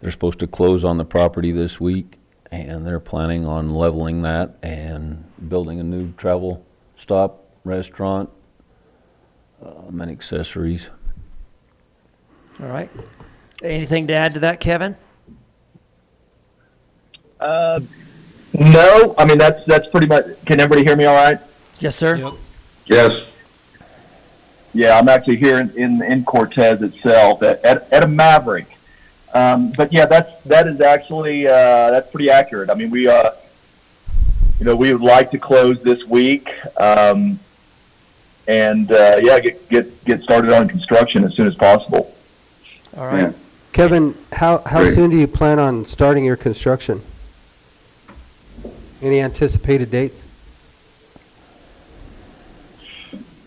They're supposed to close on the property this week, and they're planning on leveling that and building a new travel stop, restaurant, and accessories. All right. Anything to add to that, Kevin? No, I mean, that's pretty much, can everybody hear me all right? Yes, sir. Yep. Yes. Yeah, I'm actually here in Cortez itself at a Maverick. But yeah, that is actually, that's pretty accurate. I mean, we would like to close this week, and get started on construction as soon as possible. All right. Yeah. Kevin, how Great. soon do you plan on starting your construction? Any anticipated dates?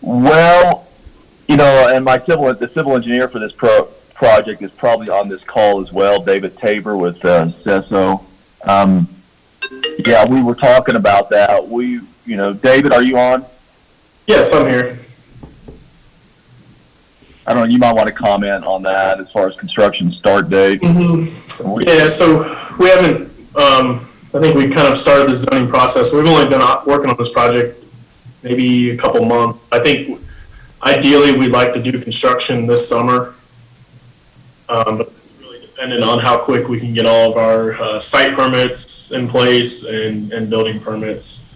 Well, and the civil engineer for this project is probably on this call as well, David Tabor with CESO. Yeah, we were talking about that. David, are you on? Yes, I'm here. I don't know, you might want to comment on that as far as construction start date. Yeah, so we haven't, I think we kind of started the zoning process. We've only been working on this project maybe a couple months. I think ideally we'd like to do construction this summer. But it's really dependent on how quick we can get all of our site permits in place and building permits.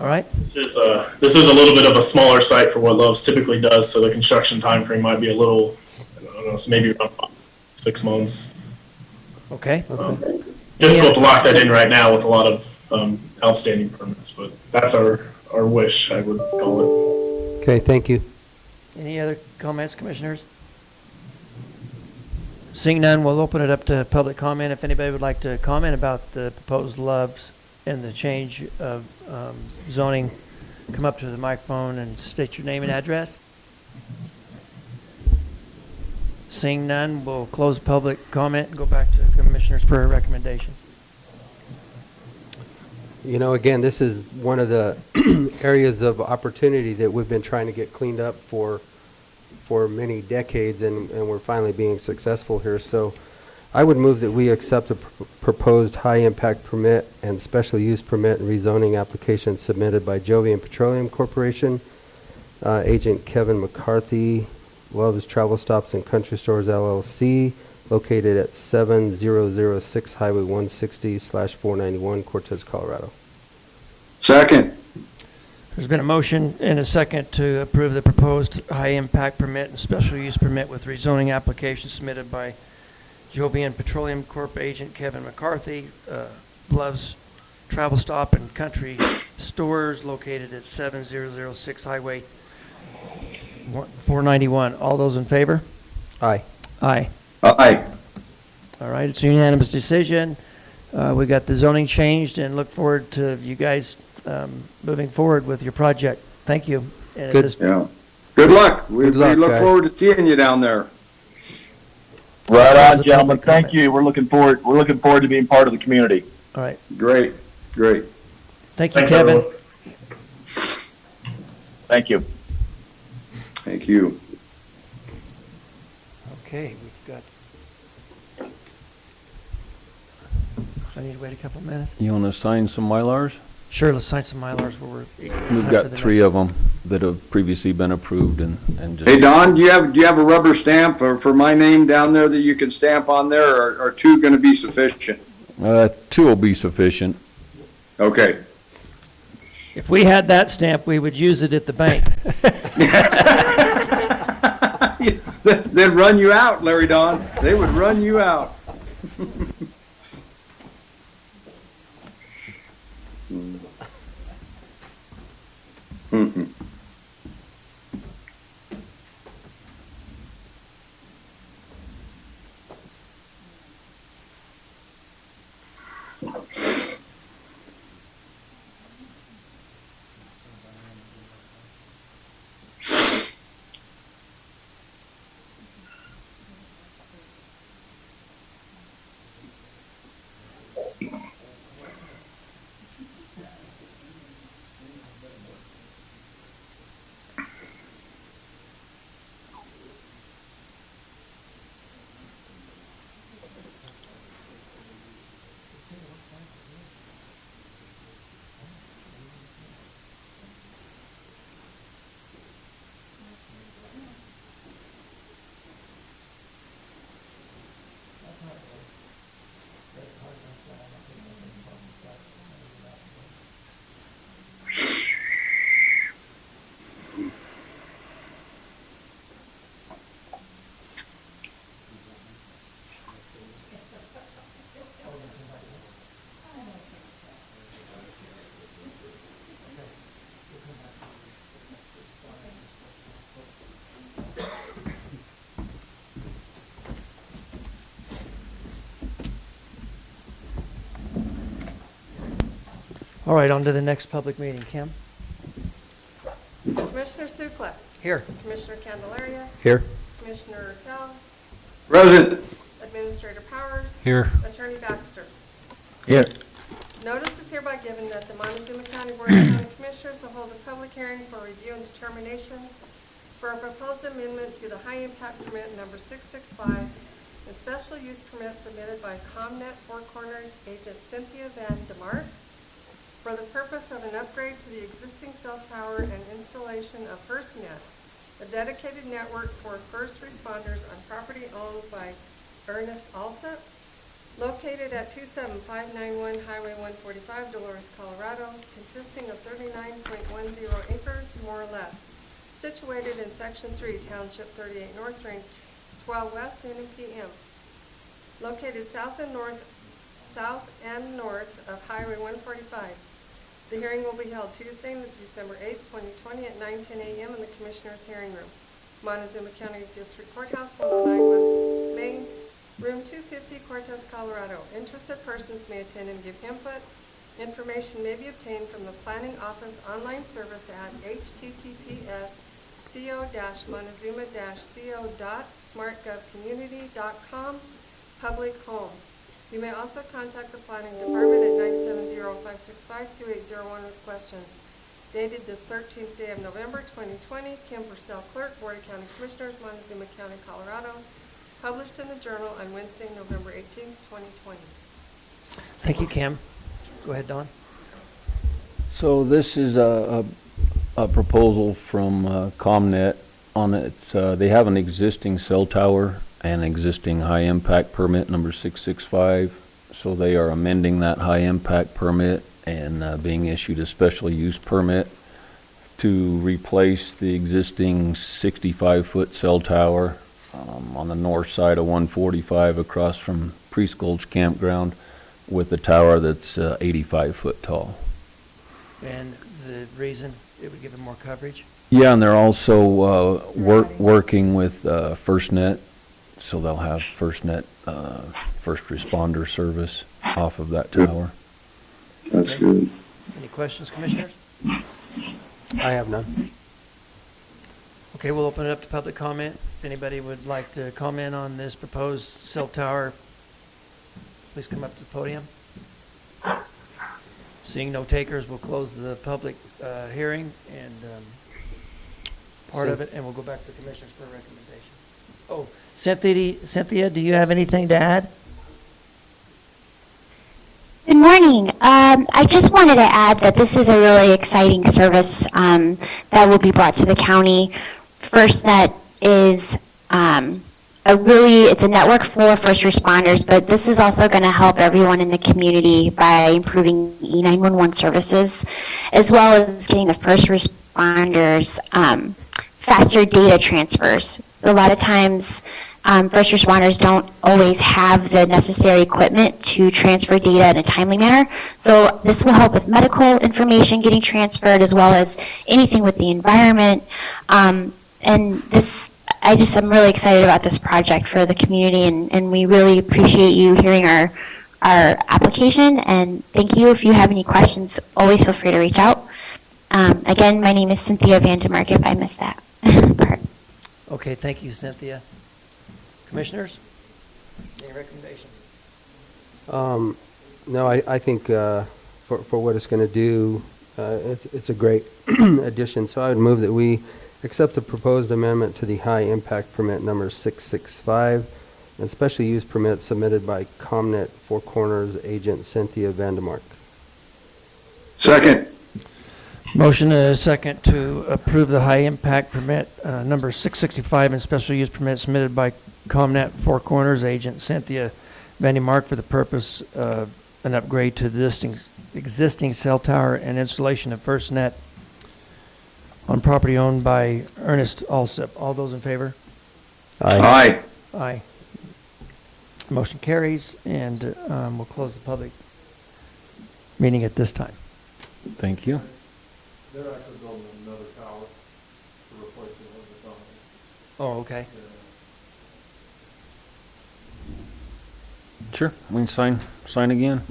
All right. This is a little bit of a smaller site for what Love's typically does, so the construction time frame might be a little, I don't know, so maybe around 6 months. Okay. Difficult to lock that in right now with a lot of outstanding permits, but that's our wish, I would call it. Okay, thank you. Any other comments, commissioners? Seeing none, we'll open it up to public comment. If anybody would like to comment about the proposed Loves and the change of zoning, come up to the microphone and state your name and address. Seeing none, we'll close public comment and go back to commissioners for a recommendation. Again, this is one of the areas of opportunity that we've been trying to get cleaned up for many decades, and we're finally being successful here. So I would move that we accept a proposed high-impact permit and special use permit and rezoning application submitted by Jovian Petroleum Corporation, Agent Kevin McCarthy, Love's Travel Stops and Country Stores, LLC, located at 7006 Highway 160/491, Cortez, Colorado. Second. There's been a motion and a second to approve the proposed high-impact permit and special use permit with rezoning application submitted by Jovian Petroleum Corp. Agent Kevin McCarthy, Love's Travel Stop and Country Stores, located at 7006 Highway 491. All those in favor? Aye. Aye. Aye. All right, it's a unanimous decision. We got the zoning changed and look forward to you guys moving forward with your project. Thank you. And Good. Yeah. Good luck. We luck, look guys. forward to seeing you down there. Right on, Positive gentlemen. public Thank comment. you. We're looking forward to being part of the community. All right. Great. Great. Thank you, Thanks, Kevin. everyone. Thank you. Thank you. Okay, we've got. I need to wait a couple minutes. You want to sign some Mylars? Sure, let's sign some Mylars where We've got 3 of them that have previously been approved and just. Hey, Don, do you have a rubber stamp for my name down there that you can stamp on there, or are 2 going to be sufficient? 2 will be sufficient. Okay. If we had that stamp, we would use it at the bank. They'd run you out, Larry Don. They would run you out. All right, on to the next public meeting. Kim? Commissioner Sukla. Here. Commissioner Candelaria. Here. Commissioner Tell. Present. Administrator Powers. Here. Attorney Baxter. Here. Notice is hereby given that the Montezuma County Board of County Commissioners will hold a public hearing for review and determination for a proposed amendment to the high impact permit number 665 and special use permit submitted by ComNet Four Corners agent Cynthia Van DeMark for the purpose of an upgrade to the existing cell tower and installation of FirstNet, a dedicated network for first responders on property owned by Ernest Alsop, located at 27591 Highway 145, Dolores, Colorado, consisting of 39.10 acres, more or less, situated in Section 3, Township 38 North, Range 12 West, NPM, located south and north of Highway 145. The hearing will be held Tuesday, December 8, 2020 at 9:10 a.m. in the Commissioners' Hearing Room, Montezuma County District Courthouse, 109 West Main, Room 250, Cortez, Colorado. Interested persons may attend and give input. Information may be obtained from the Planning Office online service at https://co-monezuma-co.smartgovcommunity.com, public home. You may also contact the Planning Department at 970-565-2801 with questions. Dated this 13th day of November 2020, Kim Purcell, Clerk, Board of County Commissioners, Montezuma County, Colorado. Published in the Journal on Wednesday, November 18th, 2020. Thank you, Kim. Go ahead, Don. So this is a proposal from ComNet on it. They have an existing cell tower and existing high impact permit number 665. So they are amending that high impact permit and being issued a special use permit to replace the existing 65-foot cell tower on the north side of 145 across from Priest Gulch Campground with a tower that's 85 foot tall. And the reason it would give them more coverage? Yeah, and they're also working with FirstNet, so they'll have FirstNet first responder service off of that tower. That's Okay. good. Any questions, Commissioners? I have none. Okay, we'll open it up to public comment. If anybody would like to comment on this proposed cell tower, please come up to the podium. Seeing no takers, we'll close the public hearing and part of it, and we'll go back to the Commissioners for a recommendation. Oh, Cynthia, do you have anything to add? Good morning. I just wanted to add that this is a really exciting service that will be brought to the county. FirstNet is it's a network for first responders, but this is also going to help everyone in the community by improving E911 services, as well as getting the first responders faster data transfers. A lot of times, first responders don't always have the necessary equipment to transfer data in a timely manner. So this will help with medical information getting transferred, as well as anything with the environment. And this, I'm really excited about this project for the community, and we really appreciate you hearing our application. And thank you. If you have any questions, always feel free to reach out. Again, my name is Cynthia Van DeMark, if I missed that part. Okay, thank you, Cynthia. Commissioners, any recommendations? No, I think for what it's going to do, it's a great addition. So I would move that we accept the proposed amendment to the high impact permit number 665 and special use permit submitted by ComNet Four Corners agent Cynthia Van DeMark. Second. Motion and a second to approve the high impact permit number 665 and special use permit submitted by ComNet Four Corners agent Cynthia Vandy Mark for the purpose of an upgrade to the existing cell tower and installation of FirstNet on property owned by Ernest Alsip. All those in favor? Aye. Aye. Motion carries, and we'll close the public meeting at this time. Thank you. They're actually building another tower to replace the one that's on it. Oh, okay. Sure, we can sign again.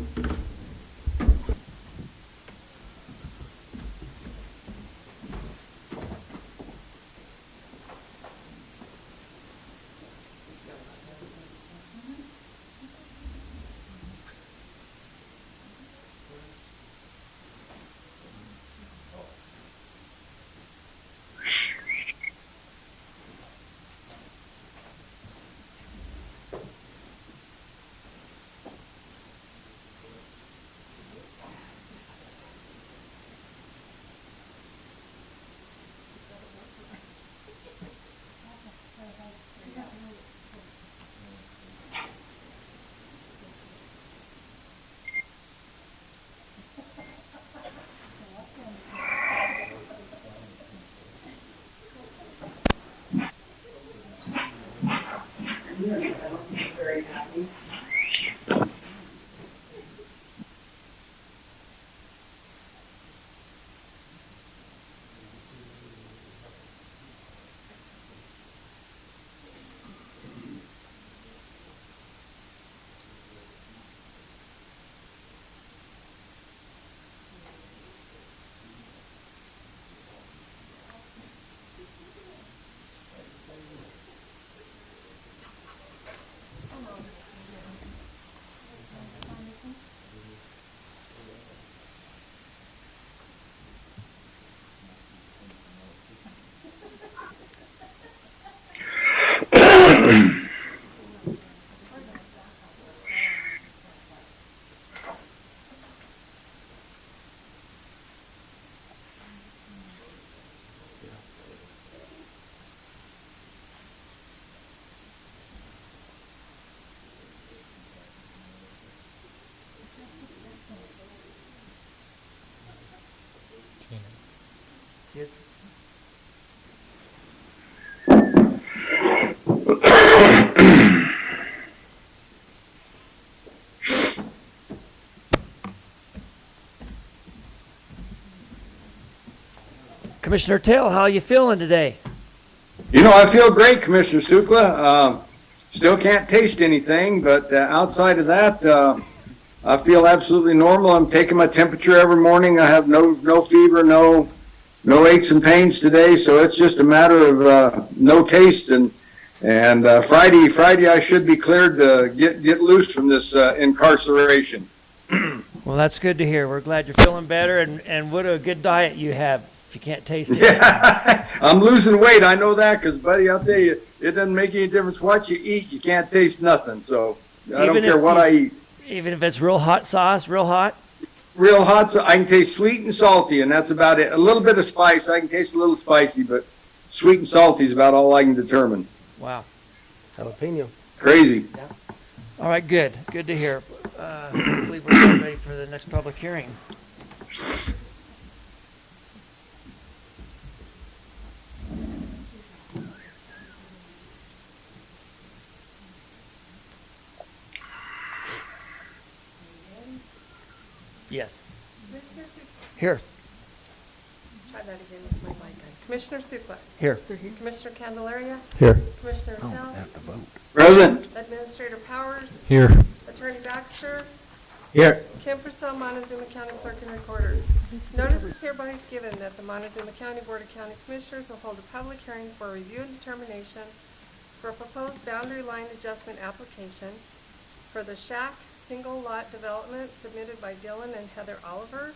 Kids? Commissioner Tail, how you feeling today? You know, I feel great, Commissioner Sukla. Still can't taste anything, but outside of that, I feel absolutely normal. I'm taking my temperature every morning. I have no fever, no aches and pains today, so it's just a matter of no taste. And Friday I should be cleared to get loose from this incarceration. Well, that's good to hear. We're glad you're feeling better, and what a good diet you have if you can't taste it. Yeah, I'm losing weight. I know that because, buddy, I'll tell you, it doesn't make any difference what you eat. You can't taste nothing. So I don't care what I eat. Even if it's real hot sauce, real hot? Real hot, so I can taste sweet and salty, and that's about it. A little bit of spice. I can taste a little spicy, but sweet and salty is about all I can determine. Wow. Jalapeno. Crazy. All right, good. Good to hear. I believe we're getting ready for the next public hearing. Yes. Here. Try that again with my mic on. Commissioner Sukla. Here. Commissioner Candelaria. Here. Commissioner Tell. Present. Administrator Powers. Here. Attorney Baxter. Here. Kim Purcell, Montezuma County Clerk and Recorder. Notice is hereby given that the Montezuma County Board of County Commissioners will hold a public hearing for review and determination for a proposed boundary line adjustment application for the Shack Single Lot Development submitted by Dylan and Heather Oliver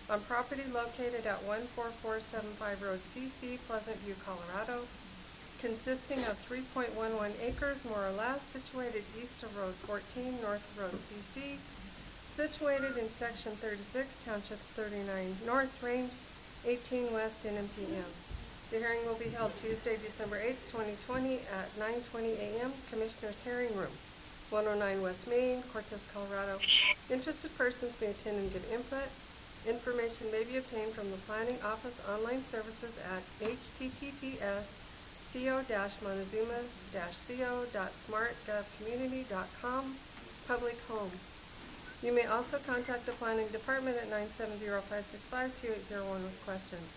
on property located at 14475 Road CC, Pleasant View, Colorado, consisting of 3.11 acres, more or less, situated east of Road 14, north of Road CC, situated in Section 36, Township 39 North, Range 18 West, NMPM. The hearing will be held Tuesday, December 8, 2020 at 9:20 a.m., Commissioners' Hearing Room. 109 West Main, Cortez, Colorado. Interested persons may attend and give input. Information may be obtained from the Planning Office online services at https://co-montezuma-co.smartgovcommunity.com, public home. You may also contact the Planning Department at 970-565-2801 with questions.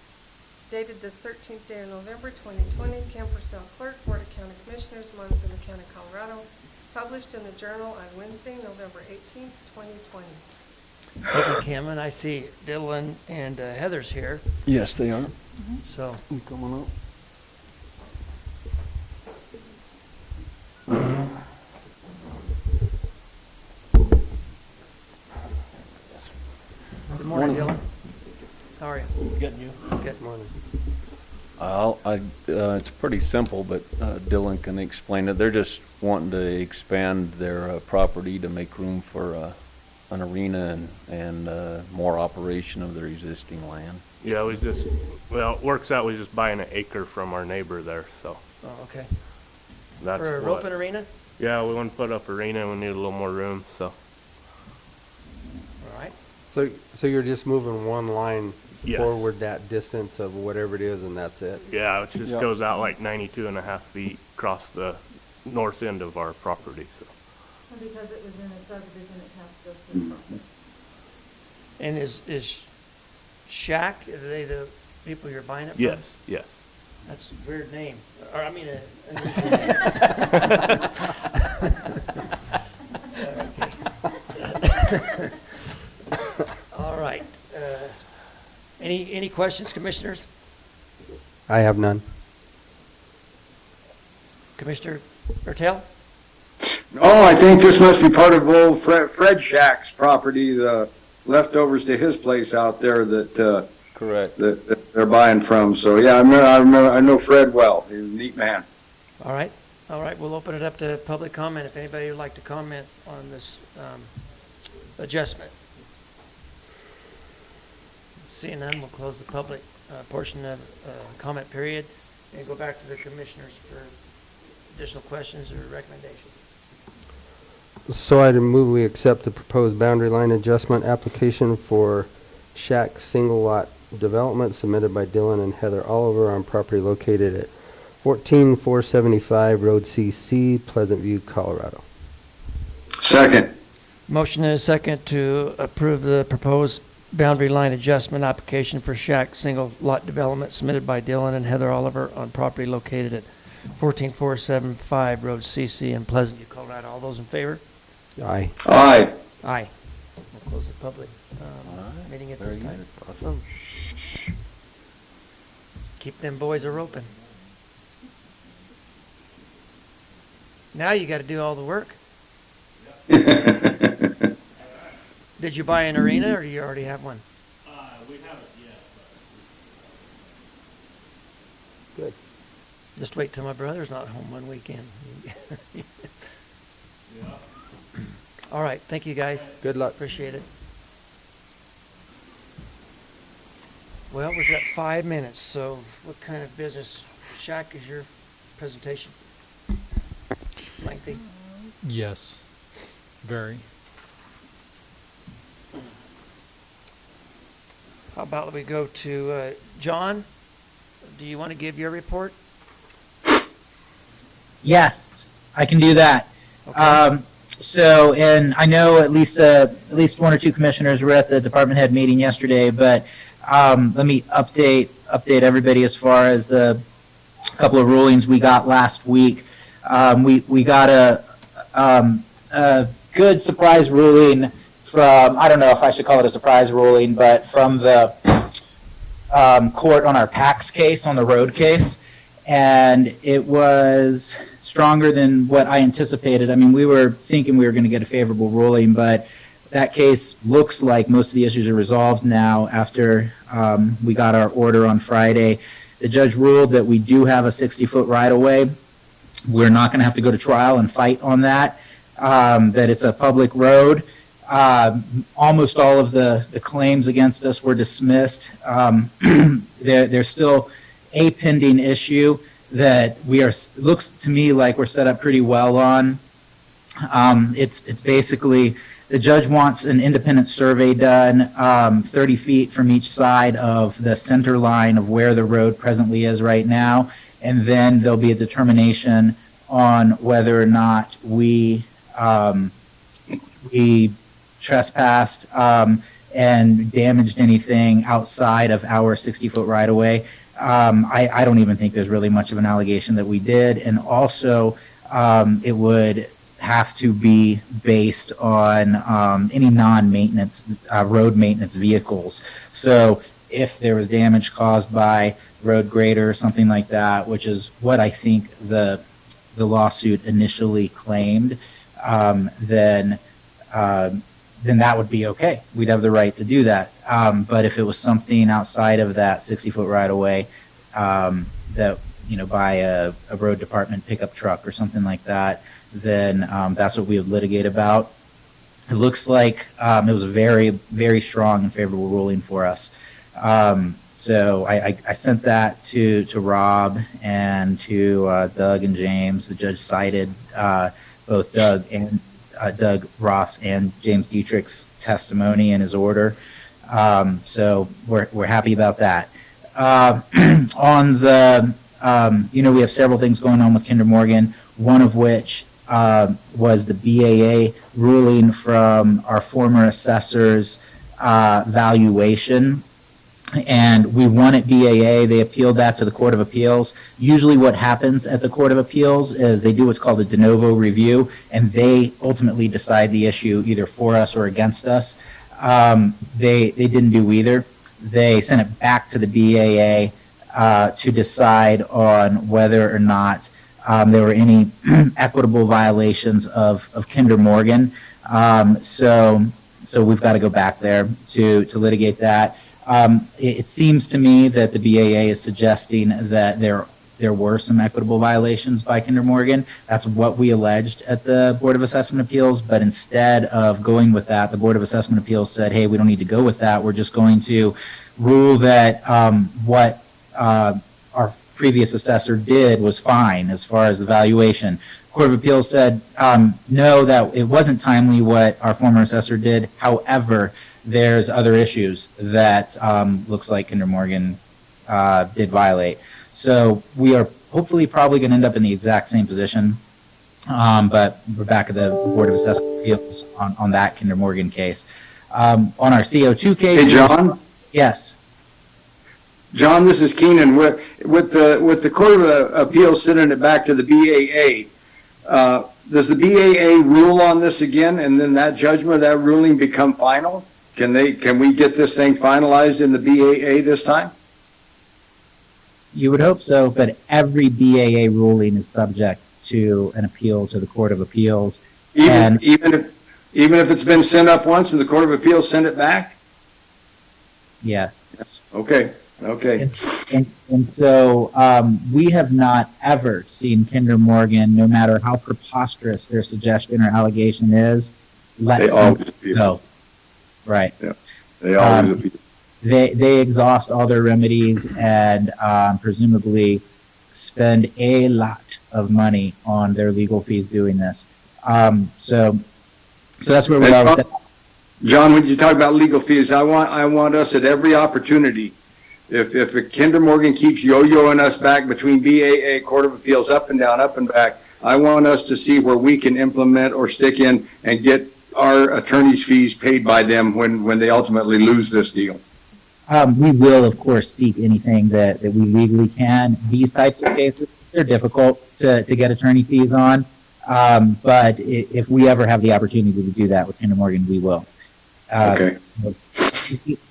Dated this 13th day of November 2020, Kim Purcell Clerk, Board of County Commissioners, Montezuma County, Colorado. Published in the Journal on Wednesday, November 18th, 2020. Thank you, Kim, and I see Dylan and Heather's here, Yes, they are. so. You coming up? Good morning, Morning. Dylan. How are you? Good, and you? Good. Morning. It's pretty simple, but Dylan can explain it. They're just wanting to expand their property to make room for an arena and more operation of their existing land. Yeah, it works out, we just buying an acre from our neighbor there, so Oh, okay. that's For a what. roping arena? Yeah, we want to put up arena, we need a little more room, so. All right. So you're just moving one line Yes. forward that distance of whatever it is, and that's it? Yeah, it just Yeah. goes out like 92.5 feet across the north end of our property, so. And because it was in a subdivision, it has to go through the process. And is Shack, are they the people you're buying it from? Yes, yes. That's a weird name. Or, I mean, unusual name. All right. Any questions, commissioners? I have none. Commissioner Ertel? Oh, I think this must be part of old Fred Shack's property, the leftovers to his place out there that Correct. that they're buying from. So yeah, I know Fred well. He's a neat man. All right. All right, we'll open it up to public comment if anybody would like to comment on this adjustment. Seeing none, we'll close the public portion of comment period and go back to the commissioners for additional questions or recommendations. So I'd move we accept the proposed boundary line adjustment application for Shack single lot development submitted by Dylan and Heather Oliver on property located at 14475 Road CC, Pleasant View, Colorado. Second. Motion and a second to approve the proposed boundary line adjustment application for Shack single lot development submitted by Dylan and Heather Oliver on property located at 14475 Road CC in Pleasant View, Colorado. All those in favor? Aye. Aye. Aye. We'll close the public meeting at this Very time. good. Awesome. Keep them boys a-roping. Now you got to do all the work. Did you buy an arena or do you already have one? We haven't yet, Good. Just wait till my brother's not home one weekend. All right, thank you guys. Good luck. Appreciate it. Well, we've got 5 minutes, so what kind of business? Shaq, is your presentation lengthy? Yes, very. How about we go to John? Do you want to give your report? Yes, I can do that. Okay. And I know at least one or two commissioners were at the department head meeting yesterday, but let me update everybody as far as the couple of rulings we got last week. We got a good surprise ruling from, I don't know if I should call it a surprise ruling, but from the court on our PAX case, on the road case. And it was stronger than what I anticipated. I mean, we were thinking we were going to get a favorable ruling, but that case looks like most of the issues are resolved now after we got our order on Friday. The judge ruled that we do have a 60-foot right-of-way. We're not going to have to go to trial and fight on that, that it's a public road. Almost all of the claims against us were dismissed. There's still a pending issue that looks to me like we're set up pretty well on. It's basically, the judge wants an independent survey done 30 feet from each side of the center line of where the road presently is right now, and then there'll be a determination on whether or not we trespassed and damaged anything outside of our 60-foot right-of-way. I don't even think there's really much of an allegation that we did, and also it would have to be based on any non-maintenance, road maintenance vehicles. So if there was damage caused by road grader or something like that, which is what I think the lawsuit initially claimed, then that would be okay. We'd have the right to do that. But if it was something outside of that 60-foot right-of-way, that, by a road department pickup truck or something like that, then that's what we would litigate about. It looks like it was a very, very strong and favorable ruling for us. So I sent that to Rob and to Doug and James. The judge cited both Doug Ross and James Dietrich's testimony in his order. So we're happy about that. On the, we have several things going on with Kinder Morgan, one of which was the BAA ruling from our former assessor's valuation. And we won at BAA. They appealed that to the Court of Appeals. Usually what happens at the Court of Appeals is they do what's called a de novo review, and they ultimately decide the issue either for us or against us. They didn't do either. They sent it back to the BAA to decide on whether or not there were any equitable violations of Kinder Morgan. So we've got to go back there to litigate that. It seems to me that the BAA is suggesting that there were some equitable violations by Kinder Morgan. That's what we alleged at the Board of Assessment Appeals, but instead of going with that, the Board of Assessment Appeals said, hey, we don't need to go with that. We're just going to rule that what our previous assessor did was fine as far as the valuation. Court of Appeals said, no, that it wasn't timely what our former assessor did. However, there's other issues that looks like Kinder Morgan did violate. So we are hopefully probably going to end up in the exact same position, but we're back at the Board of Assessment Appeals on that Kinder Morgan case. On our CO2 case. Hey, John? Yes. John, this is Keenan. With the Court of Appeals sending it back to the BAA, does the BAA rule on this again, and then that judgment, that ruling become final? Can we get this thing finalized in the BAA this time? You would hope so, but every BAA ruling is subject to an appeal to the Court of Appeals. Even if it's been sent up once and the Court of Appeals send it back? Yes. Okay. And so we have not ever seen Kinder Morgan, no matter how preposterous their suggestion or allegation is, let something go. Right. Yeah. They always appeal. They exhaust all their remedies and presumably spend a lot of money on their legal fees doing this. So that's where we are with that. John, when you talk about legal fees, I want us at every opportunity. If Kinder Morgan keeps yo-yoing us back between BAA, Court of Appeals, up and down, up and back, I want us to see where we can implement or stick in and get our attorney's fees paid by them when they ultimately lose this deal. We will, of course, seek anything that we legally can. These types of cases, they're difficult to get attorney fees on, but if we ever have the opportunity to do that with Kinder Morgan, we will. Okay.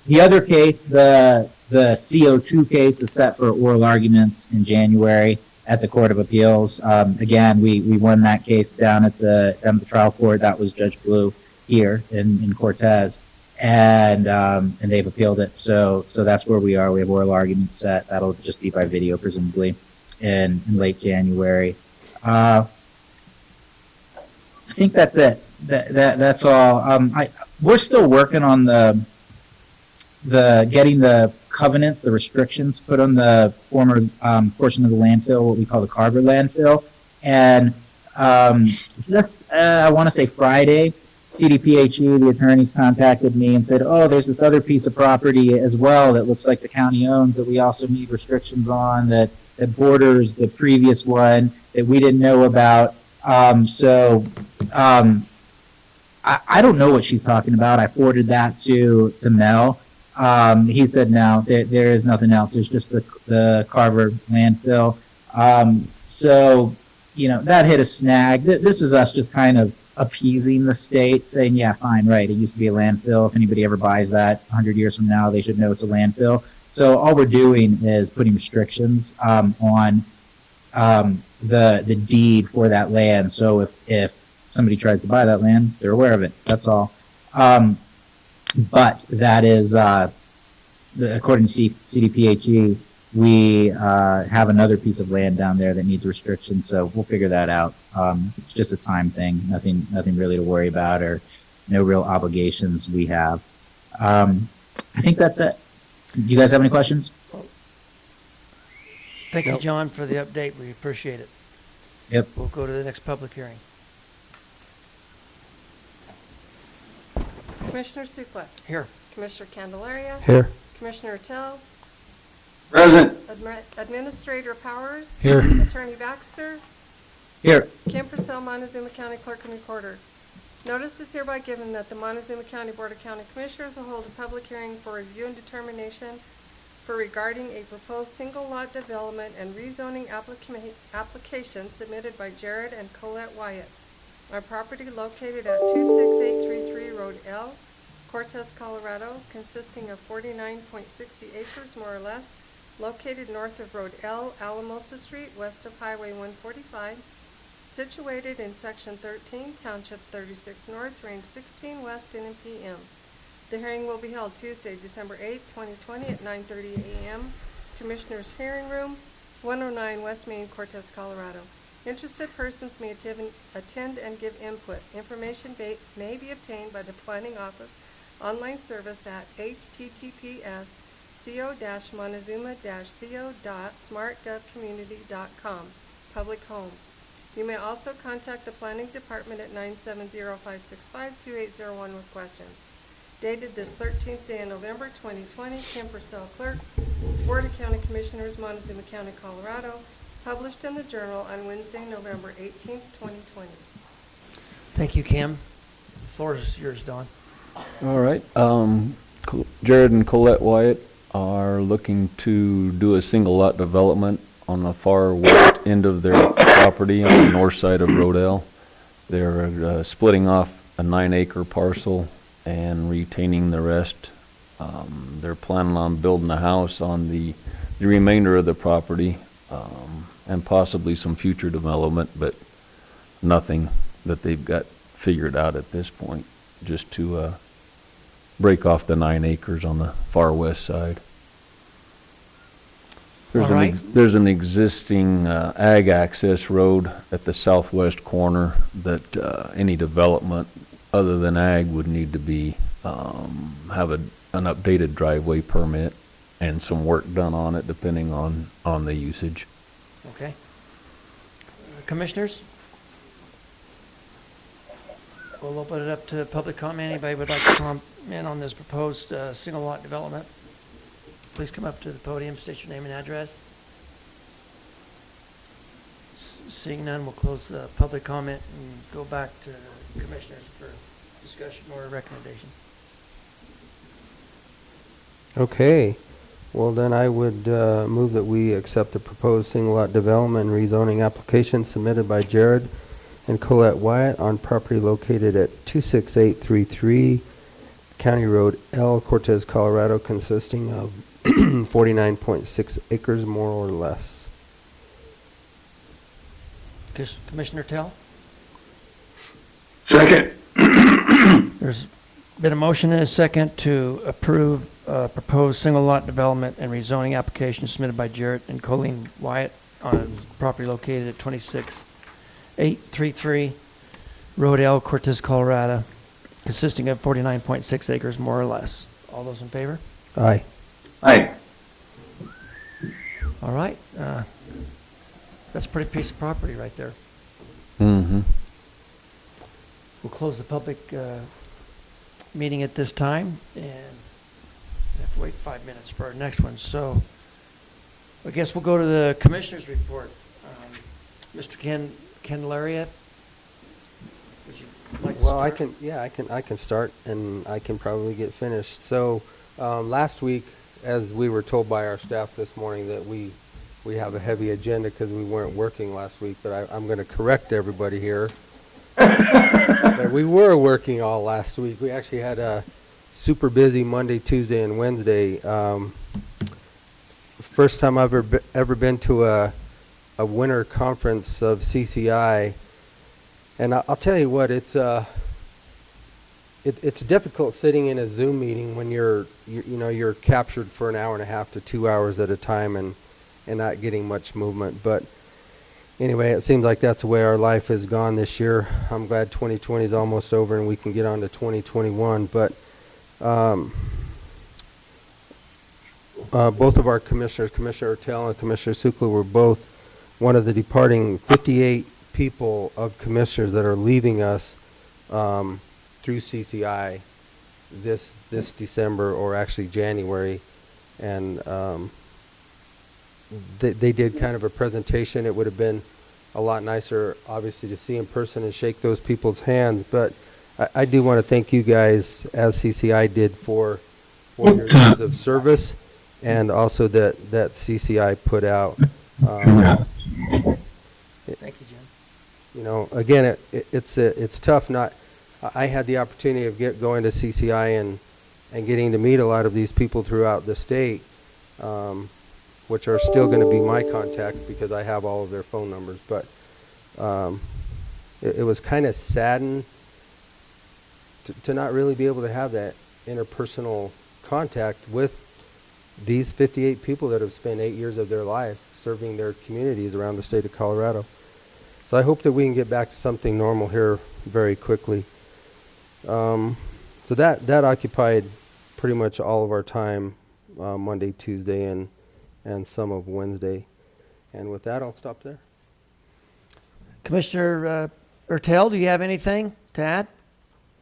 The other case, the CO2 case, is set for oral arguments in January at the Court of Appeals. Again, we won that case down at the trial court. That was Judge Blue here in Cortez, and they've appealed it. So that's where we are. We have oral arguments set. That'll just be by video, presumably, in late January. I think that's it. That's all. We're still working on the getting the covenants, the restrictions put on the former portion of the landfill, what we call the Carver landfill. And just, I want to say Friday, CDPHE, the attorneys contacted me and said, oh, there's this other piece of property as well that looks like the county owns that we also need restrictions on, that borders the previous one that we didn't know about. I don't know what she's talking about. I forwarded that to Mel. He said, no, there is nothing else. There's just the Carver landfill. That hit a snag. This is us just kind of appeasing the state, saying, yeah, fine, right, it used to be a landfill. If anybody ever buys that 100 years from now, they should know it's a landfill. So all we're doing is putting restrictions on the deed for that land. So if somebody tries to buy that land, they're aware of it. That's all. But that is, according to CDPHE, we have another piece of land down there that needs restrictions, so we'll figure that out. It's just a time thing, nothing really to worry about, or no real obligations we have. I think that's it. Do you guys have any questions? Thank you, John, for the update. We appreciate it. Yep. We'll go to the next public hearing. Commissioner Supla. Here. Commissioner Candelaria. Here. Commissioner Tell. Present. Administrator Powers. Here. Attorney Baxter. Here. Kim Purcell, Montezuma County Clerk and Recorder. Notice is hereby given that the Montezuma County Board of County Commissioners will hold a public hearing for review and determination for regarding a proposed single lot development and rezoning application submitted by Jared and Colette Wyatt on property located at 26833 Road L, Cortez, Colorado, consisting of 49.60 acres more or less, located north of Road L, Alamosa Street, west of Highway 145, situated in Section 13, Township 36 North, Range 16 West, in and PM. The hearing will be held Tuesday, December 8, 2020 at 9:30 a.m. Commissioners' Hearing Room, 109 West Main, Cortez, Colorado. Interested persons may attend and give input. Information may be obtained by the Planning Office online service at https://co-montezuma-co.smartgovcommunity.com. Public home. You may also contact the Planning Department at 970-565-2801 with questions. Dated this 13th day of November 2020, Kim Purcell, Clerk, Board of County Commissioners, Montezuma County, Colorado. Published in the Journal on Wednesday, November 18th, 2020. Thank you, Kim. The floor is yours, Don. All right. Jared and Colette Wyatt are looking to do a single lot development on the far west end of their property on the north side of Road L. They're splitting off a 9-acre parcel and retaining the rest. They're planning on building a house on the remainder of the property, and possibly some future development, but nothing that they've got figured out at this point, just to break off the 9 acres on the far west side. There's an existing ag access road at the southwest corner that any development other than ag would need to be have an updated driveway permit and some work done on it depending on the usage. Okay. Commissioners? We'll open it up to public comment. Anybody would like to comment on this proposed single lot development? Please come up to the podium, state your name and address. Seeing none, we'll close the public comment and go back to commissioners for discussion or recommendation. Okay. Well, then I would move that we accept the proposed single lot development and rezoning application submitted by Jared and Colette Wyatt on property located at 26833 County Road L, Cortez, Colorado, consisting of 49.6 acres more or less. Commissioner Tell? Second. There's been a motion and a second to approve proposed single lot development and rezoning application submitted by Jarrett and Colleen Wyatt on property located at 26833 Road L, Cortez, Colorado, consisting of 49.6 acres more or less. All those in favor? Aye. Aye. All right. That's a pretty piece of property right there. Mm-hmm. We'll close the public meeting at this time, and we have to wait 5 minutes for our next one. So I guess we'll go to the commissioner's report. Mr. Candelaria, would you like to Well, start? I can start, and I can probably get finished. So, last week, as we were told by our staff this morning, that we have a heavy agenda because we weren't working last week, but I'm going to correct everybody here. That we were working all last week. We actually had a super busy Monday, Tuesday, and Wednesday. First time I've ever been to a winter conference of CCI, and I'll tell you what, it's difficult sitting in a Zoom meeting when you're captured for an hour and a half to 2 hours at a time and not getting much movement. But anyway, it seems like that's the way our life has gone this year. I'm glad 2020 is almost over and we can get on to 2021. But both of our commissioners, Commissioner Ertel and Commissioner Sukla, were both one of the departing 58 people of commissioners that are leaving us through CCI this December, or actually January. And they did kind of a presentation. It would have been a lot nicer, obviously, to see in person and shake those people's hands. But I do want to thank you guys, as CCI did, for your years of service, and also that CCI put out. Thank you, Jim. You know, again, it's tough. I had the opportunity of going to CCI and getting to meet a lot of these people throughout the state, which are still going to be my contacts because I have all of their phone numbers. But it was kind of saddened to not really be able to have that interpersonal contact with these 58 people that have spent 8 years of their life serving their communities around the state of Colorado. So I hope that we can get back to something normal here very quickly. So that occupied pretty much all of our time, Monday, Tuesday, and some of Wednesday. And with that, I'll stop there. Commissioner Ertel, do you have anything to add?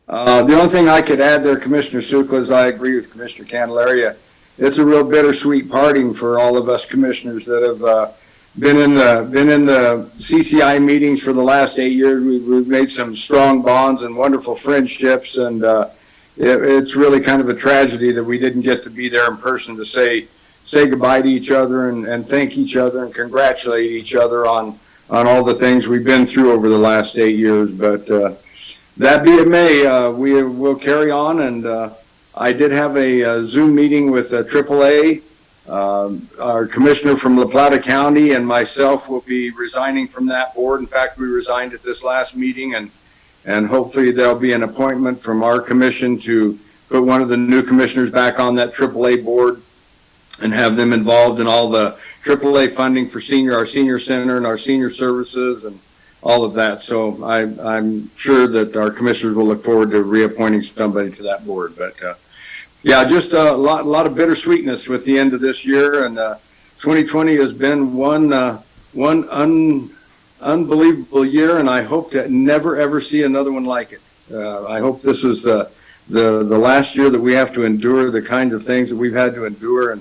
The only thing I could add there, Commissioner Sukla, is I agree with Commissioner Candelaria. It's a real bittersweet parting for all of us commissioners that have been in the CCI meetings for the last 8 years. We've made some strong bonds and wonderful friendships, and it's really kind of a tragedy that we didn't get to be there in person to say goodbye to each other and thank each other and congratulate each other on all the things we've been through over the last 8 years. But that be it may, we will carry on, and I did have a Zoom meeting with AAA. Our commissioner from La Plata County and myself will be resigning from that board. In fact, we resigned at this last meeting, and hopefully there'll be an appointment from our commission to put one of the new commissioners back on that AAA board and have them involved in all the AAA funding for our senior center and our senior services and all of that. So I'm sure that our commissioners will look forward to reappointing somebody to that board. But yeah, just a lot of bittersweetness with the end of this year, and 2020 has been one unbelievable year, and I hope to never ever see another one like it. I hope this is the last year that we have to endure the kind of things that we've had to endure,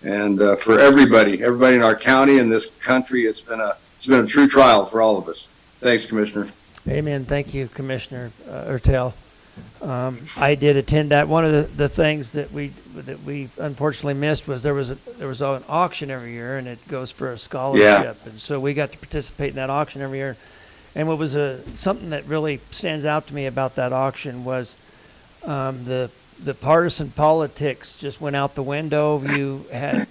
and for everybody in our county and this country, it's been a true trial for all of us. Thanks, Commissioner. Amen. Thank you, Commissioner Ertel. I did attend that. One of the things that we unfortunately missed was there was an auction every year, and it goes for a scholarship, and so we got to participate in that auction every year. And what was something that really stands out to me about that auction was the partisan politics just went out the window. You had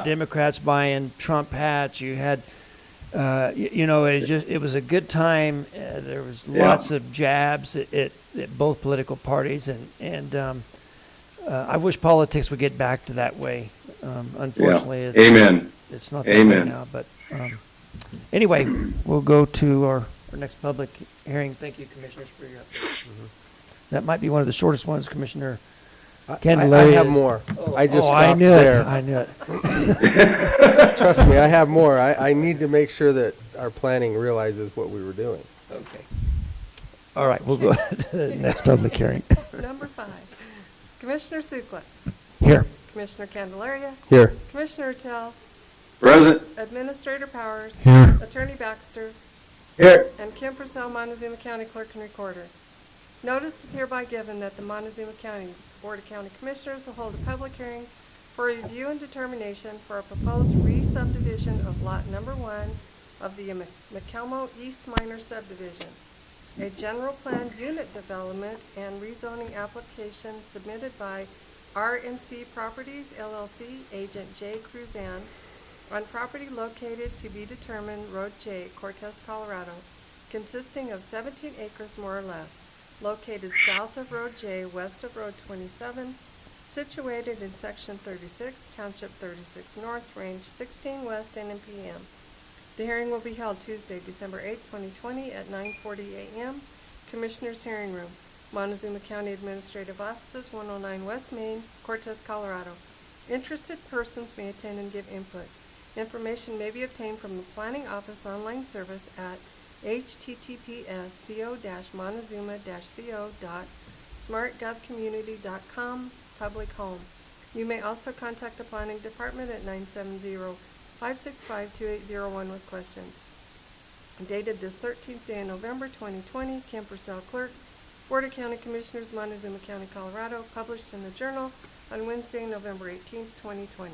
Democrats buying Trump hats. You had it was a good time. There was lots of jabs at both political parties, and I wish politics would get back to that way. Unfortunately, it's not that way now. But anyway, we'll go to our next public hearing. Thank you, commissioners, for your. That might be one of the shortest ones, Commissioner. I have more. I just stopped there. I knew it. Trust me, I have more. I need to make sure that our planning realizes what we were doing. Okay. All right, we'll go to the next public hearing. Number 5, Commissioner Sukla. Here. Commissioner Candelaria. Here. Commissioner Tell. Present. Administrator Powers. Here. Attorney Baxter. Here. And Kim Purcell, Montezuma County Clerk and Recorder. Notice is hereby given that the Montezuma County Board of County Commissioners will hold a public hearing for review and determination for a proposed re-subdivision of Lot Number 1 of the McElmo East Minor Subdivision, a general plan unit development and rezoning application submitted by RNC Properties LLC, Agent J. Cruzan, on property located to be determined Road J, Cortez, Colorado, consisting of 17 acres more or less, located south of Road J, west of Road 27, situated in Section 36, Township 36 North, Range 16 West, NMPM. The hearing will be held Tuesday, December 8, 2020 at 9:40 a.m. Commissioners' Hearing Room, Montezuma County Administrative Offices, 109 West Main, Cortez, Colorado. Interested persons may attend and give input. Information may be obtained from the Planning Office online service at https://co-montezuma-co.smartgovcommunity.com, public home. You may also contact the Planning Department at 970-565-2801 with questions. Dated this 13th day of November 2020, Kim Purcell Clerk, Board of County Commissioners, Montezuma County, Colorado, published in the Journal on Wednesday, November 18th, 2020.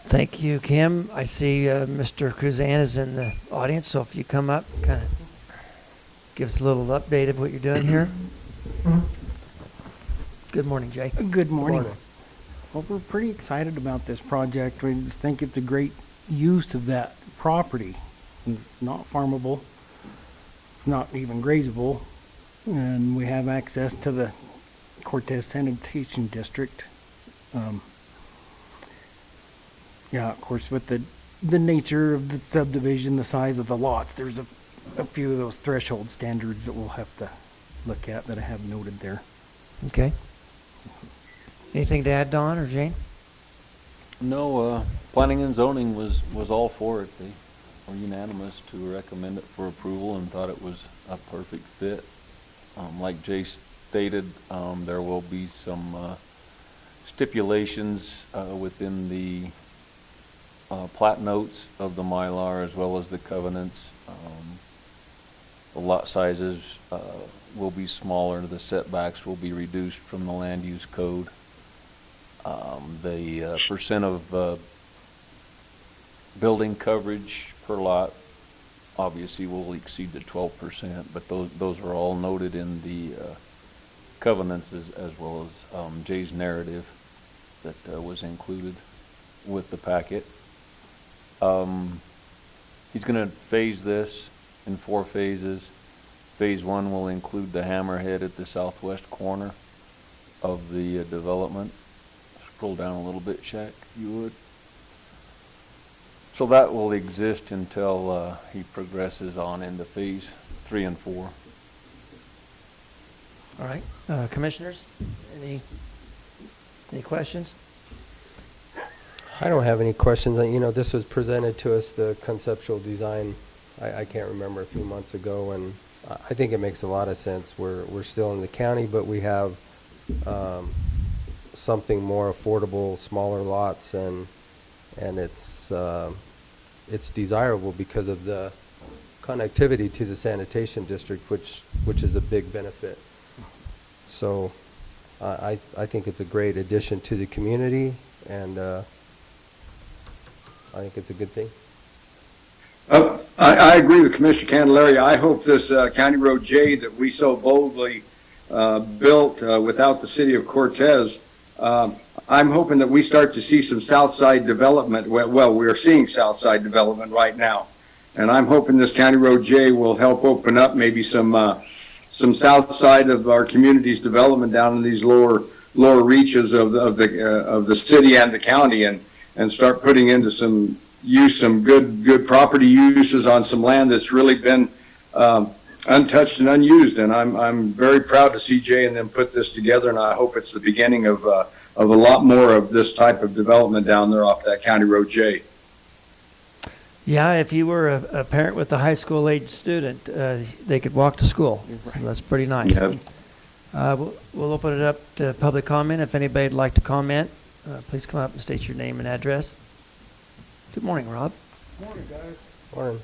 Thank you, Kim. I see Mr. Cruzan is in the audience, so if you come up, kind of give us a little update of what you're doing here. Good morning, Jay. Good morning. Well, we're pretty excited about this project. We just think it's a great use of that property. It's not farmable, it's not even grazable, and we have access to the Cortez Sanitation District. Yeah, of course, with the nature of the subdivision, the size of the lots, there's a few of those threshold standards that we'll have to look at that I have noted there. Okay. Anything to add, Don or Jane? No, planning and zoning was all for it. They were unanimous to recommend it for approval and thought it was a perfect fit. Like Jay stated, there will be some stipulations within the plat notes of the Mylar as well as the covenants. The lot sizes will be smaller, the setbacks will be reduced from the land use code. The percent of building coverage per lot obviously will exceed the 12%, but those are all noted in the covenants as well as Jay's narrative that was included with the packet. He's going to phase this in 4 phases. Phase 1 will include the hammerhead at the southwest corner of the development. Scroll down a little bit, Shaq, if you would. So that will exist until he progresses on into phase 3 and 4. All right. Commissioners, any questions? I don't have any questions. You know, this was presented to us, the conceptual design, I can't remember, a few months ago, and I think it makes a lot of sense. We're still in the county, but we have something more affordable, smaller lots, and it's desirable because of the connectivity to the sanitation district, which is a big benefit. So I think it's a great addition to the community, and I think it's a good thing. I agree with Commissioner Candelaria. I hope this County Road J that we so boldly built without the city of Cortez, I'm hoping that we start to see some Southside development. Well, we're seeing Southside development right now. And I'm hoping this County Road J will help open up maybe some south side of our community's development down in these lower reaches of the city and the county, and start putting into some good property uses on some land that's really been untouched and unused. And I'm very proud to see Jay and them put this together, and I hope it's the beginning of a lot more of this type of development down there off that County Road J. Yeah, if you were a parent with a high school age student, they could walk to school. That's pretty nice. Yep. We'll open it up to public comment. If anybody'd like to comment, please come up and state your name and address. Good morning, Rob. Morning, guys. Morning.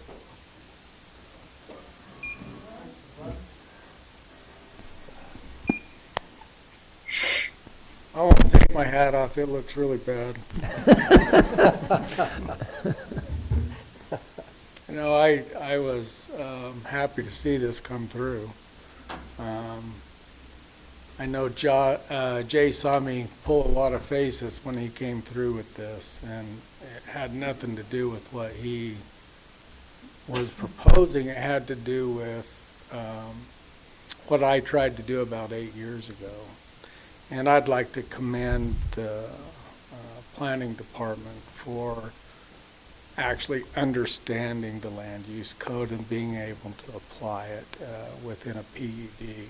I want to take my hat off. It looks really bad. You know, I was happy to see this come through. I know Jay saw me pull a lot of faces when he came through with this, and it had nothing to do with what he was proposing. It had to do with what I tried to do about 8 years ago. And I'd like to commend the planning department for actually understanding the land use code and being able to apply it within a PUD.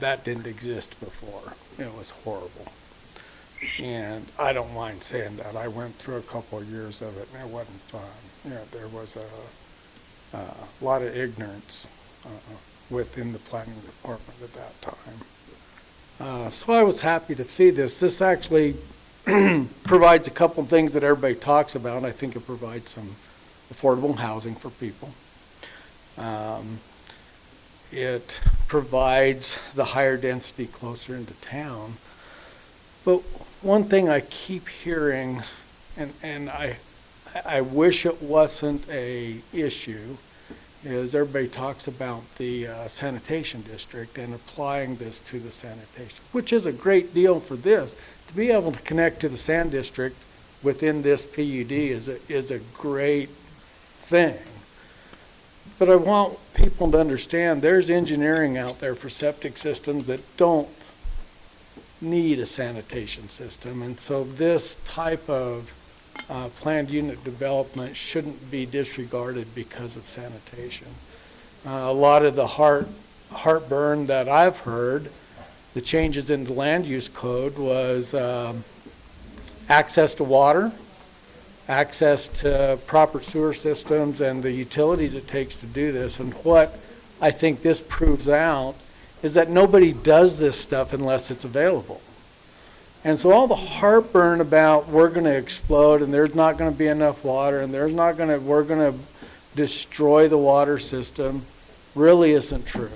That didn't exist before. It was horrible. And I don't mind saying that. I went through a couple of years of it, and it wasn't fun. You know, there was a lot of ignorance within the planning department at that time. So I was happy to see this. This actually provides a couple of things that everybody talks about. I think it provides some affordable housing for people. It provides the higher density closer into town. But one thing I keep hearing, and I wish it wasn't a issue, is everybody talks about the sanitation district and applying this to the sanitation, which is a great deal for this. To be able to connect to the sand district within this PUD is a great thing. But I want people to understand there's engineering out there for septic systems that don't need a sanitation system. And so this type of planned unit development shouldn't be disregarded because of sanitation. A lot of the heartburn that I've heard, the changes in the land use code, was access to water, access to proper sewer systems, and the utilities it takes to do this. And what I think this proves out is that nobody does this stuff unless it's available. And so all the heartburn about we're going to explode and there's not going to be enough water and we're going to destroy the water system really isn't true.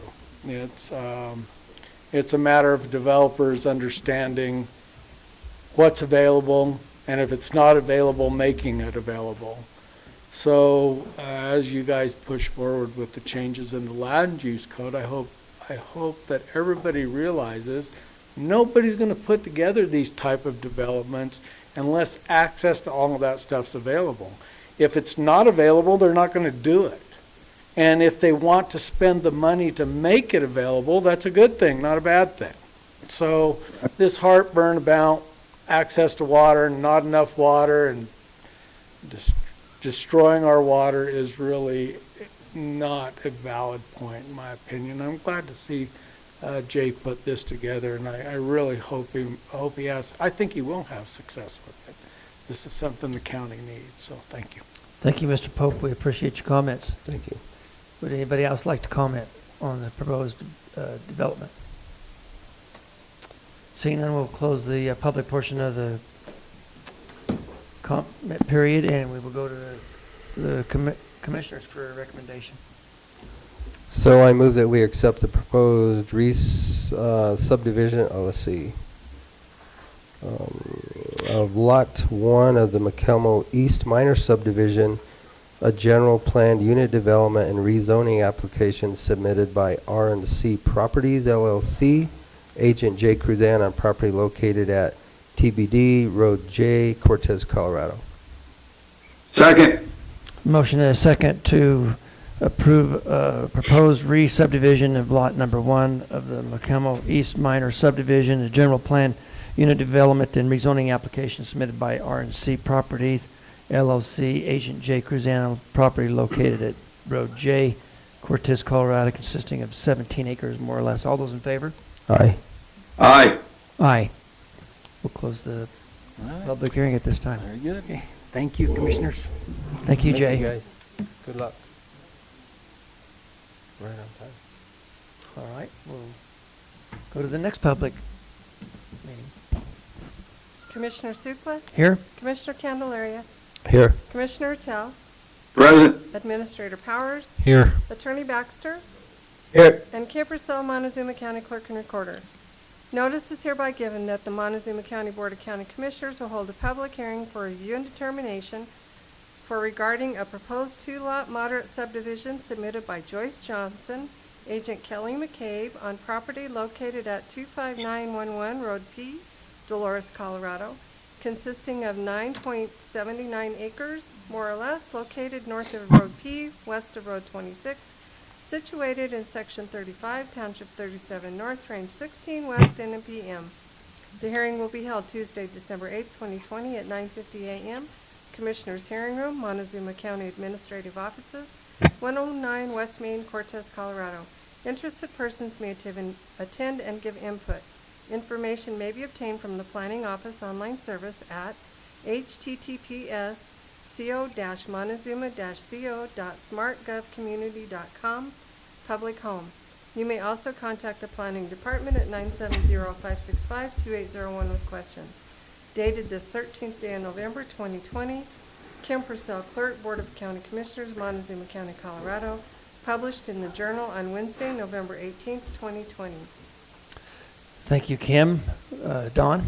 It's a matter of developers understanding what's available, and if it's not available, making it available. So as you guys push forward with the changes in the land use code, I hope that everybody realizes nobody's going to put together these type of developments unless access to all of that stuff's available. If it's not available, they're not going to do it. And if they want to spend the money to make it available, that's a good thing, not a bad thing. So this heartburn about access to water and not enough water and destroying our water is really not a valid point, in my opinion. I'm glad to see Jay put this together, and I really hope he has. I think he will have success with it. This is something the county needs, so thank you. Thank you, Mr. Pope. We appreciate your comments. Thank you. Would anybody else like to comment on the proposed development? Seeing none, we'll close the public portion of the comment period, and we will go to the commissioners for a recommendation. So I move that we accept the proposed subdivision, let's see, of Lot 1 of the McElmo East Minor Subdivision, a general planned unit development and rezoning application submitted by R&C Properties, LLC, Agent J. Cruzan, on property located at TBD Road J, Cortez, Colorado. Second. Motion and a second to approve proposed re-subdivision of lot number 1 of the McElmo East Minor Subdivision, a general plan unit development and rezoning application submitted by R&C Properties, LLC, Agent J. Cruzan, property located at Road J, Cortez, Colorado, consisting of 17 acres more or less. All those in favor? Aye. Aye. Aye. We'll close the public hearing at this time. Very good. Okay, Thank you, commissioners. Thank you, Jay. Thank you, guys. Good luck. Right on time. All right, we'll go to the next public meeting. Commissioner Sukla, Here? Commissioner Candelaria, Here. Commissioner Tell, Present. Administrator Powers, Here. Attorney Baxter, Here. and Kim Purcell, Montezuma County Clerk and Recorder. Notice is hereby given that the Montezuma County Board of County Commissioners will hold a public hearing for review and determination for regarding a proposed two-lot moderate subdivision submitted by Joyce Johnson, Agent Kelly McCabe, on property located at 25911 Road P, Dolores, Colorado, consisting of 9.79 acres, more or less, located north of Road P, west of Road 26, situated in Section 35, Township 37 North, Range 16 West, NPM. The hearing will be held Tuesday, December 8, 2020 at 9:50 a.m. Commissioners' Hearing Room, Montezuma County Administrative Offices, 109 West Main, Cortez, Colorado. Interested persons may attend and give input. Information may be obtained from the Planning Office online service at https://montezuma-co.smartgovcommunity.com, public home. You may also contact the Planning Department at 970-565-2801 with questions. Dated this 13th day of November 2020, Kim Purcell, Clerk, Board of County Commissioners, Montezuma County, Colorado. Published in the Journal on Wednesday, November 18th, 2020. Thank you, Kim. Don?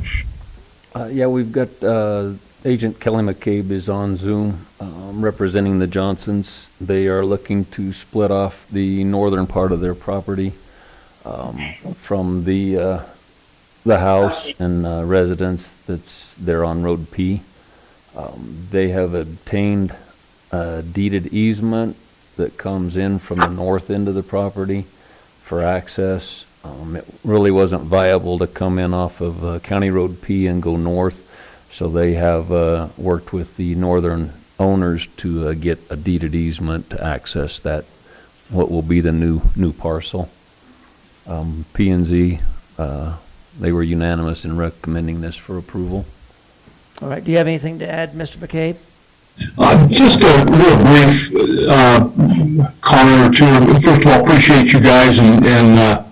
Yeah, we've got Agent Kelly McCabe is on Zoom representing the Johnsons. They are looking to split off the northern part of their property from the house and residence that's there on Road P. They have obtained a deeded easement that comes in from the north end of the property for access. It really wasn't viable to come in off of County Road P and go north, so they have worked with the northern owners to get a deeded easement to access that, what will be the new parcel. P&Z, they were unanimous in recommending this for approval. All right, do you have anything to add, Mr. McCabe? Just a real brief comment or two. First of all, appreciate you guys and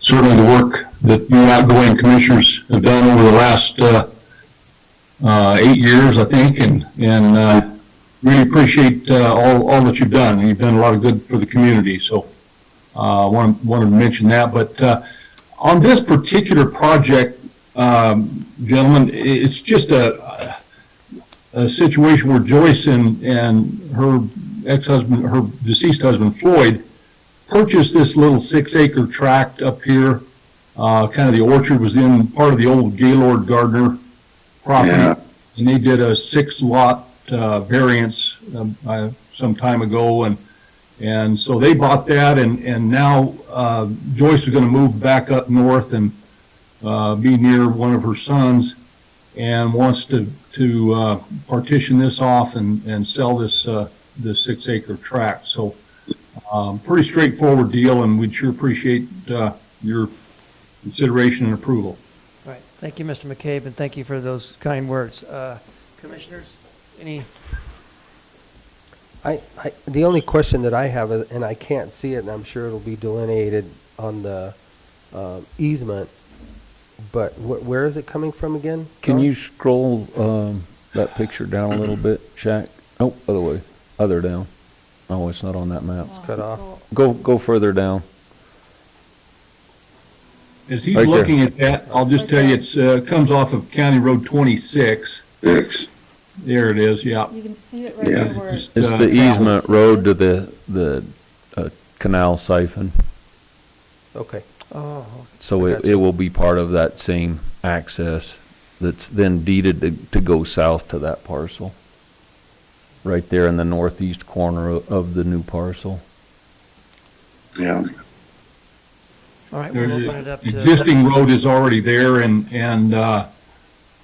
certainly the work that you outgoing commissioners have done over the last 8 years, I think, and really appreciate all that you've done. You've done a lot of good for the community, so wanted to mention that. But on this particular project, gentlemen, it's just a situation where Joyce and her ex-husband, her deceased husband, Floyd, purchased this little 6-acre tract up here. Kind of the orchard was in part of the old Gaylord Gardner property. Yeah. And they did a 6-lot variance some time ago. And so they bought that, and now Joyce is going to move back up north and be near one of her sons, and wants to partition this off and sell this 6-acre tract. So pretty straightforward deal, and we'd sure appreciate your consideration and approval. All right, thank you, Mr. McCabe, and thank you for those kind words. Commissioners, any? The only question that I have, and I can't see it, and I'm sure it'll be delineated on the easement, but where is it coming from again? Can you scroll that picture down a little bit, Shaq? Oh, other way, other down. Oh, it's not on that map. It's cut off. Go further down. As he's Right looking there. at that, I'll just tell you, it's comes off of County Road 26. There it is, yeah. You can see it right there where It's the easement road to the canal siphon. Okay. Oh, So I it gotcha. will be part of that same access that's then deeded to go south to that parcel. Right there in the northeast corner of the new parcel. Yeah. all right, we'll open it up to. Existing road is already there, and the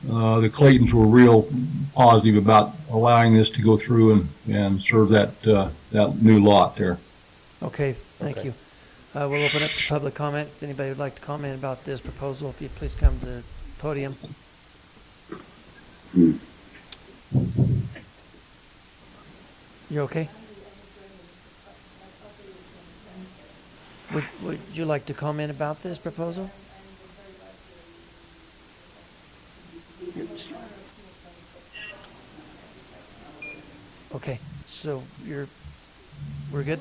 Claytons were real positive about allowing this to go through and serve that new lot there. Okay, thank Okay. you. We'll open up to public comment. If anybody would like to comment about this proposal, if you'd please come to the podium. You okay? Would you like to comment about this proposal? Okay, so we're good?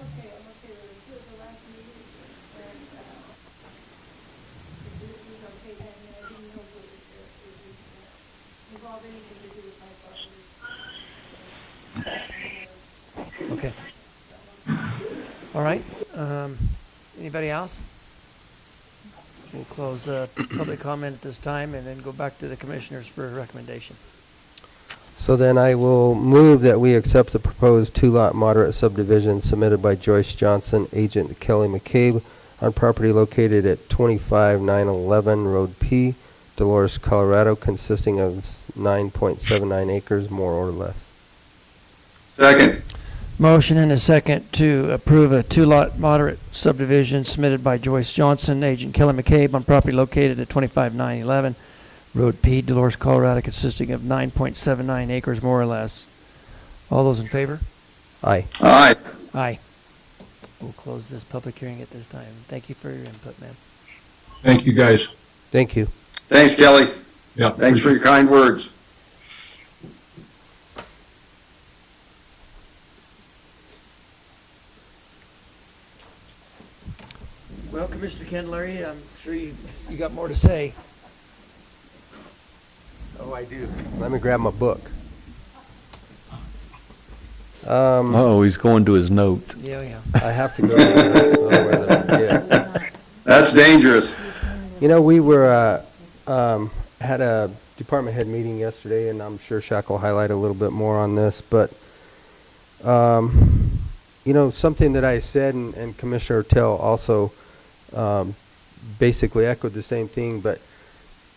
Okay. All right, anybody else? We'll close public comment at this time and then go back to the commissioners for a recommendation. So then I will move that we accept the proposed two-lot moderate subdivision submitted by Joyce Johnson, agent Kelly McCabe, on property located at 25911 Road P, Dolores, Colorado, consisting of 9.79 acres, more or less. Second. Motion and a second to approve a two-lot moderate subdivision submitted by Joyce Johnson, agent Kelly McCabe, on property located at 25911 Road P, Dolores, Colorado, consisting of 9.79 acres, more or less. All those in favor? Aye. Aye. Aye. We'll close this public hearing at this time. Thank you for your input, ma'am. Thank you, guys. Thank you. Thanks, Kelly. Yeah. Thanks for your kind words. Well, Commissioner Candelaria, I'm sure you got more to say. Oh, I do. Let me grab my book. Oh, he's going to his notes. Yeah. I have to go to the notes, otherwise I forget. That's dangerous. You know, we were, had a department head meeting yesterday, and I'm sure Shaq will highlight a little bit more on this, but, you know, something that I said, and Commissioner Tell also basically echoed the same thing, but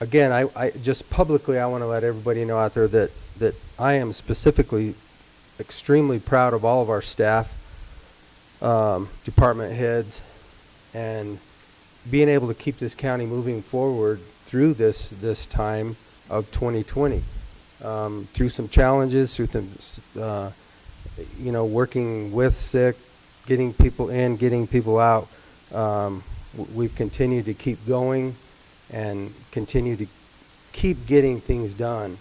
again, I just publicly, I want to let everybody know out there that I am specifically extremely proud of all of our staff, department heads, and being able to keep this county moving forward through this time of 2020, through some challenges, through the, you know, working with sick, getting people in, getting people out. We've continued to keep going and continue to keep getting things done,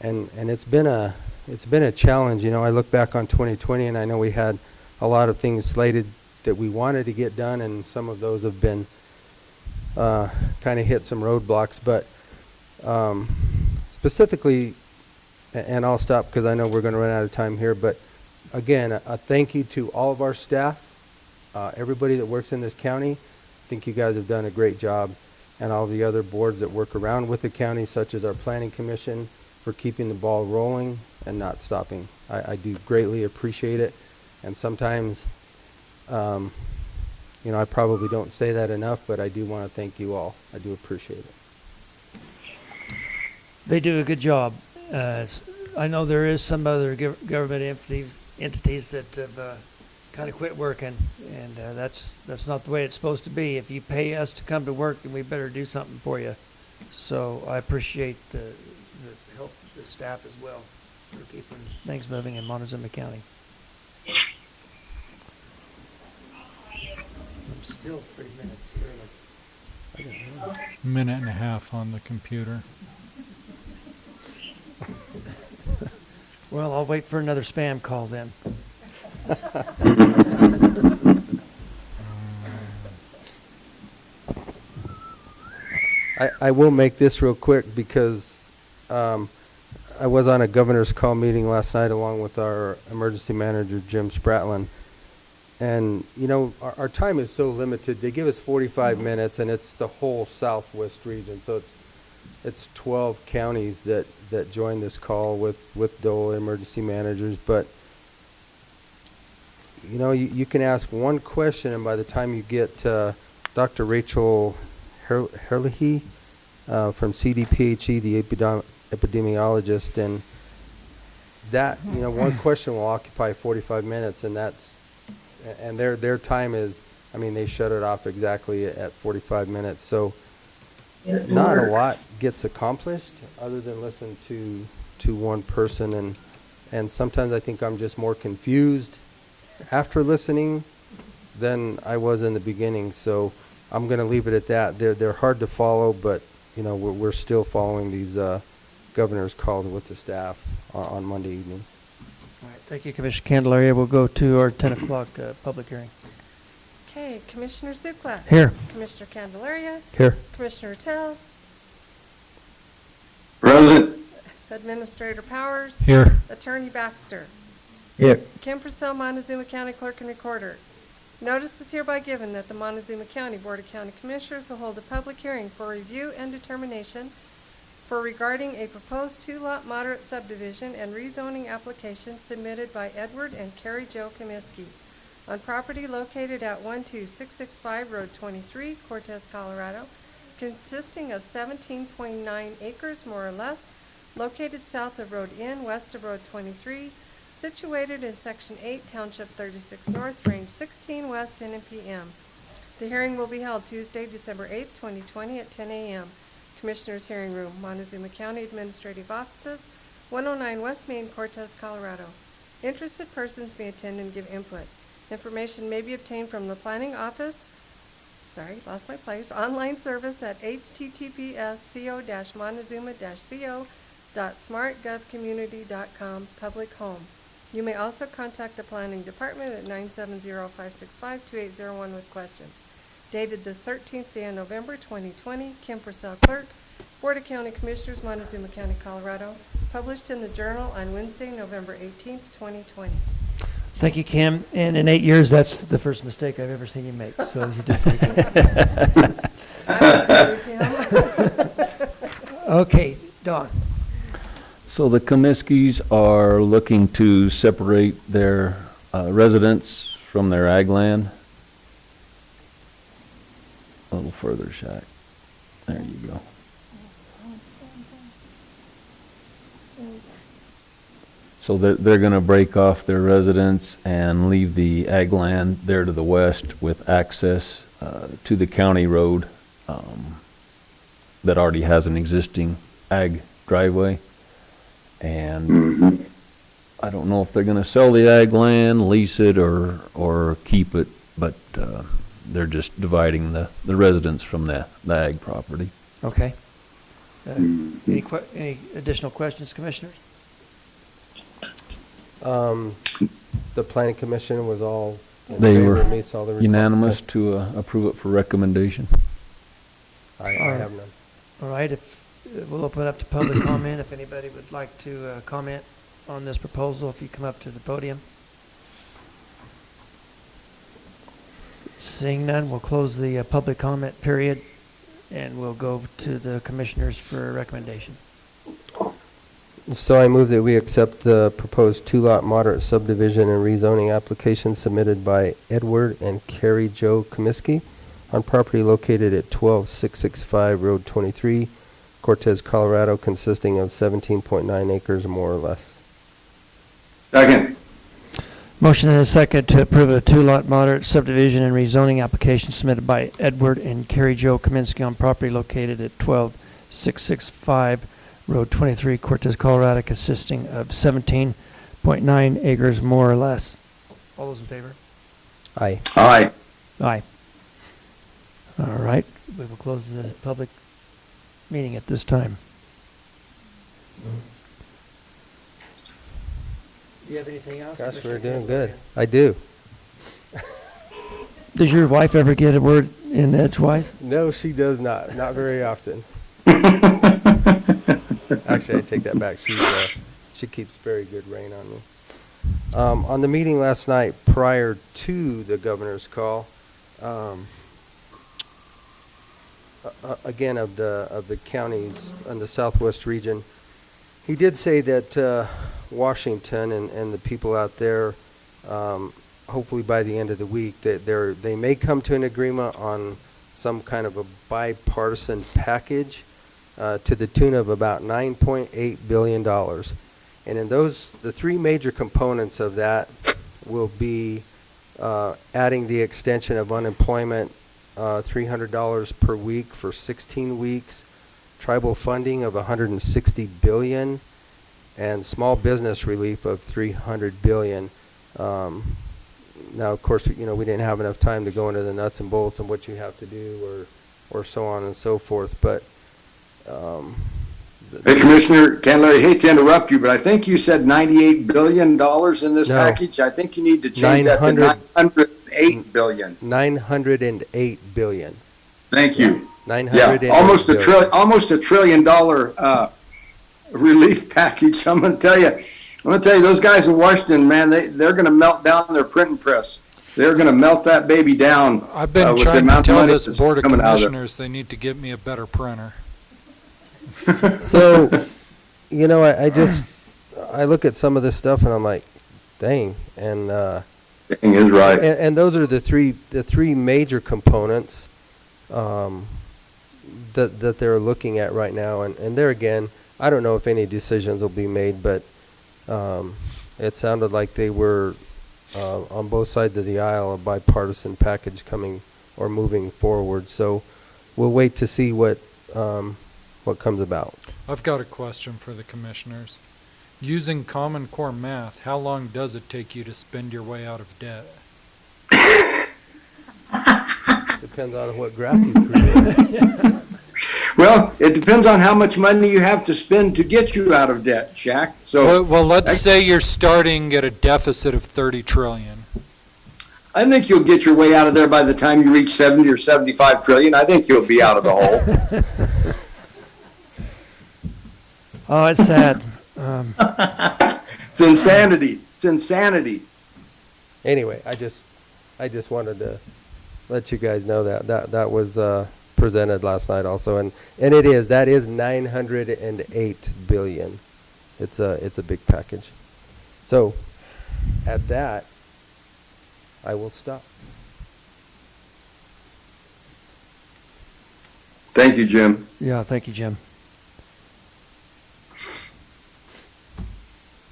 and it's been a challenge. You know, I look back on 2020, and I know we had a lot of things slated that we wanted to get done, and some of those have been kind of hit some roadblocks. But specifically, and I'll stop because I know we're going to run out of time here, but again, a thank you to all of our staff, everybody that works in this county. I think you guys have done a great job, and all the other boards that work around with the county, such as our Planning Commission, for keeping the ball rolling and not stopping. I do greatly appreciate it, and sometimes, you know, I probably don't say that enough, but I do want to thank you all. I do appreciate it. They do a good job. I know there is some other government entities that have kind of quit working, and that's not the way it's supposed to be. If you pay us to come to work, then we better do something for you. So I appreciate the help of the staff as well for keeping things moving in Montezuma County. I'm still 3 minutes early. Minute and a half on the computer. Well, I'll wait for another spam call then. I will make this real quick because I was on a governor's call meeting last night along with our emergency manager, Jim Spratlin. And, you know, our time is so limited. They give us 45 minutes, and it's the whole southwest region. So it's 12 counties that join this call with DOLE emergency managers. But, you know, you can ask one question, and by the time you get Dr. Rachel Herlihy from CDPHE, the epidemiologist, and that, you know, one question will occupy 45 minutes, and their time is, I mean, they shut it off exactly at 45 minutes. So not a lot gets accomplished other than listen to one person, And sometimes I think I'm just more confused after listening than I was in the beginning. So I'm going to leave it at that. They're hard to follow, but you know we're still following these governor's calls with the staff on Monday evenings. All right, thank you, Commissioner Candelaria. We'll go to our 10 o'clock public hearing. Okay, Commissioner Sukla. Here. Commissioner Candelaria. Here. Commissioner Tell. Present. Administrator Powers. Here. Attorney Baxter. Here. Kim Purcell, Montezuma County Clerk and Recorder. Notice is hereby given that the Montezuma County Board of County Commissioners will hold a public hearing for review and determination for regarding a proposed two-lot moderate subdivision and rezoning application submitted by Edward and Carrie Jo Comiskey on property located at 12665 Road 23, Cortez, Colorado, consisting of 17.9 acres more or less, located south of Road N, west of Road 23, situated in Section 8, Township 36 North, Range 16 West, 10 p.m. The hearing will be held Tuesday, December 8, 2020 at 10 a.m. Commissioners' Hearing Room, Montezuma County Administrative Offices, 109 West Main, Cortez, Colorado. Interested persons may attend and give input. Information may be obtained from the Planning Office, online service at https://montezuma-co.smartgovcommunity.com, public home. You may also contact the Planning Department at 970-565-2801 with questions. Dated this 13th day of November 2020, Kim Purcell, Clerk, Board of County Commissioners, Montezuma County, Colorado. Published in the Journal on Wednesday, November 18th, 2020. Thank you, Kim. And in 8 years, that's the first mistake I've ever seen you make. So you did pretty good. I believe him. Okay, Don. So the Comiskey's are looking to separate their residents from their ag land. A little further, Shaq. There you go. So they're going to break off their residence and leave the ag land there to the west with access to the county road that already has an existing ag driveway. And I don't know if they're going to sell the ag land, lease it, or keep it, but they're just dividing the residents from the ag property. Okay. Any additional questions, Commissioners? The Planning Commission was all in They favor, were meets all the requirements. unanimous to approve it for recommendation. I have none. All right, we'll open it up to public comment. If anybody would like to comment on this proposal, if you come up to the podium. Seeing none, we'll close the public comment period, and we'll go to the Commissioners for a recommendation. So I move that we accept the proposed two-lot moderate subdivision and rezoning application submitted by Edward and Carrie Jo Comiskey on property located at 12665 Road 23, Cortez, Colorado, consisting of 17.9 acres more or less. Second. Motion and a second to approve a two-lot moderate subdivision and rezoning application submitted by Edward and Carrie Jo Comiskey on property located at 12665 Road 23, Cortez, Colorado, consisting of 17.9 acres more or less. All those in favor? Aye. Aye. Aye. All right, we will close the public meeting at this time. Do you have anything else? Gosh, Commissioner we're doing Candelaria? good. I do. Does your wife ever get a word in edgewise? No, she does not. Not very often. Actually, I take that back. She keeps very good rein on me. On the meeting last night, prior to the governor's call, again of the counties in the southwest region, he did say that Washington and the people out there, hopefully by the end of the week, that they may come to an agreement on some kind of a bipartisan package to the tune of about $9.8 billion. And in the three major components of that will be adding the extension of unemployment, $300 per week for 16 weeks, tribal funding of $160 billion, and small business relief of $300 billion. Now, of course, you know, we didn't have enough time to go into the nuts and bolts and what you have to do or so on and so forth, but Hey, Commissioner Candelaria, hate to interrupt you, but I think you said $98 billion in this No. package. I think you need to change that to $908 billion. $908 billion. Thank you. $908 Yeah, almost a billion. almost $1 trillion relief package. I'm going to tell you, those guys in Washington, man, they're going to melt down their printing press. They're going to melt that baby down. I've been with the trying to amount of tell money this that's Board of coming out of it. Commissioners they need to get me a better printer. So, you know, I look at some of this stuff and I'm like, dang, and Dang is right. and those are the three major components that they're looking at right now, and there again, I don't know if any decisions will be made, but it sounded like they were on both sides of the aisle, a bipartisan package coming or moving forward. So we'll wait to see what comes about. I've got a question for the commissioners. Using Common Core math, how long does it take you to spend your way out of debt? Depends on what graph you create. Well, it depends on how much money you have to spend to get you out of debt, Shaq. So Well, let's say you're starting at a deficit of 30 trillion. I think you'll get your way out of there by the time you reach 70 or 75 trillion. I think you'll be out of the hole. Oh, it's sad. It's insanity. It's insanity. Anyway, I just wanted to let you guys know that was presented last night also, and that is $908 billion. It's a big package. So at that, I will stop. Thank you, Jim. Yeah, thank you, Jim.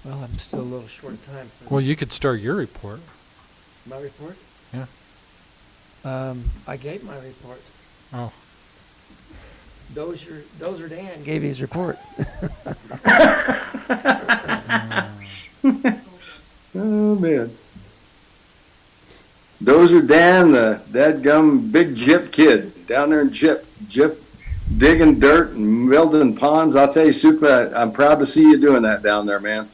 Well, I'm still a little short of time. Well, you could start your report. My report? Yeah. I gave my report. Oh. Dozer Dan gave his report. Oh, man. Dozer Dan, the dadgum big Jip kid down there in Jip digging dirt and building ponds. I'll tell you, Supa, I'm proud to see you doing that down there, man.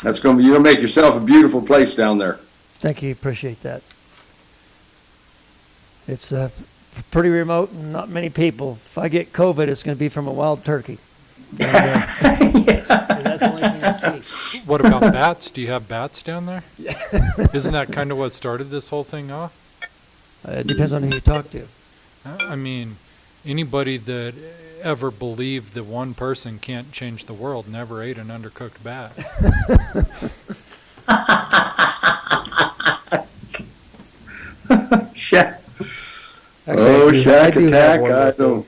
You're gonna make yourself a beautiful place down there. Thank you, appreciate that. It's pretty remote and not many people. If I get COVID, it's going to be from a wild turkey. And, that's the only thing I see. What about bats? Do you have bats down there? Yeah. Isn't that kind of what started this whole thing off? It depends on who you talk to. I mean, anybody that ever believed that one person can't change the world never ate an undercooked bat. Shaq. Actually, Shaq do have attack. one more I thing.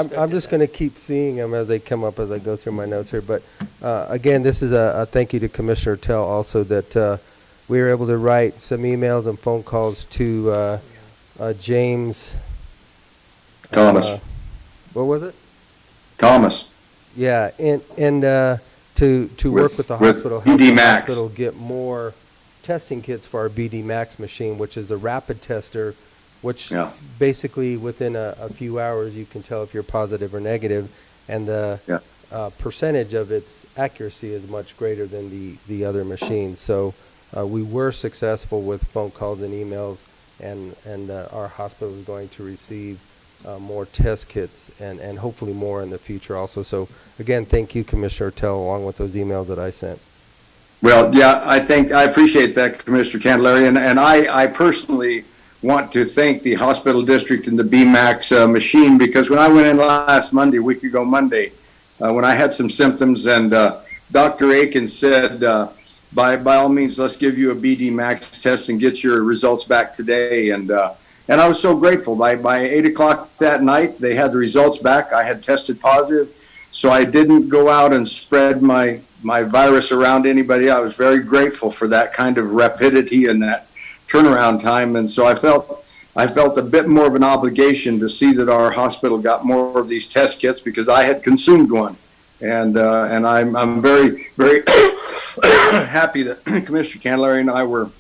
don't. I'm just going to keep seeing them as they come up as I go through my notes here. But again, this is a thank you to Commissioner Tell also that we were able to write some emails and phone calls to James Thomas. What was it? Thomas. Yeah, and to work with the with hospital, help BD the Max. hospital get more testing kits for our BD Max machine, which is the rapid tester, which basically within a few hours you can tell if you're positive or negative, and the percentage of its accuracy is much greater than the other machines. So we were successful with phone calls and emails, and our hospital is going to receive more test kits and hopefully more in the future also. So again, thank you, Commissioner Tell, along with those emails that I sent. Well, yeah, I appreciate that, Commissioner Candelaria, and I personally want to thank the hospital district and the BMAX machine, because when I went in last Monday, a week ago Monday, when I had some symptoms, and Dr. Aiken said, by all means, let's give you a BD Max test and get your results back today. And I was so grateful. By 8 o'clock that night, they had the results back. I had tested positive, so I didn't go out and spread my virus around anybody. I was very grateful for that kind of rapidity and that turnaround time. And so I felt a bit more of an obligation to see that our hospital got more of these test kits, because I had consumed one. And I'm very, very happy that Commissioner Candelaria and I were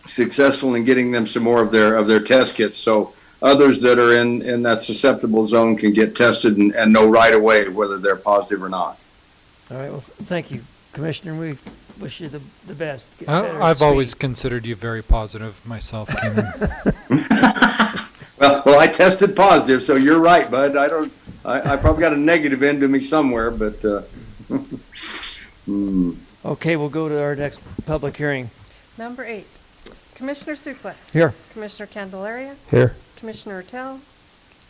successful in getting them some more of their test kits. So others that are in that susceptible zone can get tested and know right away whether they're positive or not. All right, well, thank you, Commissioner. We wish you the best. Get better and I've always speed. considered you very positive myself, Keenan. Well, I tested positive, so you're right, bud. I probably got a negative end to me somewhere, but, Okay, we'll go to our next public hearing. Number 8, Commissioner Sukla. Here. Commissioner Candelaria. Here. Commissioner Tell.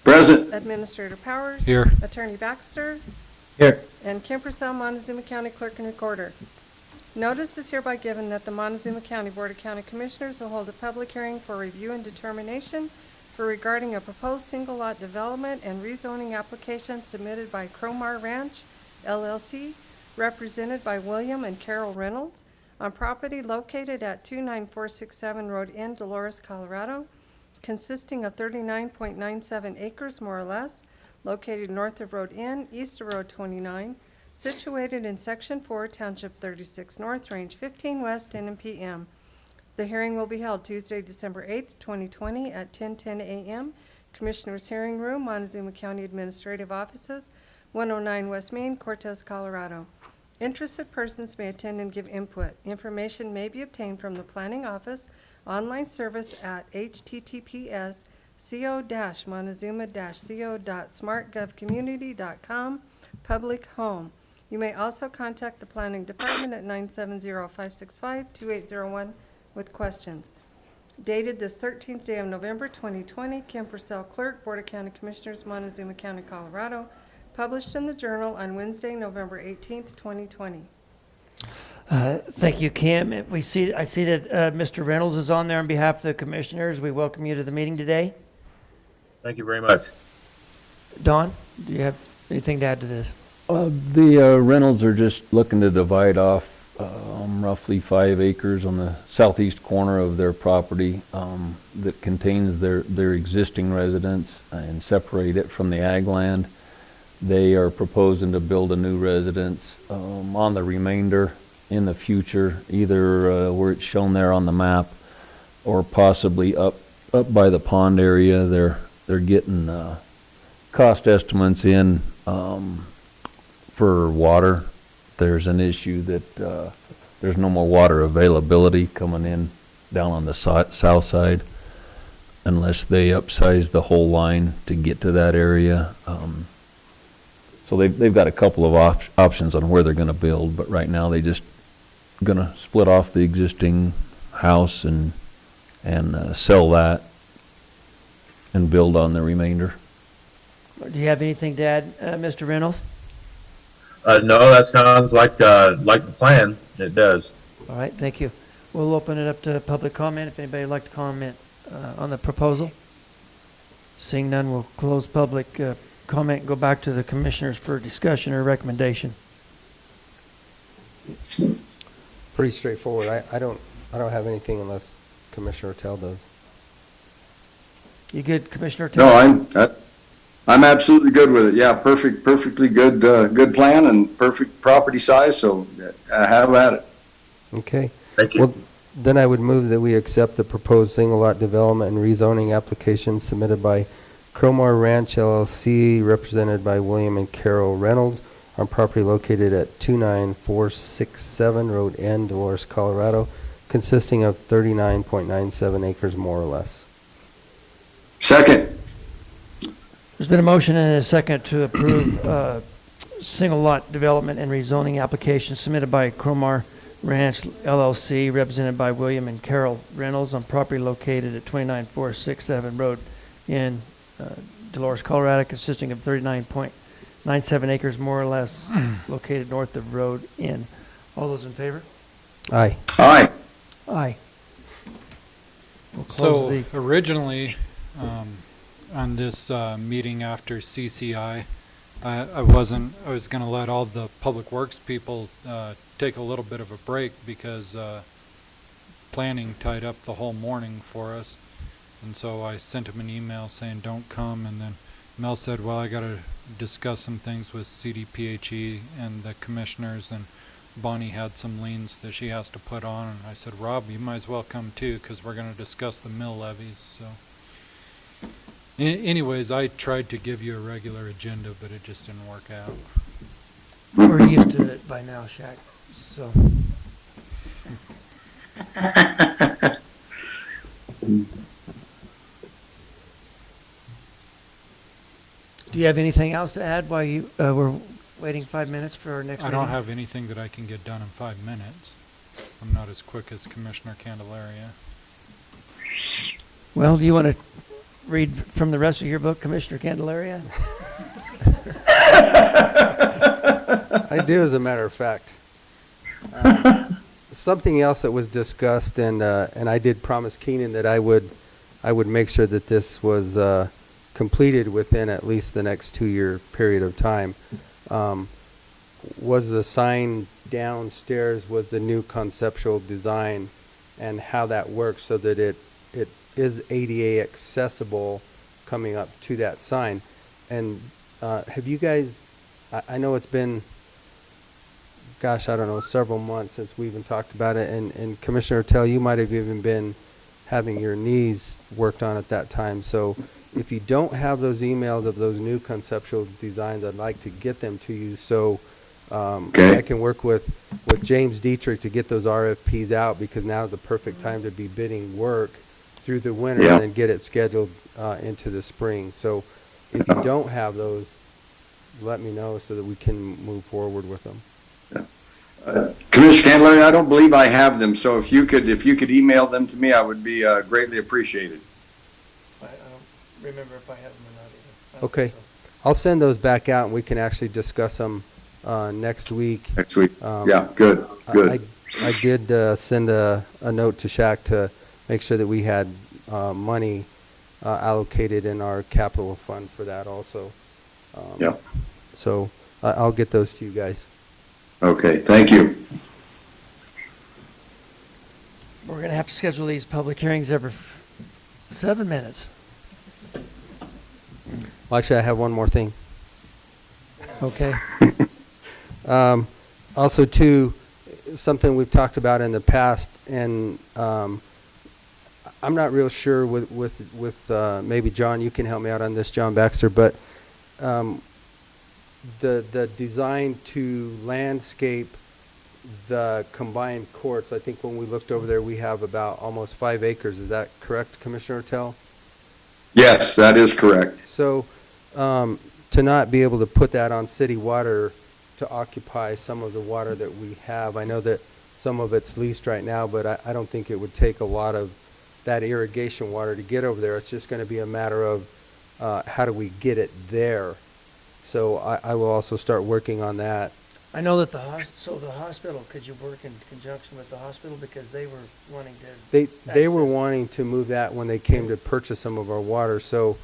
Present. Administrator Powers. Here. Attorney Baxter. Here. And Kim Purcell, Montezuma County Clerk and Recorder. Notice is hereby given that the Montezuma County Board of County Commissioners will hold a public hearing for review and determination for regarding a proposed single lot development and rezoning application submitted by Cromar Ranch, LLC, represented by William and Carol Reynolds, on property located at 29467 Road N, Dolores, Colorado, consisting of 39.97 acres more or less, located north of Road N, east of Road 29, situated in Section 4, Township 36 North, Range 15 West, 10 p.m. The hearing will be held Tuesday, December 8th, 2020 at 10:10 a.m. Commissioners' Hearing Room, Montezuma County Administrative Offices, 109 West Main, Cortez, Colorado. Interested persons may attend and give input. Information may be obtained from the Planning Office online service at https://co-montezuma-co.smartgovcommunity.com, public home. You may also contact the Planning Department at 970-565-2801 with questions. Dated this 13th day of November 2020, Kim Purcell, Clerk, Board of County Commissioners, Montezuma County, Colorado. Published in the Journal on Wednesday, November 18th, 2020. Thank you, Kim. I see that Mr. Reynolds is on there on behalf of the commissioners. We welcome you to the meeting today. Thank you very much. Don, do you have anything to add to this? The Reynolds are just looking to divide off roughly 5 acres on the southeast corner of their property that contains their existing residence and separate it from the ag land. They are proposing to build a new residence on the remainder in the future, either where it's shown there on the map or possibly up by the pond area. They're getting cost estimates in for water. There's an issue that there's no more water availability coming in down on the south side unless they upsize the whole line to get to that area. So they've got a couple of options on where they're going to build, but right now they just going to split off the existing house and sell that and build on the remainder. Do you have anything to add, Mr. Reynolds? No, that sounds like the plan. It does. All right, thank you. We'll open it up to public comment if anybody would like to comment on the proposal. Seeing none, we'll close public comment and go back to the commissioners for discussion or recommendation. Pretty straightforward. I don't have anything unless Commissioner Tell does. You good, Commissioner? No, I'm absolutely good with it. Yeah, perfectly good, good plan and perfect property size. So have at it. Okay. Thank you. Well, then I would move that we accept the proposed single lot development and rezoning application submitted by Cromar Ranch LLC, represented by William and Carol Reynolds, on property located at 29467 Road N, Dolores, Colorado, consisting of 39.97 acres more or less. Second. There's been a motion and a second to approve single lot development and rezoning application submitted by Cromar Ranch LLC, represented by William and Carol Reynolds, on property located at 29467 Road in Dolores, Colorado, consisting of 39.97 acres more or less, located north of Road N. All those in favor? Aye. Aye. Aye. We'll close So the originally, on this meeting after CCI, I was going to let all the public works people take a little bit of a break because planning tied up the whole morning for us. And so I sent them an email saying don't come, and then Mel said, well, I gotta discuss some things with CDPHE and the commissioners, and Bonnie had some liens that she has to put on, and I said, Rob, you might as well come too, because we're gonna discuss the mill levies, so. Anyways, I tried to give you a regular agenda, but it just didn't work out. We're used to it by now, Shaq, so. Do you have anything else to add while you we're waiting 5 minutes for our next meeting? I don't have anything that I can get done in 5 minutes. I'm not as quick as Commissioner Candelaria. Well, do you want to read from the rest of your book, Commissioner Candelaria? I do, as a matter of fact. Something else that was discussed, and I did promise Keenan that I would make sure that this was completed within at least the next 2-year period of time, was the sign downstairs with the new conceptual design and how that works so that it is ADA accessible coming up to that sign. And have you guys, I know it's been, gosh, I don't know, several months since we even talked about it, and Commissioner Tell, you might have even been having your knees worked on at that time. So if you don't have those emails of those new conceptual designs, I'd like to get them to you so I can work with James Dietrich to get those RFPs out, because now is the perfect time to be bidding work through the winter and then get it scheduled into the spring. So if you don't have those, let me know so that we can move forward with them. Commissioner Candelaria, I don't believe I have them, so if you could email them to me, I would be greatly appreciated. I don't remember if I have them or not either. Okay. So. I'll send those back out, and we can actually discuss them next week. Next week. Yeah, good. I did send a note to Shaq to make sure that we had money allocated in our capital fund for that also. So I'll get those to you guys. Okay, thank you. We're going to have to schedule these public hearings every 7 minutes. Well, actually, I have one more thing. Okay. Also, too, something we've talked about in the past, and I'm not real sure with maybe John, you can help me out on this, John Baxter, but the design to landscape the combined courts, I think when we looked over there, we have about almost 5 acres. Is that correct, Commissioner Tell? Yes, that is correct. So to not be able to put that on city water to occupy some of the water that we have, I know that some of it's leased right now, but I don't think it would take a lot of that irrigation water to get over there. It's just going to be a matter of how do we get it there. So I will also start working on that. I know that the hospital, could you work in conjunction with the hospital, because they were wanting to they were wanting to move that when they came to purchase some of our water. So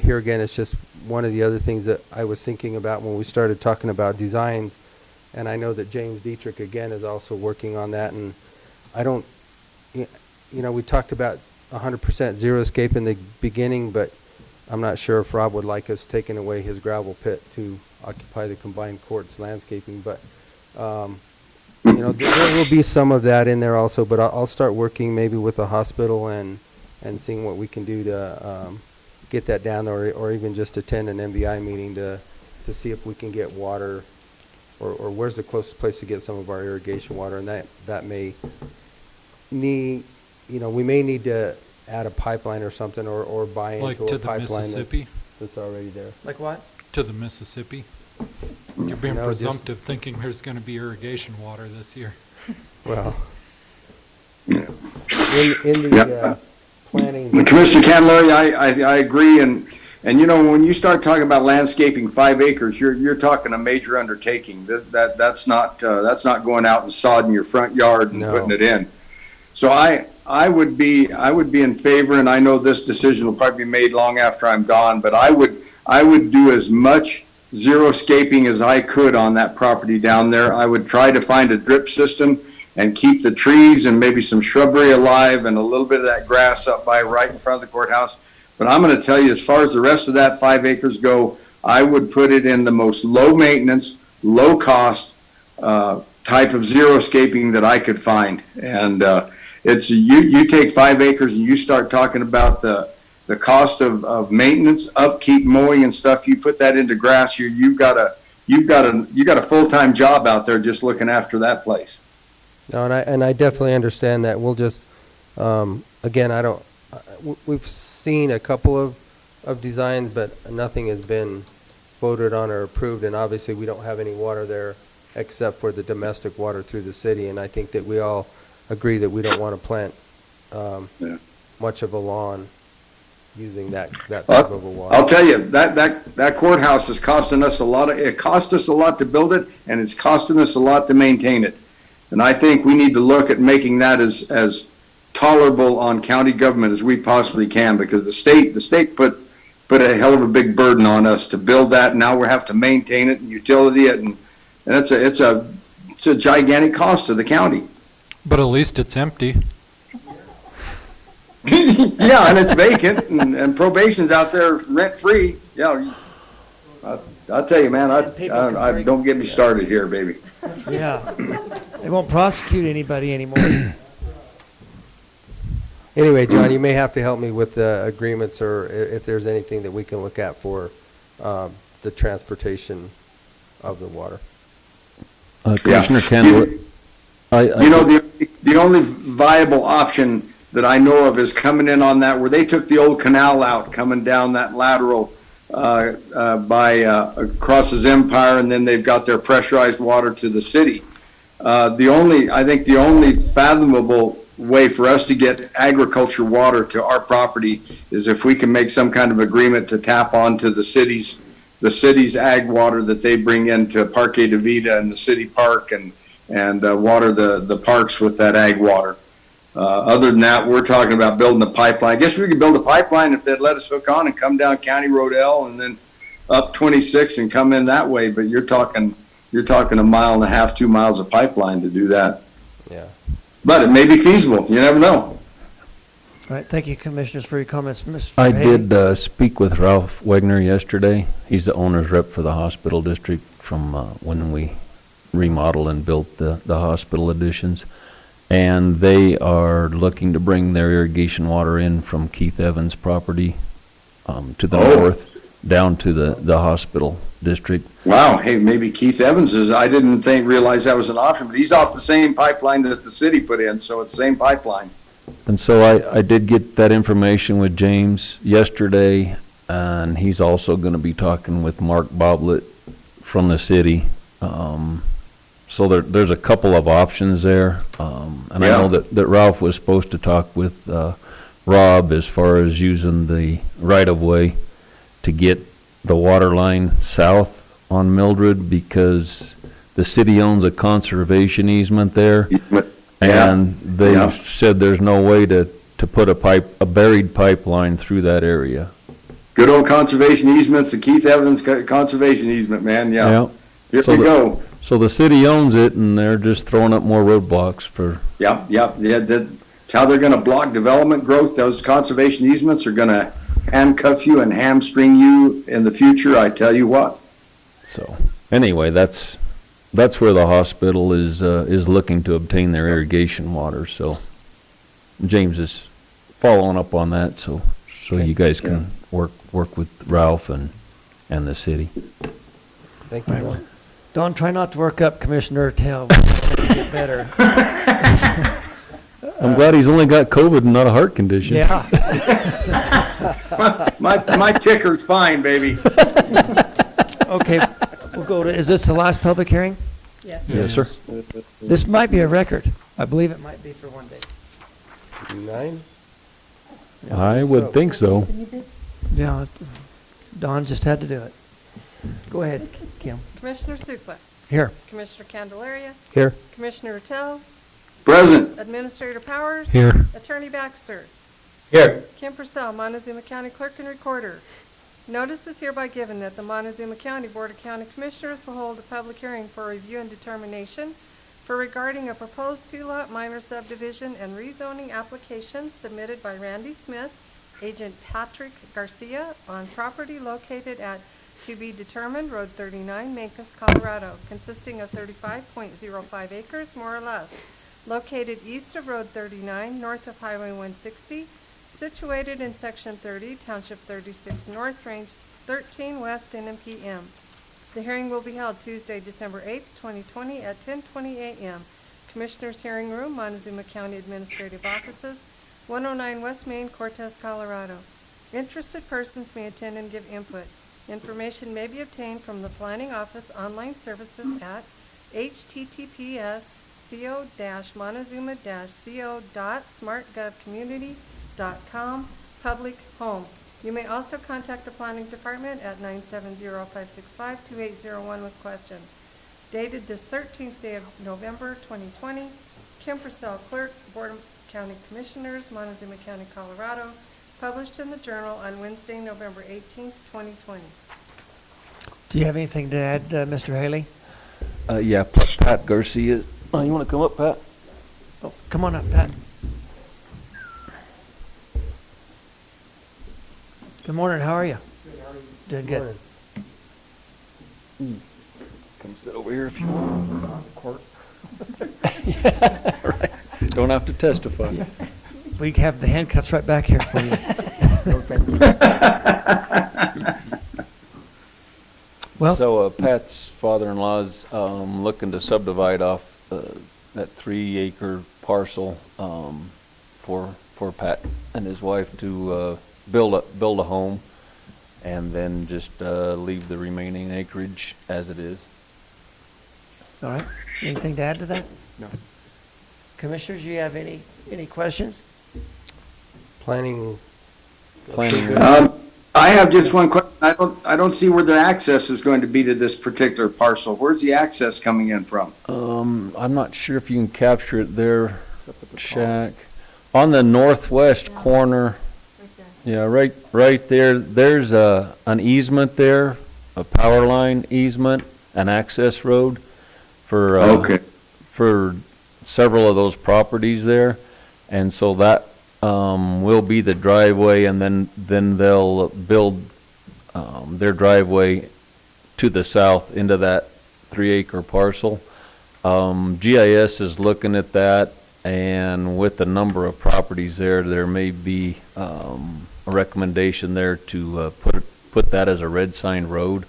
here again, it's just one of the other things that I was thinking about when we started talking about designs, and I know that James Dietrich again is also working on that. And I don't, you know, we talked about 100% zero escape in the beginning, but I'm not sure if Rob would like us taking away his gravel pit to occupy the combined courts landscaping, but you know, there will be some of that in there also, but I'll start working maybe with the hospital and seeing what we can do to get that down, or even just attend an MBI meeting to see if we can get water, or where's the closest place to get some of our irrigation water. And that may need, you know, we may need to add a pipeline or something, or buy into like a to the pipeline Mississippi? that's already there. Like what? To the Mississippi. You're being presumptive, thinking there's going to be irrigation water this year. Well, in the planning. Commissioner Candelaria, I agree, and you know, when you start talking about landscaping 5 acres, you're talking a major undertaking. That's not going out and sodding your front yard and putting it in. So I would be in favor, and I know this decision will probably be made long after I'm gone, but I would do as much zero-scaping as I could on that property down there. I would try to find a drip system and keep the trees and maybe some shrubbery alive and a little bit of that grass up by right in front of the courthouse. But I'm going to tell you, as far as the rest of that 5 acres go, I would put it in the most low maintenance, low cost type of xeriscaping that I could find. And it's you take 5 acres and you start talking about the cost of maintenance, upkeep, mowing and stuff. You put that into grass, you've got a full-time job out there just looking after that place. No, and I definitely understand that. We'll just, again, we've seen a couple of designs, but nothing has been voted on or approved, and obviously we don't have any water there except for the domestic water through the city, and I think that we all agree that we don't want to plant much of a lawn using that type of a water. I'll tell you, that courthouse is costing us a lot. It cost us a lot to build it, and it's costing us a lot to maintain it. And I think we need to look at making that as tolerable on county government as we possibly can, because the state put a hell of a big burden on us to build that. Now we have to maintain it and utility it, and it's a gigantic cost to the county. But at least it's empty. Yeah, and it's vacant, and probation's out there rent free. Yeah, I'll tell you, man. I don't get me started here, baby. Yeah, they won't prosecute anybody anymore. Anyway, John, you may have to help me with the agreements, or if there's anything that we can look at for the transportation of the water. Commissioner Kendall, the only viable option that I know of is coming in on that, where they took the old canal out, coming down that lateral crosses Empire, and then they've got their pressurized water to the city. I think the only fathomable way for us to get agriculture water to our property is if we can make some kind of agreement to tap onto the city's ag water that they bring into Parque de Vida and the city park, and water the parks with that ag water. Other than that, we're talking about building a pipeline. I guess we could build a pipeline if they'd let us hook on and come down County Road L and then up 26 and come in that way. But you're talking 1.5 miles, 2 miles of pipeline to do that. Yeah. But it may be feasible. You never know. All right, thank you, commissioners, for your comments. Mr. I Haley? did speak with Ralph Wagner yesterday. He's the owner's rep for the hospital district from when we remodeled and built the hospital additions. And they are looking to bring their irrigation water in from Keith Evans' property to the north, down to the hospital district. Wow. Hey, maybe Keith Evans I didn't realize that was an option, but he's off the same pipeline that the city put in, so it's the same pipeline. And so I did get that information with James yesterday, and he's also going to be talking with Mark Boblet from the city. So there's a couple of options there. And I know that Ralph was supposed to talk with Rob as far as using the right-of-way to get the water line south on Mildred, because the city owns a conservation easement there. And they said there's no way to put a buried pipeline through that area. Good old conservation easements, the Keith Evans conservation easement, man. Yeah. Here we go. So the city owns it, and they're just throwing up more roadblocks for. Yeah. That's how they're going to block development growth. Those conservation easements are going to handcuff you and hamstring you in the future. I tell you what. So anyway, that's where the hospital is looking to obtain their irrigation water. So James is following up on that. So you guys can work with Ralph and the city. Thank you. Right. Don, try not to work up Commissioner Tail. Get better. I'm glad he's only got COVID and not a heart condition. Yeah. my ticker's fine, baby. Okay, we'll go to, is this the last public hearing? Yeah. Yes, sir. This might be a record. I believe it might be for one day. 9? I would think so. Yeah, Don just had to do it. Go ahead, Kim. Commissioner Sukla. Here. Commissioner Candelaria. Here. Commissioner Rattel. Present. Administrator Powers. Here. Attorney Baxter. Here. Kim Purcell, Montezuma County Clerk and Recorder. Notice is hereby given that the Montezuma County Board of County Commissioners will hold a public hearing for review and determination regarding a proposed 2-lot minor subdivision and rezoning application submitted by Randy Smith Agent Patrick Garcia, on property located at to be determined Road 39, Mancos, Colorado, consisting of 35.05 acres, more or less, located east of Road 39, north of Highway 160, situated in Section 30, Township 36 North, Range 13 West, in and PM. The hearing will be held Tuesday, December 8th, 2020 at 10:20 a.m. Commissioners' Hearing Room, Montezuma County Administrative Offices, 109 West Main, Cortez, Colorado. Interested persons may attend and give input. Information may be obtained from the Planning Office online services at https://co-montezuma-co.smartgovcommunity.com, public home. You may also contact the Planning Department at 970-565-2801 with questions. Dated this 13th day of November 2020, Kim Purcell, Clerk, Board of County Commissioners, Montezuma County, Colorado, published in the Journal on Wednesday, November 18th, 2020. Do you have anything to add, Mr. Haley? Yeah, Pat Garcia. Oh, you want to come up, Pat? Oh, come on up, Pat. Good morning, how are you? Good, how are you? Doing good. Come sit over here if you want. Court. Yeah, right. Don't have to testify. Yeah. We have the handcuffs right back here for you. Well, so Pat's father-in-law's looking to subdivide off that 3-acre parcel for Pat and his wife to build a home, and then just leave the remaining acreage as it is. All right. Anything to add to that? No. Commissioners, you have any questions? Planning. I have just one question. I don't see where the access is going to be to this particular parcel. Where's the access coming in from? I'm not sure if you can capture it there, Shaq. On the northwest corner, yeah, right there, there's an easement there, a power line easement, an access road for several of those properties there. And so that will be the driveway, and then they'll build their driveway to the south into that 3-acre parcel. GIS is looking at that, and with the number of properties there may be a recommendation there to put that as a red sign road.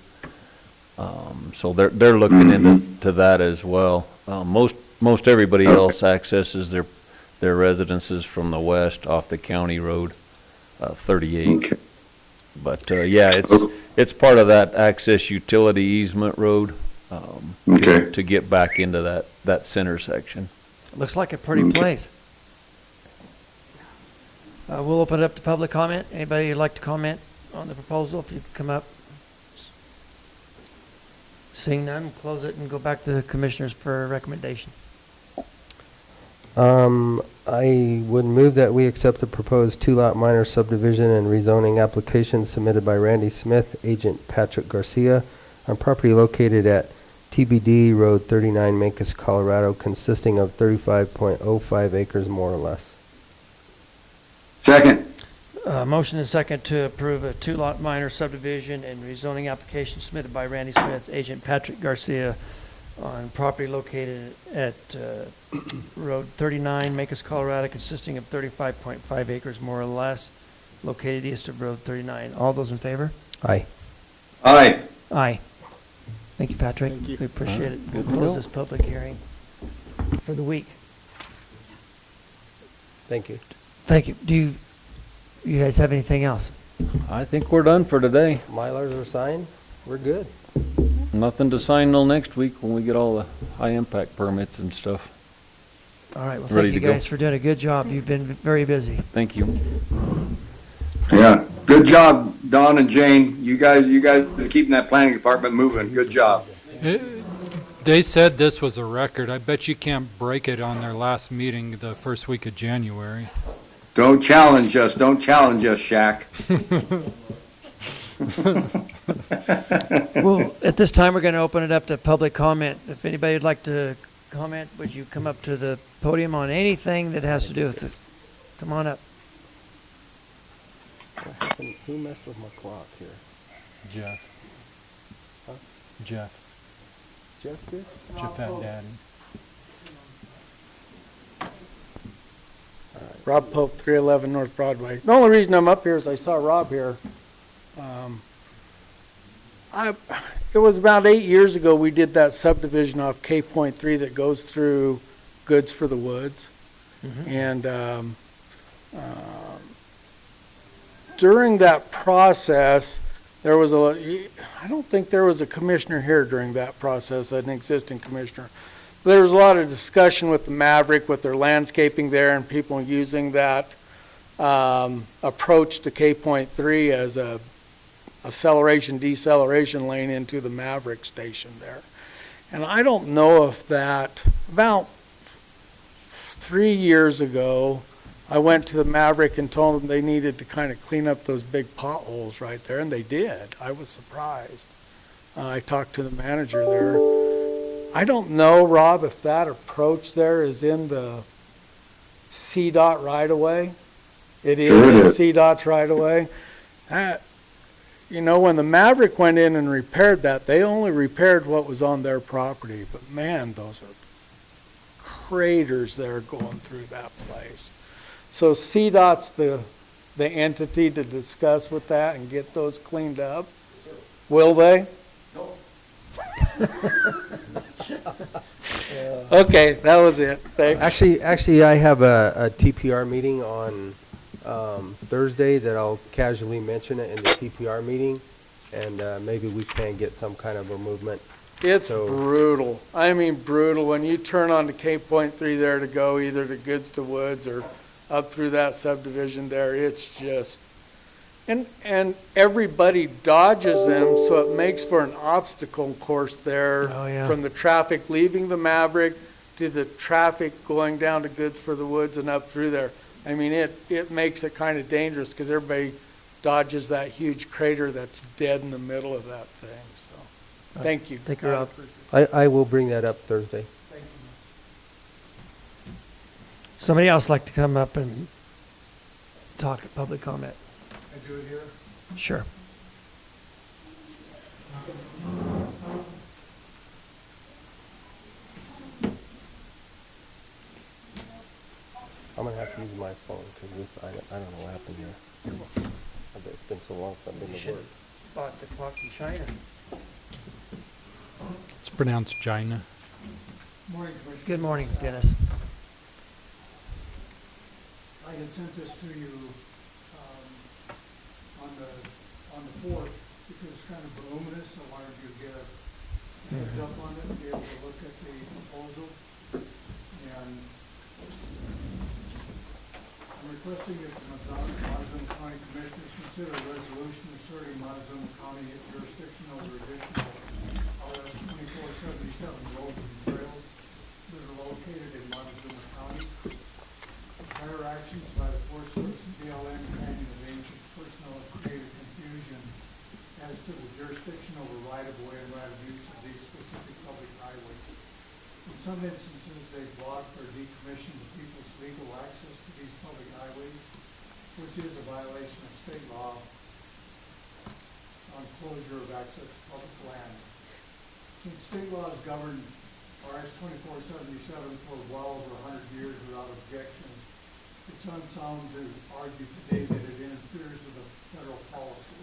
So they're looking into that as well. Most everybody else accesses their residences from the west off the county road, 38. Okay. But yeah, it's part of that access utility easement road to get back into that center section. Looks like a pretty place. We'll open it up to public comment. Anybody who'd like to comment on the proposal, if you come up. Seeing none, we'll close it and go back to the commissioners for a recommendation. I would move that we accept the proposed 2-lot minor subdivision and rezoning application submitted by Randy Smith, agent Patrick Garcia, on property located at TBD Road 39, Mancos, Colorado, consisting of 35.05 acres, more or less. Second. Motion and second to approve a 2-lot minor subdivision and rezoning application submitted by Randy Smith, agent Patrick Garcia, on property located at Road 39, Mancos, Colorado, consisting of 35.5 acres, more or less, located east of Road 39. All those in favor? Aye. Aye. Aye. Thank you, Patrick. Thank you. We appreciate it. We'll Good to close know. this public hearing for the week. Thank you. Thank you. Do you guys have anything else? I think we're done for today. Mylars are signed. We're good. Nothing to sign till next week when we get all the high impact permits and stuff. All right. Well, Ready thank you to go. guys for doing a good job. You've been very busy. Thank you. Yeah. Good job, Don and Jane. You guys are keeping that planning department moving. Good job. They said this was a record. I bet you can't break it on their last meeting the first week of January. Don't challenge us. Don't challenge us, Shaq. Well, at this time, we're going to open it up to public comment. If anybody would like to comment, would you come up to the podium on anything that has to do with it? Come on up. Who messed with my clock here? Jeff. Huh? Jeff. Jeff did? Jeff and Daddy. Rob Pope, 311 North Broadway. The only reason I'm up here is I saw Rob here. It was about 8 years ago we did that subdivision off K.3 that goes through Goods for the Woods. And during that process, there was I don't think there was a commissioner here during that process, an existing commissioner. There was a lot of discussion with the Maverick, with their landscaping there, and people using that approach to K.3 as a acceleration, deceleration lane into the Maverick station there. And I don't know if that, about 3 years ago, I went to the Maverick and told them they needed to kind of clean up those big potholes right there, and they did. I was surprised. I talked to the manager there. I don't know, Rob, if that approach there is in the CDOT right-of-way. It is Sure it in is. CDOT's right-of-way. You know, when the Maverick went in and repaired that, they only repaired what was on their property. But man, those are craters there going through that place. So CDOT's the entity to discuss with that and get those cleaned up. Will they? No. Okay, that was it. Thanks. Actually, I have a TPR meeting on Thursday that I'll casually mention it in the TPR meeting, and maybe we can get some kind of a movement. It's brutal. I mean brutal. When you turn on to K.3 there to go either to Goods to Woods or up through that subdivision there, it's just, and everybody dodges them, so it makes for an obstacle course there. Oh, yeah. From the traffic leaving the Maverick to the traffic going down to Goods for the Woods and up through there. I mean, it makes it kind of dangerous because everybody dodges that huge crater that's dead in the middle of that thing, so. Thank you. Thank you, Rob. I will bring that up Thursday. Thank you. Somebody else like to come up and talk at public comment? I do it here? Sure. I'm gonna have to use my phone because I don't know what happened here. I bet it's been so long since I've been to work. Bought the clock in China. It's pronounced Gina. Morning, Commissioner. Good morning, Dennis. I had sent this to you on the 4th because it's kind of voluminous. I wanted you to get a heads up on it and be able to look at the proposal. And I'm requesting that the Montezuma County Commissioners consider a resolution asserting Montezuma County jurisdiction over additional RS 2477 roads and trails that are located in Montezuma County. Prior actions by the Forest Service and BLM Canyon of ancient personnel have created confusion as to the jurisdiction over right-of-way and right-of-use of these specific public highways. In some instances, they've blocked or decommissioned the people's legal access to these public highways, which is a violation of state law on closure of access to public land. Since state law has governed RS 2477 for well over 100 years without objection, it's unsound to argue today that it interferes with the federal policy.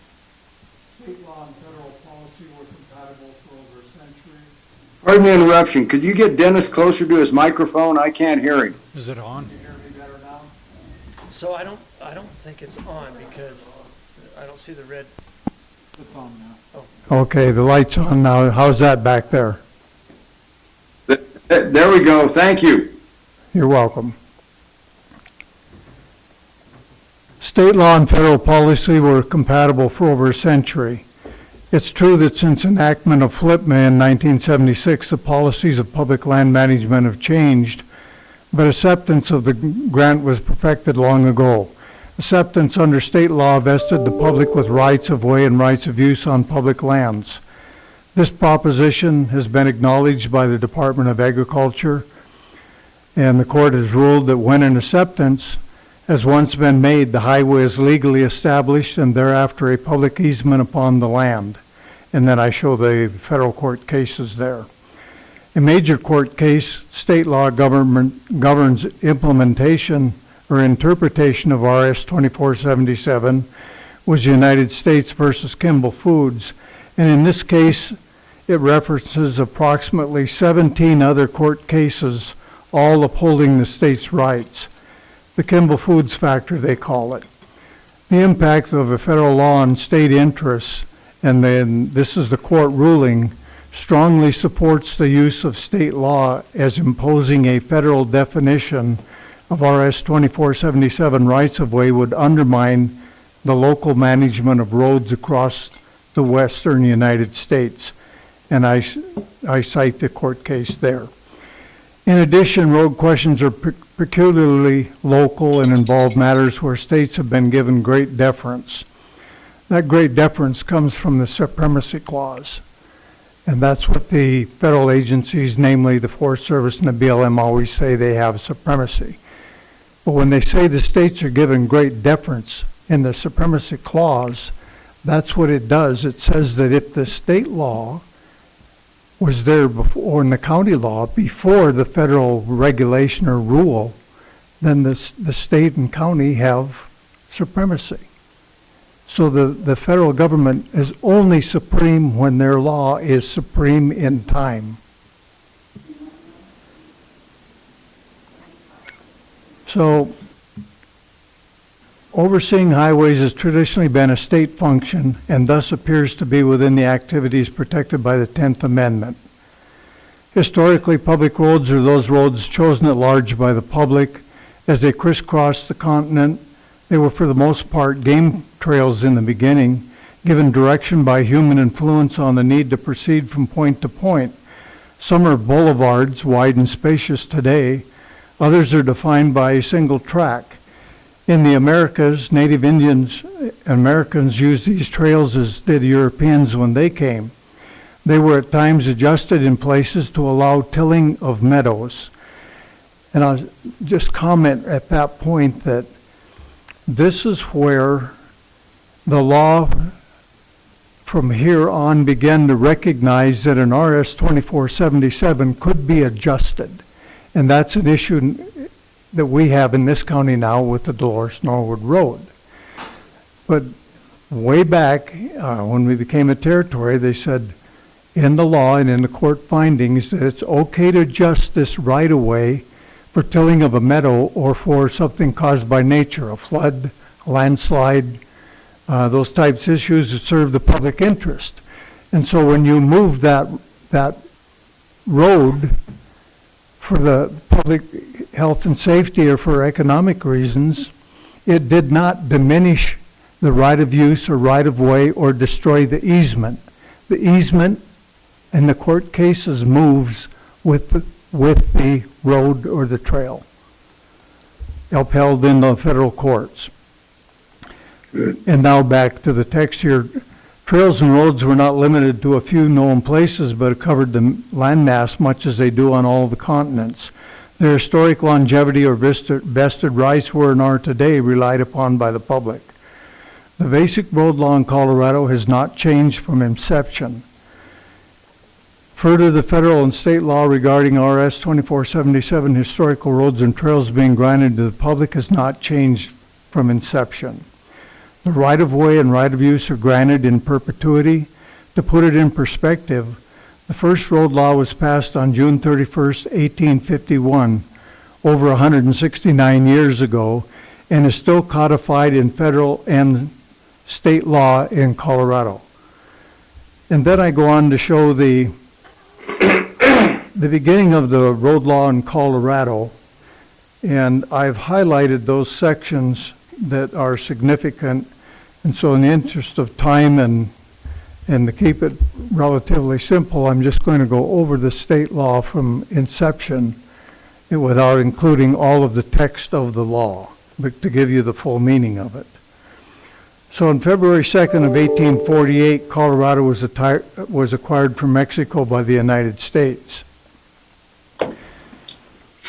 State law and federal policy were compatible for over a century. Pardon the interruption. Could you get Dennis closer to his microphone? I can't hear him. Is it on? Can you hear me better now? So I don't think it's on because I don't see the red. It's on now. Oh. Okay, the light's on now. How's that back there? There we go. Thank you. You're welcome. State law and federal policy were compatible for over a century. It's true that since enactment of FLPMA in 1976, the policies of public land management have changed, but acceptance of the grant was perfected long ago. Acceptance under state law vested the public with rights of way and rights of use on public lands. This proposition has been acknowledged by the Department of Agriculture, and the court has ruled that when an acceptance has once been made, the highway is legally established and thereafter a public easement upon the land. And then I show the federal court cases there. A major court case, state law governs implementation or interpretation of RS 2477, was United States versus Kimball Foods. And in this case, it references approximately 17 other court cases, all upholding the state's rights. The Kimball Foods factor, they call it. The impact of a federal law on state interests, and then this is the court ruling, strongly supports the use of state law as imposing a federal definition of RS 2477 rights-of-way would undermine the local management of roads across the western United States. And I cite the court case there. In addition, road questions are peculiarly local and involve matters where states have been given great deference. That great deference comes from the Supremacy Clause. And that's what the federal agencies, namely the Forest Service and the BLM, always say they have supremacy. But when they say the states are given great deference in the Supremacy Clause, that's what it does. It says that if the state law was there before, in the county law, before the federal regulation or rule, then the state and county have supremacy. So the federal government is only supreme when their law is supreme in time. So overseeing highways has traditionally been a state function and thus appears to be within the activities protected by the 10th Amendment. Historically, public roads are those roads chosen at large by the public as they crisscross the continent. They were for the most part game trails in the beginning, given direction by human influence on the need to proceed from point to point. Some are boulevards, wide and spacious today. Others are defined by a single track. In the Americas, Native Americans used these trails as did Europeans when they came. They were at times adjusted in places to allow tilling of meadows. And I'll just comment at that point that this is where the law from here on began to recognize that an RS 2477 could be adjusted. And that's an issue that we have in this county now with the Dolores Norwood Road. But way back when we became a territory, they said in the law and in the court findings that it's okay to adjust this right-of-way for tilling of a meadow or for something caused by nature, a flood, a landslide, those types of issues that serve the public interest. And so when you move that road for the public health and safety or for economic reasons, it did not diminish the right of use or right of way or destroy the easement. The easement in the court cases moves with the road or the trail, upheld in the federal courts. And now back to the text here. Trails and roads were not limited to a few known places, but covered the landmass much as they do on all the continents. Their historic longevity or vested rights were and are today relied upon by the public. The basic road law in Colorado has not changed from inception. Further, the federal and state law regarding RS 2477 historical roads and trails being granted to the public has not changed from inception. The right-of-way and right-of-use are granted in perpetuity. To put it in perspective, the first road law was passed on June 31st, 1851, over 169 years ago, and is still codified in federal and state law in Colorado. And then I go on to show the beginning of the road law in Colorado, and I've highlighted those sections that are significant. And so in the interest of time and to keep it relatively simple, I'm just going to go over the state law from inception without including all of the text of the law, but to give you the full meaning of it. So on February 2nd of 1848, Colorado was acquired from Mexico by the United States.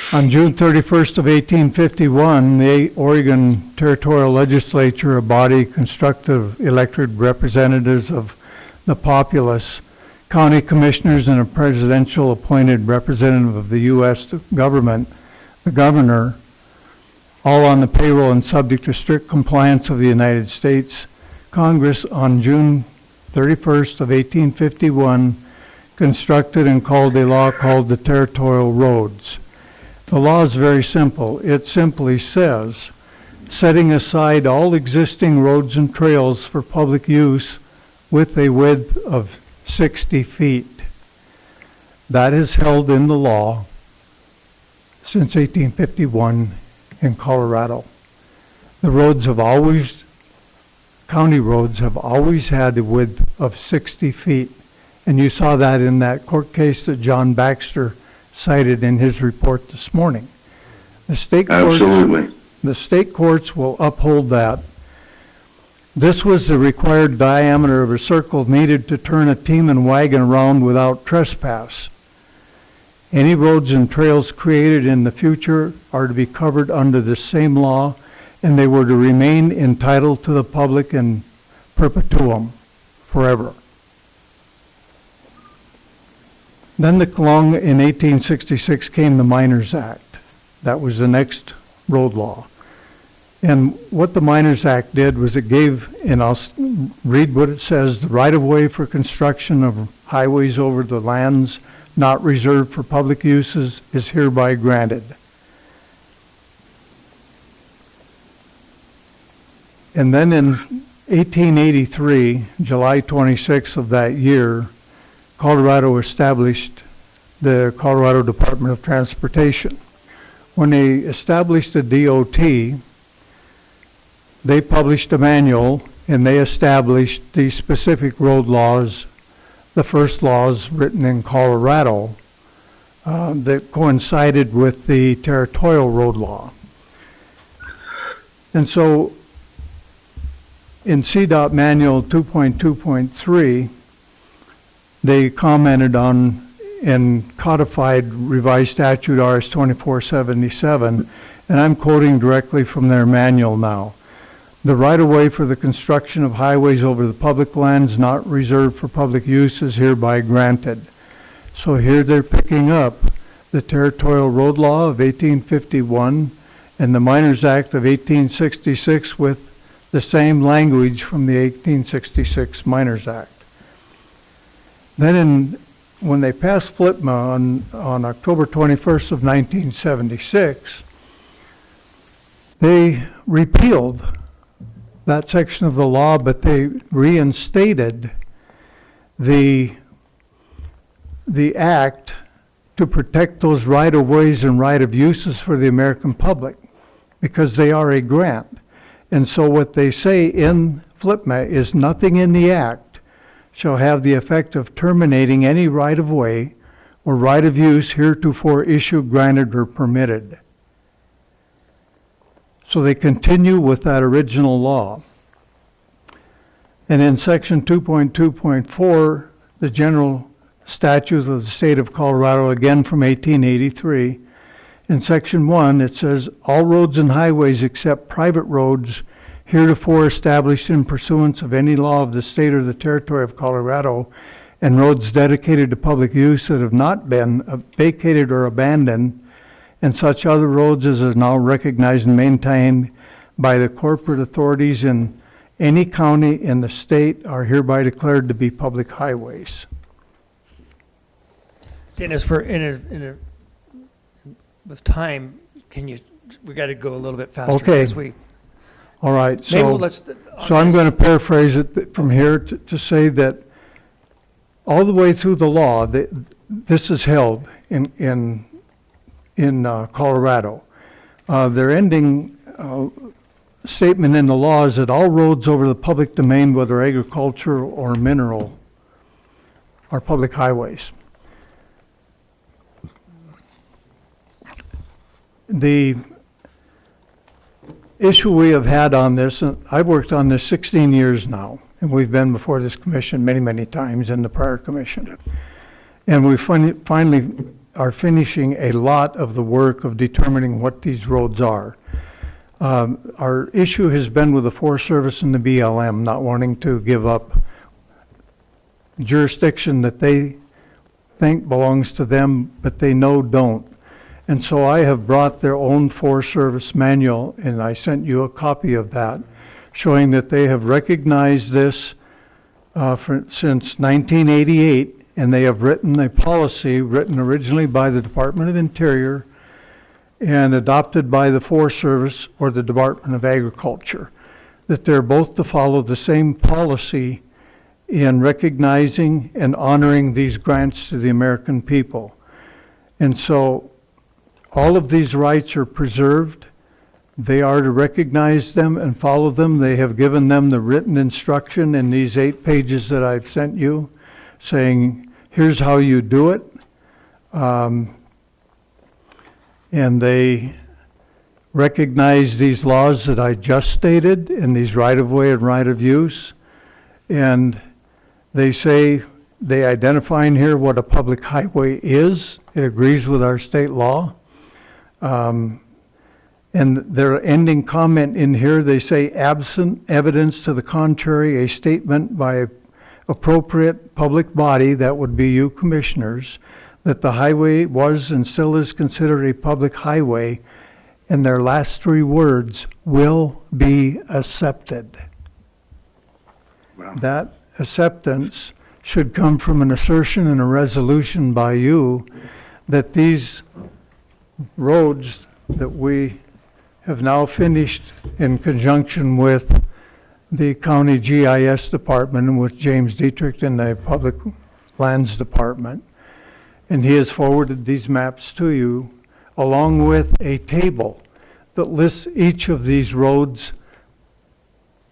On June 31st of 1851, the Oregon Territorial Legislature, a body constructed of elected representatives of the populace, county commissioners, and a presidential appointed representative of the U.S. government, the governor, all on the payroll and subject to strict compliance of the United States Congress, on June 31st of 1851, constructed and called a law called the Territorial Roads. The law is very simple. It simply says, setting aside all existing roads and trails for public use with a width of 60 feet. That is held in the law since 1851 in Colorado. The roads have always, county roads have always had a width of 60 feet. And you saw that in that court case that John Baxter cited in his report this morning. The state courts, Absolutely. the state courts will uphold that. This was the required diameter of a circle needed to turn a team and wagon around without trespass. Any roads and trails created in the future are to be covered under the same law, and they were to remain entitled to the public in perpetuum, forever. Then along in 1866 came the Miners Act. That was the next road law. And what the Miners Act did was it gave, and I'll read what it says, the right-of-way for construction of highways over the lands not reserved for public uses is hereby granted. And then in 1883, July 26th of that year, Colorado established the Colorado Department of Transportation. When they established the DOT, they published a manual and they established the specific road laws, the first laws written in Colorado that coincided with the Territorial Road Law. And so in CDOT Manual 2.2.3, they commented on and codified revised statute RS 2477, and I'm quoting directly from their manual now. The right-of-way for the construction of highways over the public lands not reserved for public use is hereby granted. So here they're picking up the Territorial Road Law of 1851 and the Miners Act of 1866 with the same language from the 1866 Miners Act. Then when they passed FLIPMA on October 21st of 1976, they repealed that section of the law, but they reinstated the act to protect those right-of-ways and right-of-uses for the American public because they are a grant. And so what they say in FLIPMA is nothing in the act shall have the effect of terminating any right-of-way or right-of-use heretofore issued, granted, or permitted. So they continue with that original law. And in section 2.2.4, the general statute of the state of Colorado, again from 1883, in section 1, it says, all roads and highways except private roads heretofore established in pursuance of any law of the state or the territory of Colorado, and roads dedicated to public use that have not been vacated or abandoned, and such other roads as are now recognized and maintained by the corporate authorities in any county in the state are hereby declared to be public highways. Dennis, with time, we got to go a little bit faster. Okay. All right. So I'm going to paraphrase it from here to say that all the way through the law, this is held in Colorado. Their ending statement in the law is that all roads over the public domain, whether agricultural or mineral, are public highways. The issue we have had on this, and I've worked on this 16 years now, and we've been before this commission many, many times in the prior commission. And we finally are finishing a lot of the work of determining what these roads are. Our issue has been with the Forest Service and the BLM not wanting to give up jurisdiction that they think belongs to them, but they know don't. And so I have brought their own Forest Service manual, and I sent you a copy of that, showing that they have recognized this since 1988, and they have written a policy written originally by the Department of Interior and adopted by the Forest Service or the Department of Agriculture, that they're both to follow the same policy in recognizing and honoring these grants to the American people. And so all of these rights are preserved. They are to recognize them and follow them. They have given them the written instruction in these 8 pages that I've sent you, saying, here's how you do it. And they recognize these laws that I just stated, and these right-of-way and right-of-use. And they say, they identify in here what a public highway is. It agrees with our state law. And their ending comment in here, they say, absent evidence to the contrary, a statement by appropriate public body, that would be you commissioners, that the highway was and still is considered a public highway, and their last 3 words, will be accepted. Wow. That acceptance should come from an assertion and a resolution by you that these roads that we have now finished in conjunction with the county GIS department and with James Dietrich in the Public Lands Department. And he has forwarded these maps to you, along with a table that lists each of these roads,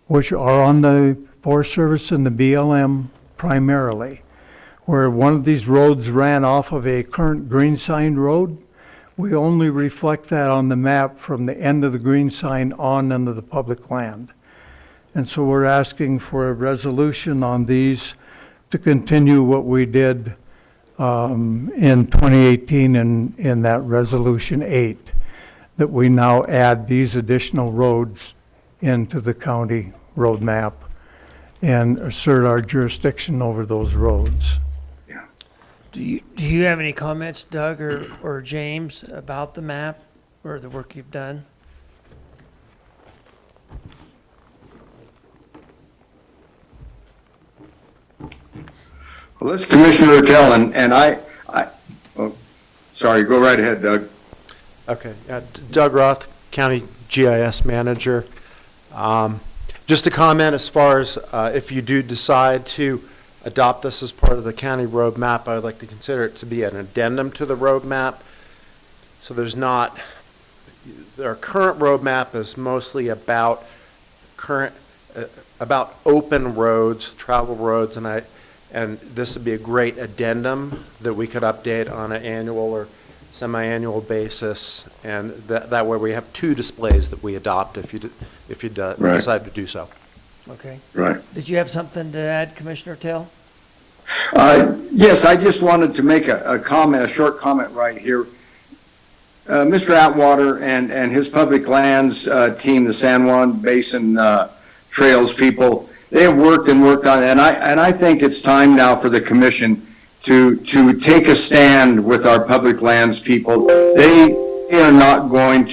which are on the Forest Service and the BLM primarily. Where one of these roads ran off of a current green sign road, we only reflect that on the map from the end of the green sign on into the public land. And so we're asking for a resolution on these to continue what we did in 2018 in that Resolution 8, that we now add these additional roads into the county road map and assert our jurisdiction over those roads. Do you have any comments, Doug or James, about the map or the work you've done? Well, this is Commissioner Ortell, and oh, sorry, go right ahead, Doug. Okay, Doug Roth, County GIS Manager. Just a comment as far as if you do decide to adopt this as part of the county road map, I would like to consider it to be an addendum to the road map. So there's not, our current road map is mostly about about open roads, travel roads, and this would be a great addendum that we could update on an annual or semi-annual basis, and that way we have 2 displays that we adopt if you Right. decide to do so. Okay. Right. Did you have something to add, Commissioner Tell? Yes, I just wanted to make a comment, a short comment right here. Mr. Atwater and his public lands team, the San Juan Basin Trails people, they have worked and worked on it, and I think it's time now for the commission to take a stand with our public lands people. They are not going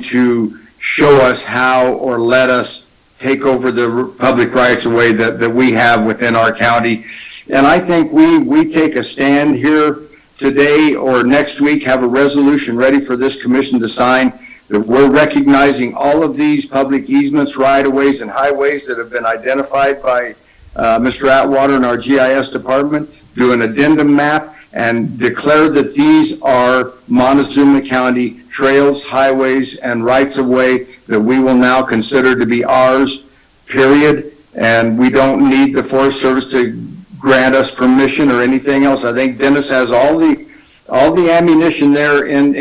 to show us how or let us take over the public rights of way that we have within our county. And I think we take a stand here today or next week, have a resolution ready for this commission to sign, that we're recognizing all of these public easements, right-of-ways, and highways that have been identified by Mr. Atwater and our GIS department, do an addendum map, and declare that these are Montezuma County trails, highways, and rights-of-way that we will now consider to be ours, period. And we don't need the Forest Service to grant us permission or anything else. I think Dennis has all the ammunition there in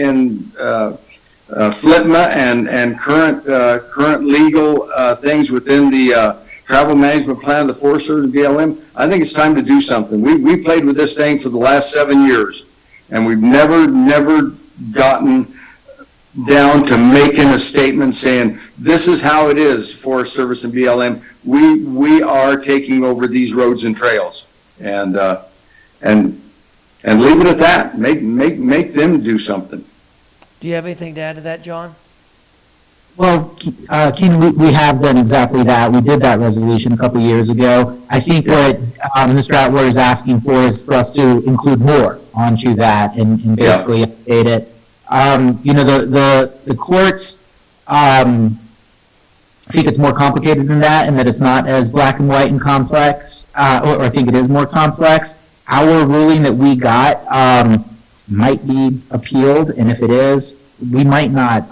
FLTMA and current legal things within the travel management plan of the Forest Service and BLM, I think it's time to do something. We played with this thing for the last 7 years, and we've never gotten down to making a statement saying, this is how it is, Forest Service and BLM. We are taking over these roads and trails, and leave it at that. Make them do something. Do you have anything to add to that, John? Well, Keenan, we have done exactly that. We did that resolution a couple years ago. I think what Mr. Atwater is asking for is for us to include more onto that and basically update it. You know, the courts, I think it's more complicated than that, and that it's not as black and white and complex, or I think it is more complex. Our ruling that we got might be appealed, and if it is, we might not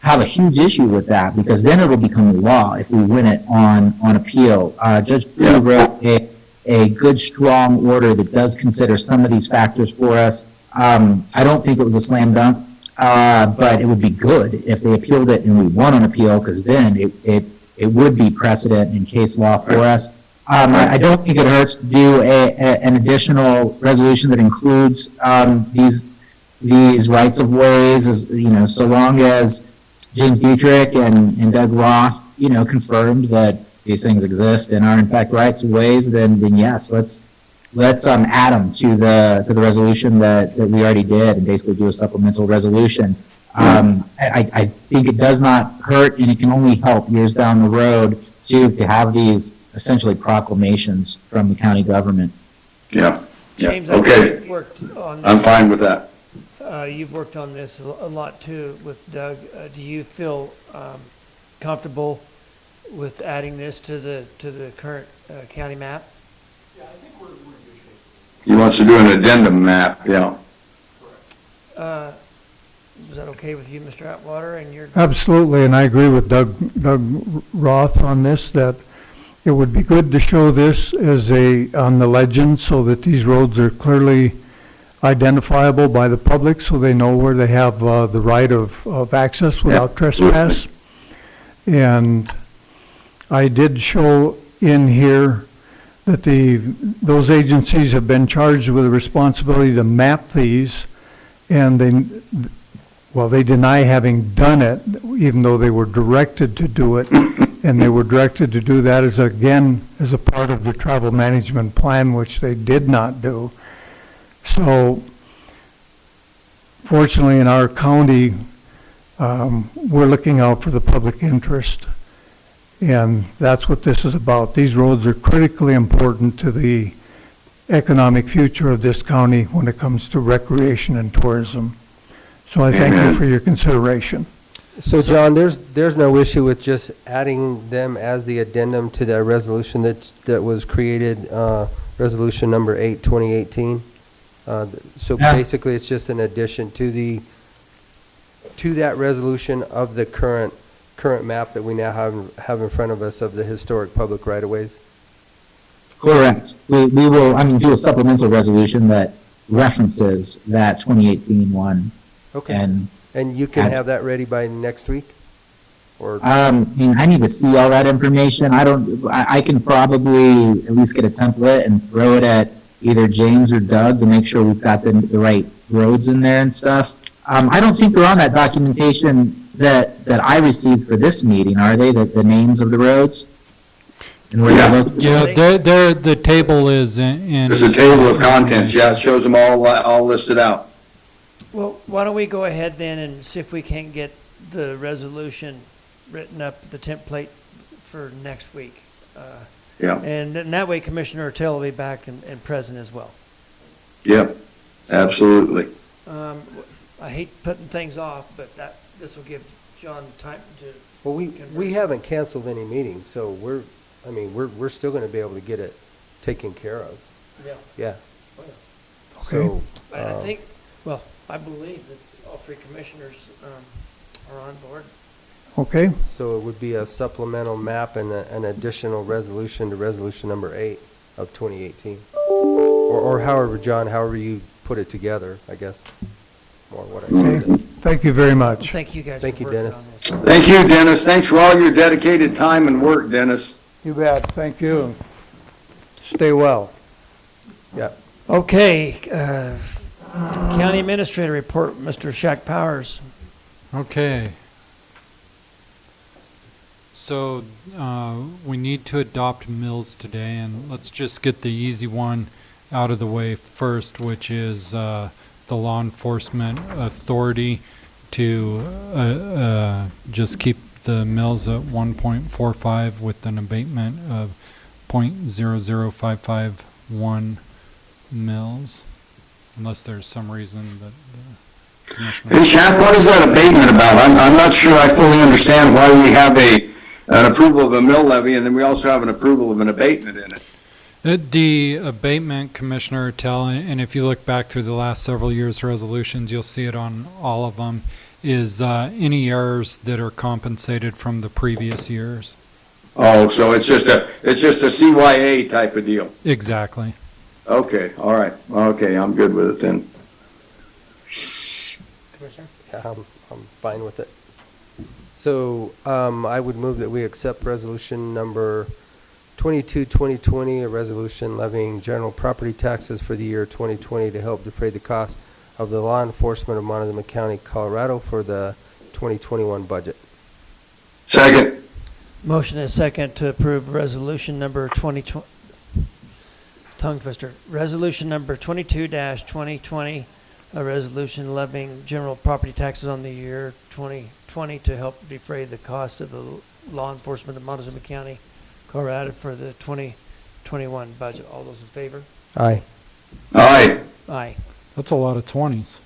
have a huge issue with that, because then it'll become law if we win it on appeal. Judge Brewer wrote a good, strong order that does consider some of these factors for us. I don't think it was a slam dunk, but it would be good if they appealed it and we won on appeal, because then it would be precedent and case law for us. I don't think it hurts to do an additional resolution that includes these rights of ways, as you know, so long as James Dietrich and Doug Roth, you know, confirmed that these things exist and are in fact rights of ways, then yes, let's add them to the resolution that we already did, and basically do a supplemental resolution. I think it does not hurt, and it can only help years down the road to have these essentially proclamations from the county government. Yeah. James, Okay. I'm fine with that. You've worked on this a lot too with Doug. Do you feel comfortable with adding this to the current county map? Yeah, I think we're in good shape. He wants to do an addendum map, yeah. Is that okay with you, Mr. Atwater, and your? Absolutely, and I agree with Doug Roth on this, that it would be good to show this as on the legend, so that these roads are clearly identifiable by the public, so they know where they have the right of access without trespass. And I did show in here that those agencies have been charged with the responsibility to map these, and they deny having done it, even though they were directed to do it. And they were directed to do that as a part of the travel management plan, which they did not do. So, fortunately, in our county, we're looking out for the public interest, and that's what this is about. These roads are critically important to the economic future of this county when it comes to recreation and tourism. So I thank you for your consideration. So John, there's no issue with just adding them as the addendum to that resolution that was created, resolution number 8, 2018. So basically, it's just an addition to that resolution of the current map that we now have in front of us of the historic public right-of-ways. Correct. We will, do a supplemental resolution that references that 2018 one. Okay. And you can have that ready by next week? Or I need to see all that information. I can probably at least get a template and throw it at either James or Doug to make sure we've got the right roads in there and stuff. I don't think they're on that documentation that I received for this meeting, are they? The names of the roads? And where they're located? Yeah, the table is in. There's a table of contents, yeah, it shows them all listed out. Well, why don't we go ahead then and see if we can get the resolution written up, the template for next week. Yeah. And then that way Commissioner Ortell will be back and present as well. Yep, absolutely. I hate putting things off, but this will give John time to. Well, we haven't canceled any meetings, so we're still going to be able to get it taken care of. Yeah. Yeah. Oh, yeah. So I believe that all three commissioners are on board. Okay. So it would be a supplemental map and an additional resolution to resolution number 8 of 2018. Or however you put it together, I guess. Or what I said. Thank you very much. Thank you guys. Thank you, Dennis. Thank you, Dennis. Thanks for all your dedicated time and work, Dennis. You bet. Thank you. Stay well. Yeah. Okay, County Administrator report, Mr. Shaq Powers. Okay. So, we need to adopt mills today, and let's just get the easy one out of the way first, which is, the law enforcement authority to, just keep the mills at 1.45 with an abatement of 0.00551 mills, unless there's some reason that the commissioner... Hey, Shaq, what is that abatement about? I'm not sure I fully understand why we have an approval of a mill levy and then we also have an approval of an abatement in it. The abatement, Commissioner Tell, and if you look back through the last several years' resolutions, you'll see it on all of them, is any errors that are compensated from the previous years. Oh, so it's just a CYA type of deal. Exactly. Okay, all right. Okay, I'm good with it then. Yeah, I'm fine with it. So, I would move that we accept resolution number 22-2020, a resolution levying general property taxes for the year 2020 to help defray the cost of the law enforcement of Montezuma County, Colorado for the 2021 budget. Second. Motion is second to approve resolution number 2020. Tongue twister. Resolution number 22-2020, a resolution levying general property taxes on the year 2020 to help defray the cost of the law enforcement of Montezuma County, Colorado for the 2021 budget. All those in favor? Aye. Aye. Aye. That's a lot of 20s.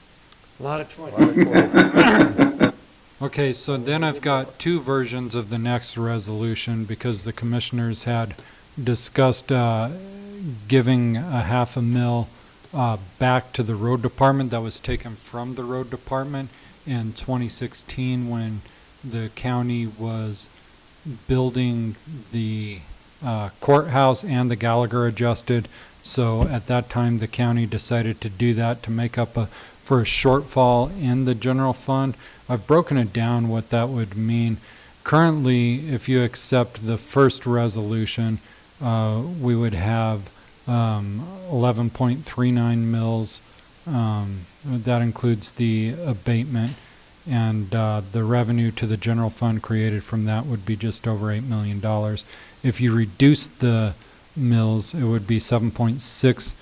A lot of 20s. Okay, so then I've got two versions of the next resolution because the commissioners had discussed giving a $500,000 back to the road department that was taken from the road department in 2016 when the county was building the courthouse and the Gallagher adjusted. So at that time, the county decided to do that to make up for a shortfall in the general fund. I've broken it down what that would mean. Currently, if you accept the first resolution, we would have 11.39 mills. That includes the abatement, and the revenue to the general fund created from that would be just over $8 million. If you reduce the mills, it would be 7.6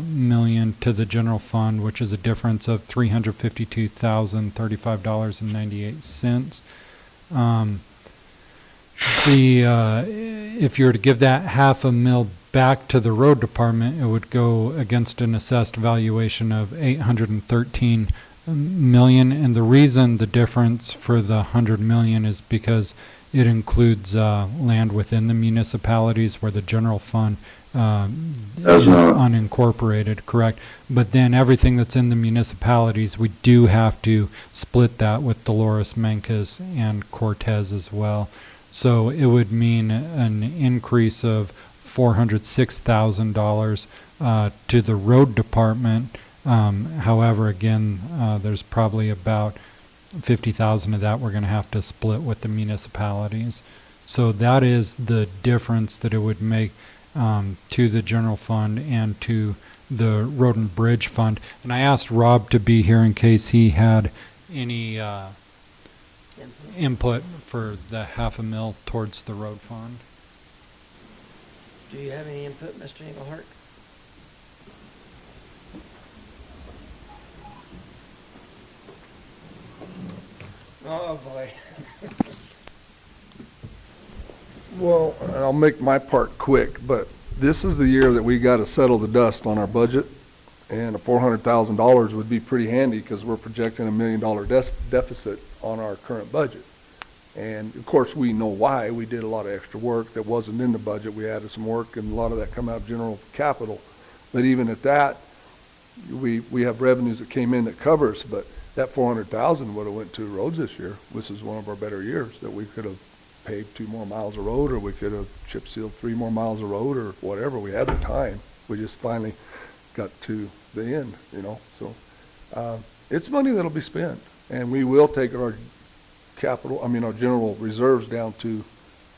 million to the general fund, which is a difference of $352,035.98. If you were to give that $500,000 back to the road department, it would go against an assessed valuation of $813 million. And the reason the difference for the $100 million is because it includes land within the municipalities where the general fund is unincorporated, correct? But then everything that's in the municipalities, we do have to split that with Dolores, Mencas, and Cortez as well. So it would mean an increase of $406,000 to the road department. However, again, there's probably about 50,000 of that we're going to have to split with the municipalities. So that is the difference that it would make to the general fund and to the road and bridge fund. And I asked Rob to be here in case he had any input for the $500,000 towards the road fund. Do you have any input, Mr. Engelhardt? Oh, boy. Well, I'll make my part quick, but this is the year that we got to settle the dust on our budget, and $400,000 would be pretty handy because we're projecting $1 million deficit on our current budget. And of course, we know why. We did a lot of extra work that wasn't in the budget. We added some work, and a lot of that come out of general capital. But even at that, we have revenues that came in that covers, but that $400,000 would have went to roads this year. This is one of our better years that we could have paved 2 more miles of road, or we could have chip sealed 3 more miles of road, or whatever. We had the time. We just finally got to the end, you know. So it's money that'll be spent, and we will take our our general reserves down to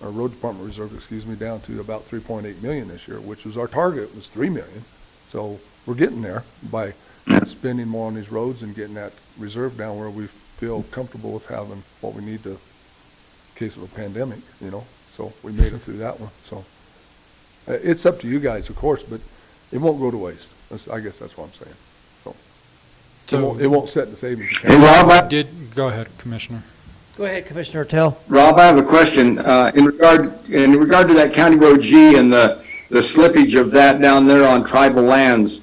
our road department reserve, down to about 3.8 million this year, which was our target, was 3 million. So we're getting there by spending more on these roads and getting that reserve down where we feel comfortable with having what we need to, in case of a pandemic, you know. So we made it through that one. So it's up to you guys, of course, but it won't go to waste. I guess that's what I'm saying. So it won't set the savings account. Hey, Rob, Go ahead, Commissioner. Go ahead, Commissioner Tell. Rob, I have a question. In regard to that County Road G and the slippage of that down there on tribal lands,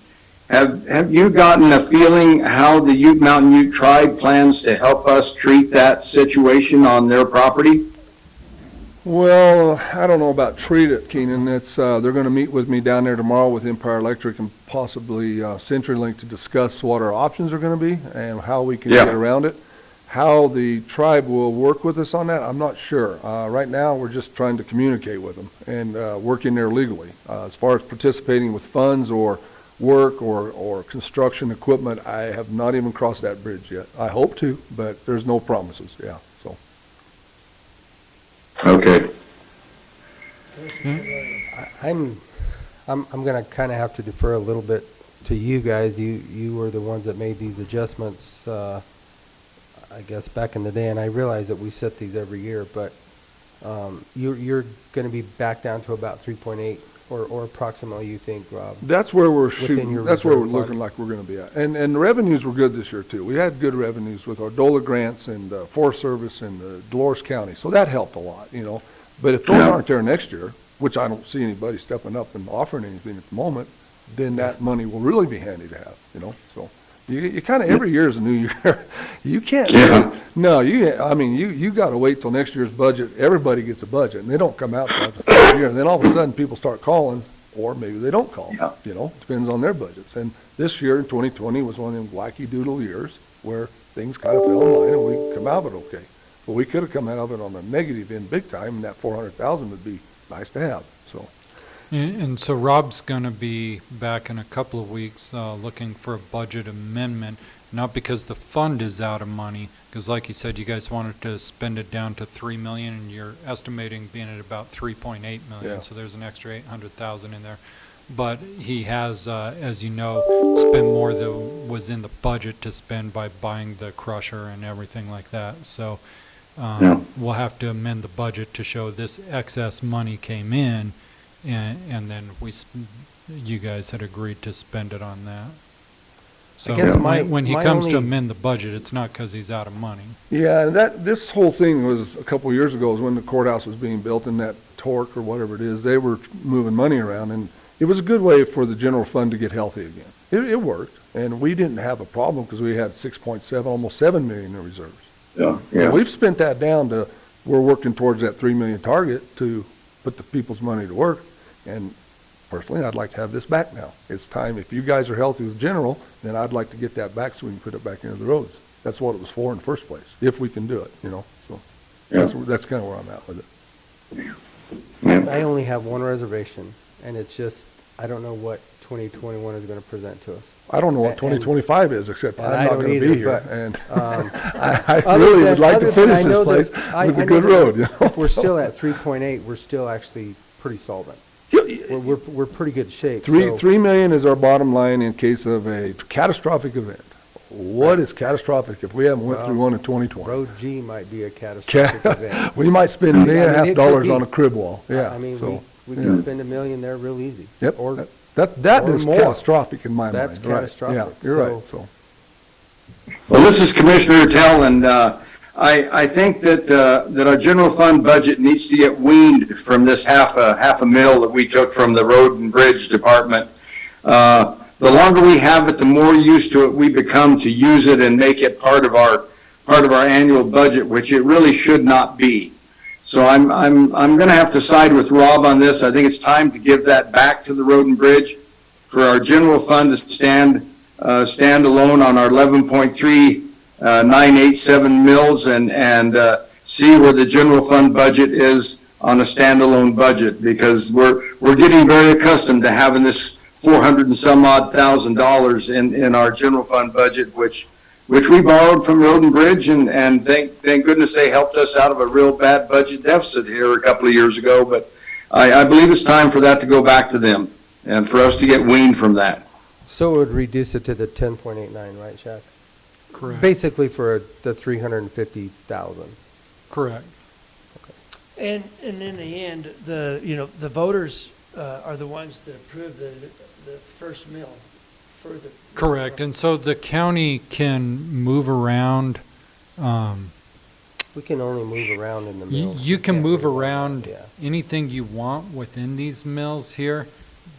have you gotten a feeling how the Ute Mountain Ute tribe plans to help us treat that situation on their property? Well, I don't know about treat it, Keenan. It's they're going to meet with me down there tomorrow with Empire Electric and possibly CenturyLink to discuss what our options are going to be and how we can get around it. How the tribe will work with us on that, I'm not sure. Right now, we're just trying to communicate with them and working there legally. As far as participating with funds or work or construction equipment, I have not even crossed that bridge yet. I hope to, but there's no promises. Yeah. So. Okay. I'm going to kind of have to defer a little bit to you guys. You were the ones that made these adjustments, I guess, back in the day, and I realize that we set these every year, but you're going to be back down to about 3.8 or approximately, you think, Rob? That's where we're shooting. your That's where we're reserve looking fund? like we're going to be at. And the revenues were good this year too. We had good revenues with our DOLA grants and Forest Service and Dolores County, so that helped a lot, you know. But if those aren't there next year, which I don't see anybody stepping up and offering anything at the moment, then that money will really be handy to have, you know. So you kind of every year is a new year. You can't. No, you got to wait till next year's budget. Everybody gets a budget, and they don't come out till after the year. And then all of a sudden, people start calling, or maybe they don't call. You know, depends on their budgets. And this year, in 2020, was one of them wacky doodle years where things kind of fell in line, and we come out of it okay. But we could have come out of it on the negative end big time, and that 400,000 would be nice to have. So. And so Rob's going to be back in a couple of weeks looking for a budget amendment, not because the fund is out of money, because like you said, you guys wanted to spend it down to $3 million, and you're estimating being at about $3.8 million, so there's an extra $800,000 in there. But he has, as you know, spent more than was in the budget to spend by buying the crusher and everything like that. So we'll have to amend the budget to show this excess money came in, and then you guys had agreed to spend it on that. So I guess when he comes to amend the budget, it's not because he's out of money. Yeah, and this whole thing was a couple of years ago, was when the courthouse was being built, and that torque or whatever it is, they were moving money around, and it was a good way for the general fund to get healthy again. It worked, and we didn't have a problem because we had 6.7, almost 7 million in reserves. Yeah. And we've spent that down to, we're working towards that 3 million target to put the people's money to work. And personally, I'd like to have this back now. It's time, if you guys are healthy with general, then I'd like to get that back so we can put it back into the roads. That's what it was for in the first place, if we can do it, you know. So that's kind of where I'm at with it. I only have one reservation, and it's just, I don't know what 2021 is going to present to us. I don't know what 2025 is, except I'm not going to be here. And I Other really than- would like other to than I finish know this that- place I with a know good that road, you know. If we're still at 3.8, we're still actually pretty solvent. We're pretty good shape. so- 3 million is our bottom line in case of a catastrophic event. What is catastrophic if we haven't went through one in 2020? Road G might be a catastrophic event. We might spend $1.5 million it could be. on a crib wall. Yeah. I mean, so, we could spend $1 million there real easy. Yep. Or that or is more. catastrophic in my mind. That's Right. catastrophic. Yeah, you're right. So. Well, this is Commissioner Tell, and I think that our general fund budget needs to get weaned from this half a mil that we took from the road and bridge department. The longer we have it, the more used to it we become to use it and make it part of our annual budget, which it really should not be. So I'm going to have to side with Rob on this. I think it's time to give that back to the road and bridge for our general fund to stand alone on our 11.3987 mils and see where the general fund budget is on a standalone budget, because we're getting very accustomed to having this $400 and some odd thousand in our general fund budget, which which we borrowed from Road and Bridge, and thank goodness they helped us out of a real bad budget deficit here a couple of years ago. But I believe it's time for that to go back to them and for us to get weaned from that. So it would reduce it to the 10.89, right, Shaq? Correct. Basically for the 350,000. Correct. And in the end, the voters are the ones that approve the first mill for the. Correct, and so the county can move around, We can only move around in the mills. you We can can't move really around yeah. anything you want within these mills here,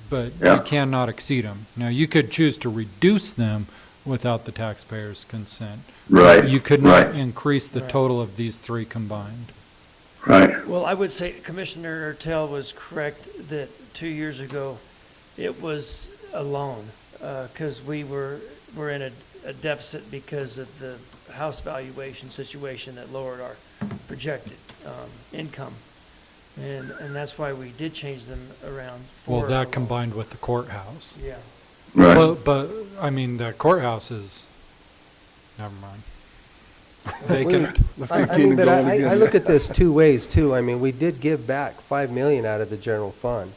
but Yeah. you cannot exceed them. Now, you could choose to reduce them without the taxpayers' consent. Right, You could not right. increase the Right. total of these three combined. Right. Well, I would say Commissioner Ertel was correct that 2 years ago, it was a loan, because we were in a deficit because of the house valuation situation that lowered our projected income. And that's why we did change them around. Well, for a that loan. combined with the courthouse. Yeah. Right. But, I mean, the courthouse is, never mind. Vacant. I mean, but I look at this two ways too. I mean, we did give back 5 million out of the general fund.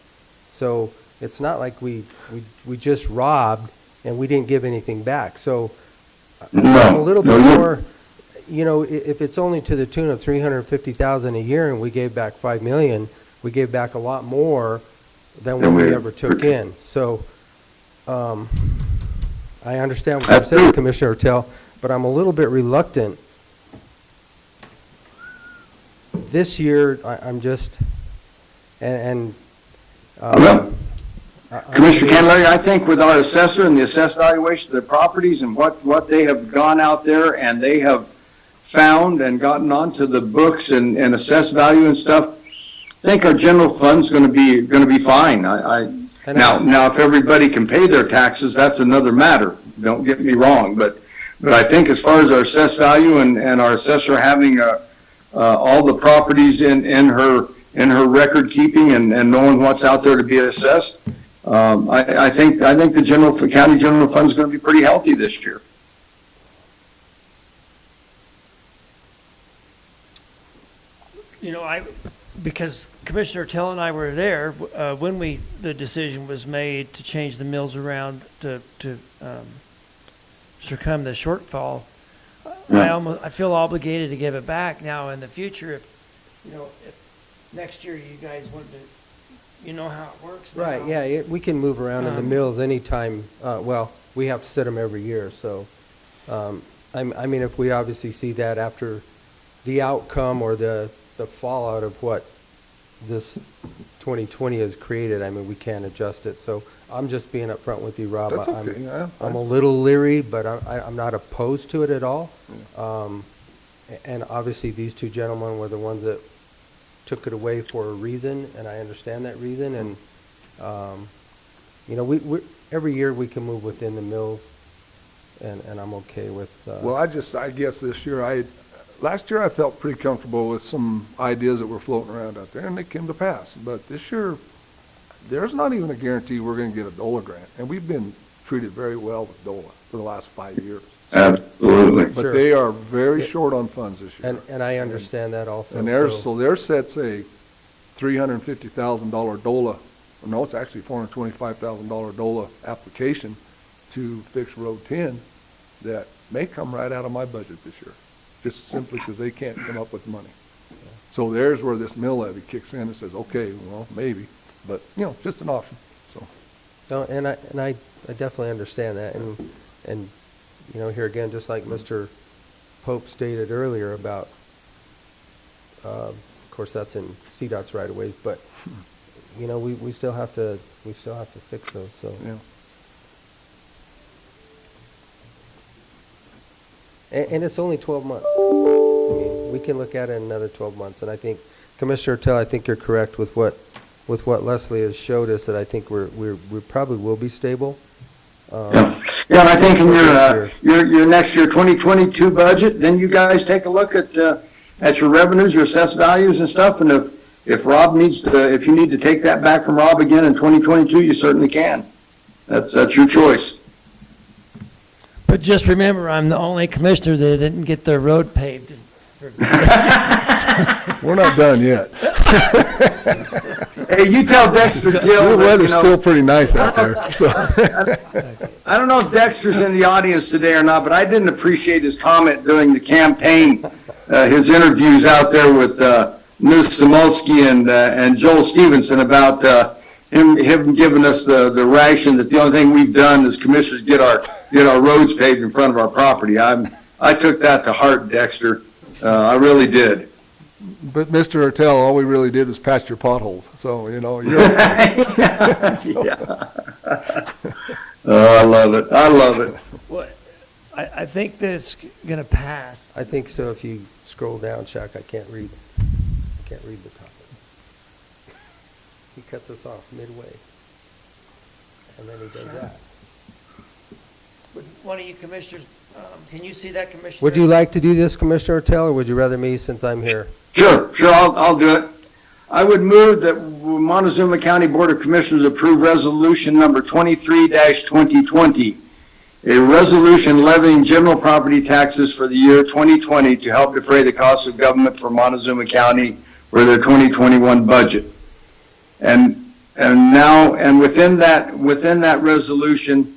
So it's not like we just robbed and we didn't give anything back. So I'm a little bit more, if it's only to the tune of 350,000 a year and we gave back 5 million, we gave back a lot more than what we ever took in. So, I understand what you're saying, Commissioner Ertel, but I'm a little bit reluctant. This year, I'm just, Commissioner Candelaria, I think with our assessor and the assessed valuation of the properties and what they have gone out there and they have found and gotten onto the books and assessed value and stuff, I think our general fund's gonna be fine. Now, if everybody can pay their taxes, that's another matter. Don't get me wrong, but I think as far as our assessed value and our assessor having all the properties in her record keeping and knowing what's out there to be assessed, I think the county general fund is going to be pretty healthy this year. Because Commissioner Tell and I were there when the decision was made to change the mills around to circum the shortfall. I feel obligated to give it back now in the future. If next year you guys want to, you know how it works now. right, yeah, we can move around in the mills anytime. Well, we have to set them every year, so, I mean, if we obviously see that after the outcome or the fallout of what this 2020 has created, I mean, we can adjust it. So I'm just being upfront with you, Rob. That's okay, yeah. I'm a little leery, but I'm not opposed to it at all. And obviously, these two gentlemen were the ones that took it away for a reason, and I understand that reason. And, we every year we can move within the mills, and I'm okay with. Well, I guess this year, last year I felt pretty comfortable with some ideas that were floating around out there, and they came to pass. But this year, there's not even a guarantee we're going to get a DOLA grant, and we've been treated very well with DOLA for the last 5 years. Absolutely. But they are very short on funds this year. And I understand that also. And their sets a $350,000 DOLA, no, it's actually $425,000 DOLA application to fix Road 10 that may come right out of my budget this year, just simply because they can't come up with money. So there's where this mill levy kicks in and says, okay, well, maybe, but, just an option, so. No, and I definitely understand that, and here again, just like Mr. Pope stated earlier about, of course, that's in CDOT's right of ways, but we still have to fix those. So. Yeah. And it's only 12 months. I mean, we can look at it in another 12 months, and I think Commissioner Tell, I think you're correct with what Leslie has showed us, that I think we probably will be stable. Yeah, and I think in your next year 2022 budget, then you guys take a look at your revenues, your assessed values and stuff, and if Rob if you need to take that back from Rob again in 2022, you certainly can. That's your choice. But just remember, I'm the only commissioner that didn't get their road paved. We're not done yet. Hey, you tell Dexter Gill. The that, weather's still pretty nice out there, so. I don't know if Dexter's in the audience today or not, but I didn't appreciate his comment during the campaign, his interviews out there with Ms. Samolsky and Joel Stevenson about him giving us the ration that the only thing we've done as commissioners get our roads paved in front of our property. I took that to heart, Dexter. I really did. But Mr. Hertel, all we really did was patch your potholes, so, you know, you're. Yeah. Oh, I love it. I love it. Well, I think that it's going to pass. I think so. If you scroll down, Chuck, I can't read the top. He cuts us off midway. And then he does that. Would one of you commissioners, can you see that, Commissioner? Would you like to do this, Commissioner Ortell, or would you rather me since I'm here? Sure, I'll do it. I would move that Montezuma County Board of Commissioners approve resolution number 23-2020, a resolution levying general property taxes for the year 2020 to help defray the costs of government for Montezuma County for their 2021 budget. And within that resolution,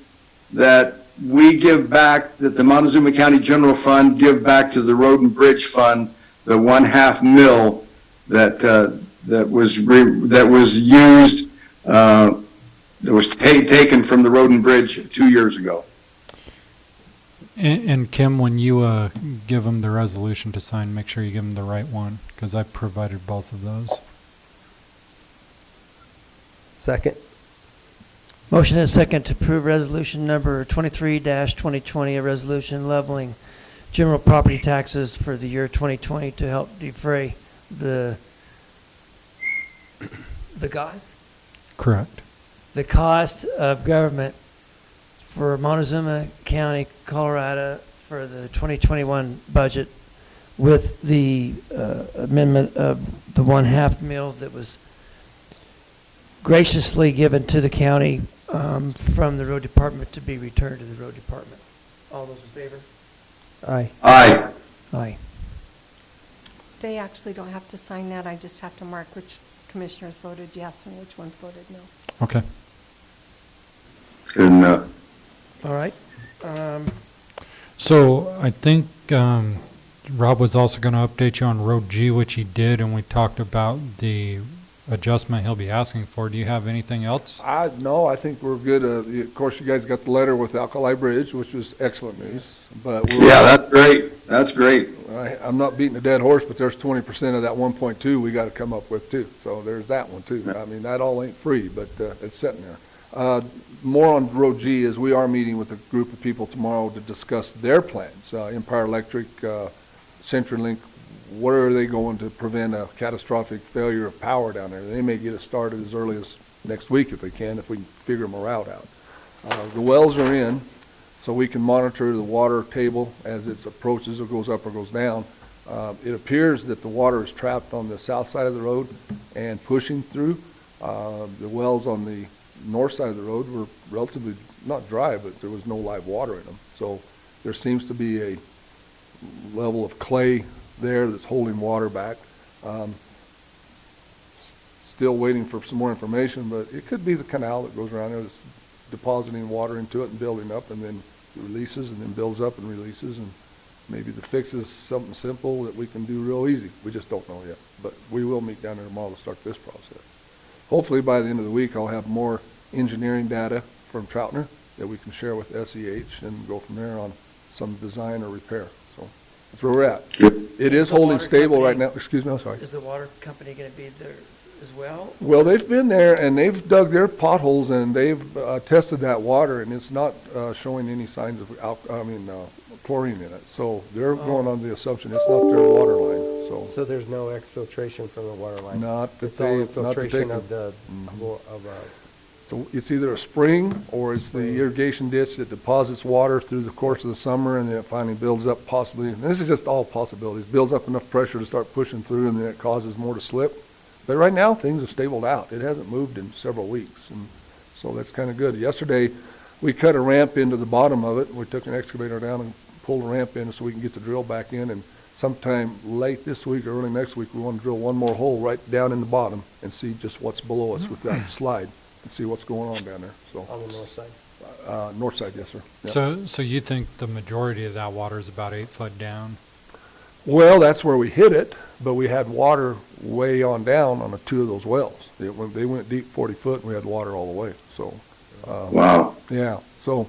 that we give back, that the Montezuma County General Fund give back to the Road and Bridge Fund the 1/2 mil that was used, that was taken from the Road and Bridge 2 years ago. And Kim, when you give them the resolution to sign, make sure you give them the right one, because I provided both of those. Second. Motion and second to approve resolution number 23-2020, a resolution leveling general property taxes for the year 2020 to help defray the cost? Correct. The cost of government for Montezuma County, Colorado for the 2021 budget with the amendment of the 1/2 mil that was graciously given to the county from the road department to be returned to the road department. All those in favor? Aye. Aye. Aye. They actually don't have to sign that. I just have to mark which commissioners voted yes and which ones voted no. Okay. Good enough. All right. So I think Rob was also going to update you on Road G, which he did, and we talked about the adjustment he'll be asking for. Do you have anything else? No, I think we're good. Of course, you guys got the letter with Alkali Bridge, which was excellent news. But yeah, that's great. That's great. I'm not beating a dead horse, but there's 20% of that 1.2 we got to come up with too. So there's that one too. I mean, that all ain't free, but it's sitting there. More on Road G is we are meeting with a group of people tomorrow to discuss their plans. Empire Electric, CenturyLink, what are they going to prevent a catastrophic failure of power down there? They may get it started as early as next week if they can, if we can figure them a route out. The wells are in, so we can monitor the water table as it approaches or goes up or goes down. It appears that the water is trapped on the south side of the road and pushing through. The wells on the north side of the road were relatively, not dry, but there was no live water in them. So there seems to be a level of clay there that's holding water back. Still waiting for some more information, but it could be the canal that goes around there that's depositing water into it and building up, and then releases and then builds up and releases, and maybe the fix is something simple that we can do real easy. We just don't know yet, but we will meet down there tomorrow to start this process. Hopefully by the end of the week I'll have more engineering data from Troutner that we can share with SEH and go from there on some design or repair. So that's where we're at. It is holding stable right now. Excuse me, I'm sorry. Is the water company going to be there as well? Well, they've been there and they've dug their potholes and they've tested that water, and it's not showing any signs of chlorine in it. So they're going on the assumption it's not their water line. So there's no exfiltration from the water line? Not that it's all infiltration of the so it's either a spring or it's the irrigation ditch that deposits water through the course of the summer, and then it finally builds up possibly. And this is just all possibilities. Builds up enough pressure to start pushing through, and then it causes more to slip. But right now things have stabled out. It hasn't moved in several weeks, and so that's kind of good. Yesterday, we cut a ramp into the bottom of it. We took an excavator down and pulled a ramp in so we can get the drill back in. And sometime late this week or early next week, we want to drill one more hole right down in the bottom and see just what's below us with that slide and see what's going on down there. So On the north side? North side, yes, sir. Yep. So you think the majority of that water is about 8 foot down? Well, that's where we hit it, but we had water way on down on two of those wells. They went deep 40 foot, and we had water all the way, so. Wow. Yeah, so,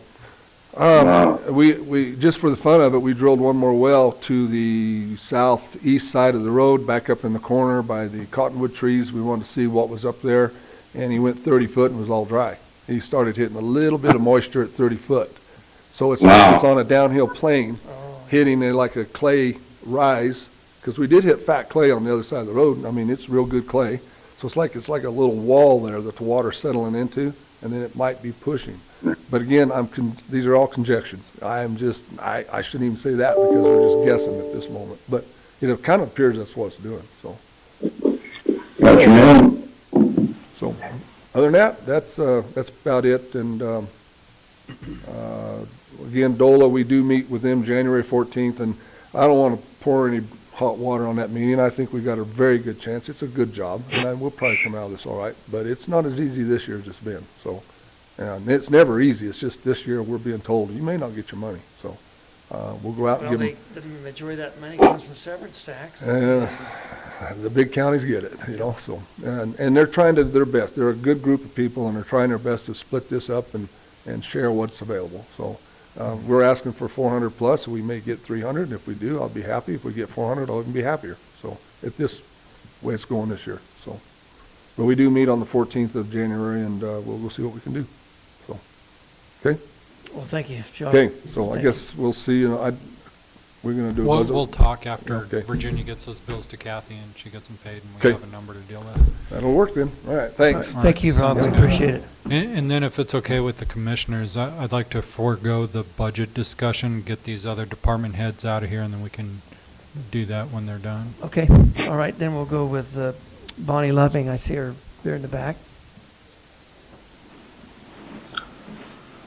Wow. we, just for the fun of it, we drilled one more well to the southeast side of the road, back up in the corner by the cottonwood trees. We wanted to see what was up there, and he went 30 foot and was all dry. He started hitting a little bit of moisture at 30 foot. So it's like it's on a downhill plane, hitting it like a clay rise, because we did hit fat clay on the other side of the road. I mean, it's real good clay. So it's like a little wall there that the water's settling into, and then it might be pushing. But again, these are all conjectures. I shouldn't even say that because we're just guessing at this moment. But it kind of appears that's what it's doing, so. Got your man. So, other than that, that's about it. And, again, DOLA, we do meet with them January 14th, and I don't want to pour any hot water on that meeting. I think we got a very good chance. It's a good job, and we'll probably come out of this all right. But it's not as easy this year as it's been. So, and it's never easy. It's just this year we're being told you may not get your money. So, we'll go out and give them. The majority of that money comes from severance tax. The big counties get it, so, and they're trying to do their best. They're a good group of people, and they're trying their best to split this up and share what's available. So, we're asking for 400 plus, so we may get 300, and if we do, I'll be happy. If we get 400, I'll even be happier. So, at this way it's going this year, so. But we do meet on the 14th of January, and we'll see what we can do, so. Okay? Well, thank you, John. Okay, so I guess we'll see, we're gonna do a buzz. We'll talk after Okay. Virginia gets those bills to Kathy and she gets them paid and we Okay. have a number to deal with. That'll work then. All right, thanks. All right, thank you, Rob. We appreciate it. And then if it's okay with the commissioners, I'd like to forego the budget discussion, get these other department heads out of here, and then we can do that when they're done. Okay, all right, then we'll go with Bonnie Loving. I see her there in the back.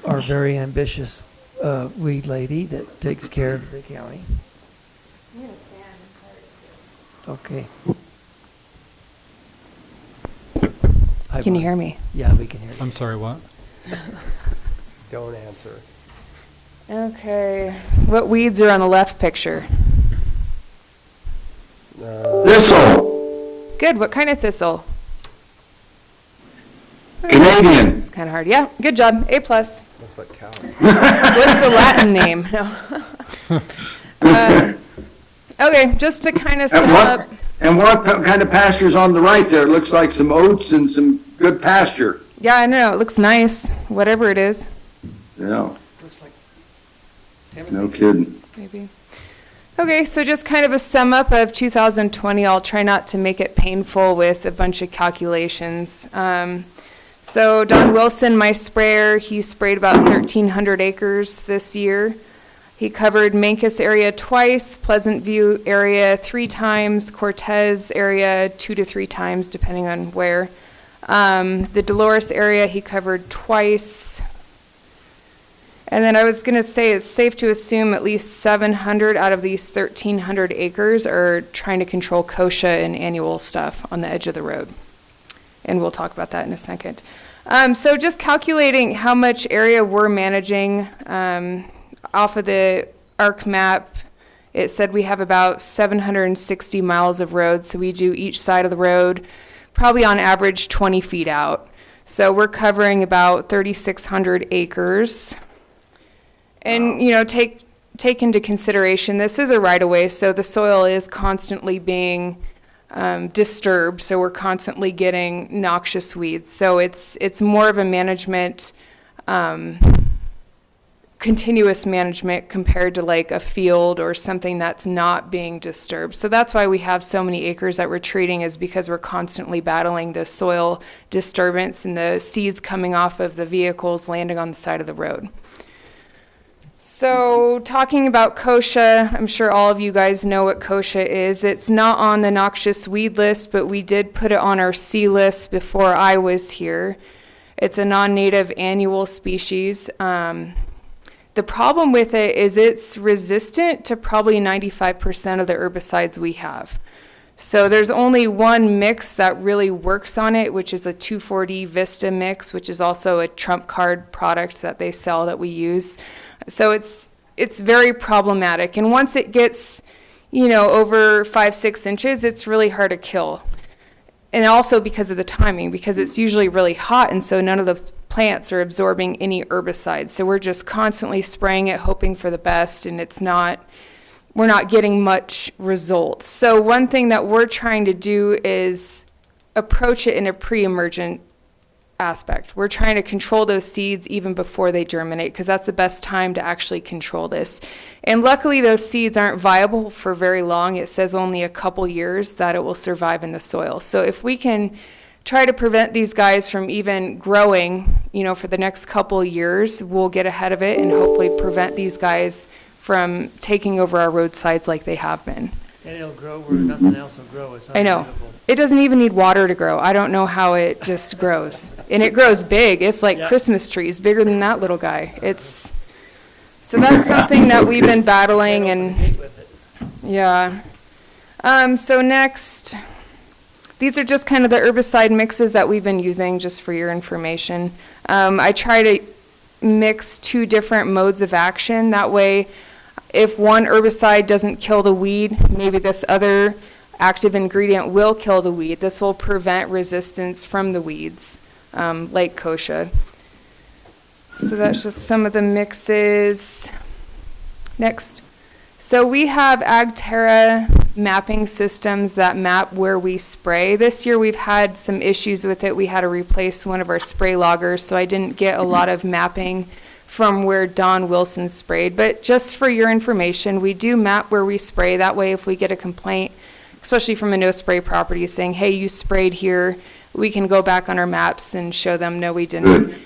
Our very ambitious weed lady that takes care of the county. I'm gonna stand Okay. Can you hear me? Yeah, we can hear you. I'm sorry, what? Don't answer. Okay. What weeds are on the left picture? Thistle. Good. What kind of thistle? Canadian. It's kind of hard. Yeah. Good job. A+. What's Looks like cows. the Latin name? No. Okay. Just to kind of sum up. And what kind of pasture's on the right there? It looks like some oats and some good pasture. Yeah, I know. It looks nice. Whatever it is. Yeah. Looks like No kidding. Maybe. Okay, so just kind of a sum up of 2020. I'll try not to make it painful with a bunch of calculations. So Don Wilson, my sprayer, he sprayed about 1,300 acres this year. He covered Mancus area twice, Pleasant View area 3 times, Cortez area 2 to 3 times, depending on where. The Dolores area he covered twice. And then I was going to say it's safe to assume at least 700 out of these 1,300 acres are trying to control kochia and annual stuff on the edge of the road. And we'll talk about that in a second. So just calculating how much area we're managing off of the ARC map, it said we have about 760 miles of road. So we do each side of the road probably on average 20 feet out. So we're covering about 3,600 acres. And, you know, take into consideration, this is a right-of-way, so the soil is constantly being disturbed, so we're constantly getting noxious weeds. So it's more of a management, continuous management compared to like a field or something that's not being disturbed. So that's why we have so many acres that we're treating, is because we're constantly battling the soil disturbance and the seeds coming off of the vehicles landing on the side of the road. So talking about kochia, I'm sure all of you guys know what kochia is. It's not on the noxious weed list, but we did put it on our C list before I was here. It's a non-native annual species. The problem with it is it's resistant to probably 95% of the herbicides we have. So there's only one mix that really works on it, which is a 2,4-D Vista mix, which is also a trump card product that they sell that we use. So it's very problematic. And once it gets, over 5-6 inches, it's really hard to kill. And also because of the timing, because it's usually really hot, and so none of those plants are absorbing any herbicides. So we're just constantly spraying it, hoping for the best, and we're not getting much results. So one thing that we're trying to do is approach it in a pre-emergent aspect. We're trying to control those seeds even before they germinate, because that's the best time to actually control this. And luckily those seeds aren't viable for very long. It says only a couple years that it will survive in the soil. So if we can try to prevent these guys from even growing, for the next couple years, we'll get ahead of it and hopefully prevent these guys from taking over our roadsides like they have been. And it'll grow where nothing else will grow. It's I know. unbelievable. It doesn't even need water to grow. I don't know how it just grows. And it grows big. It's like Christmas trees, bigger than that little guy. So that's something that we've been battling, and yeah. So next, these are just kind of the herbicide mixes that we've been using, just for your information. I try to mix 2 different modes of action. That way, if one herbicide doesn't kill the weed, maybe this other active ingredient will kill the weed. This will prevent resistance from the weeds, like kochia. So that's just some of the mixes. Next. So we have Agtera mapping systems that map where we spray. This year we've had some issues with it. We had to replace one of our spray loggers, so I didn't get a lot of mapping from where Don Wilson sprayed. But just for your information, we do map where we spray. That way if we get a complaint, especially from a no spray property, saying, hey, you sprayed here, we can go back on our maps and show them, no, we didn't. Good.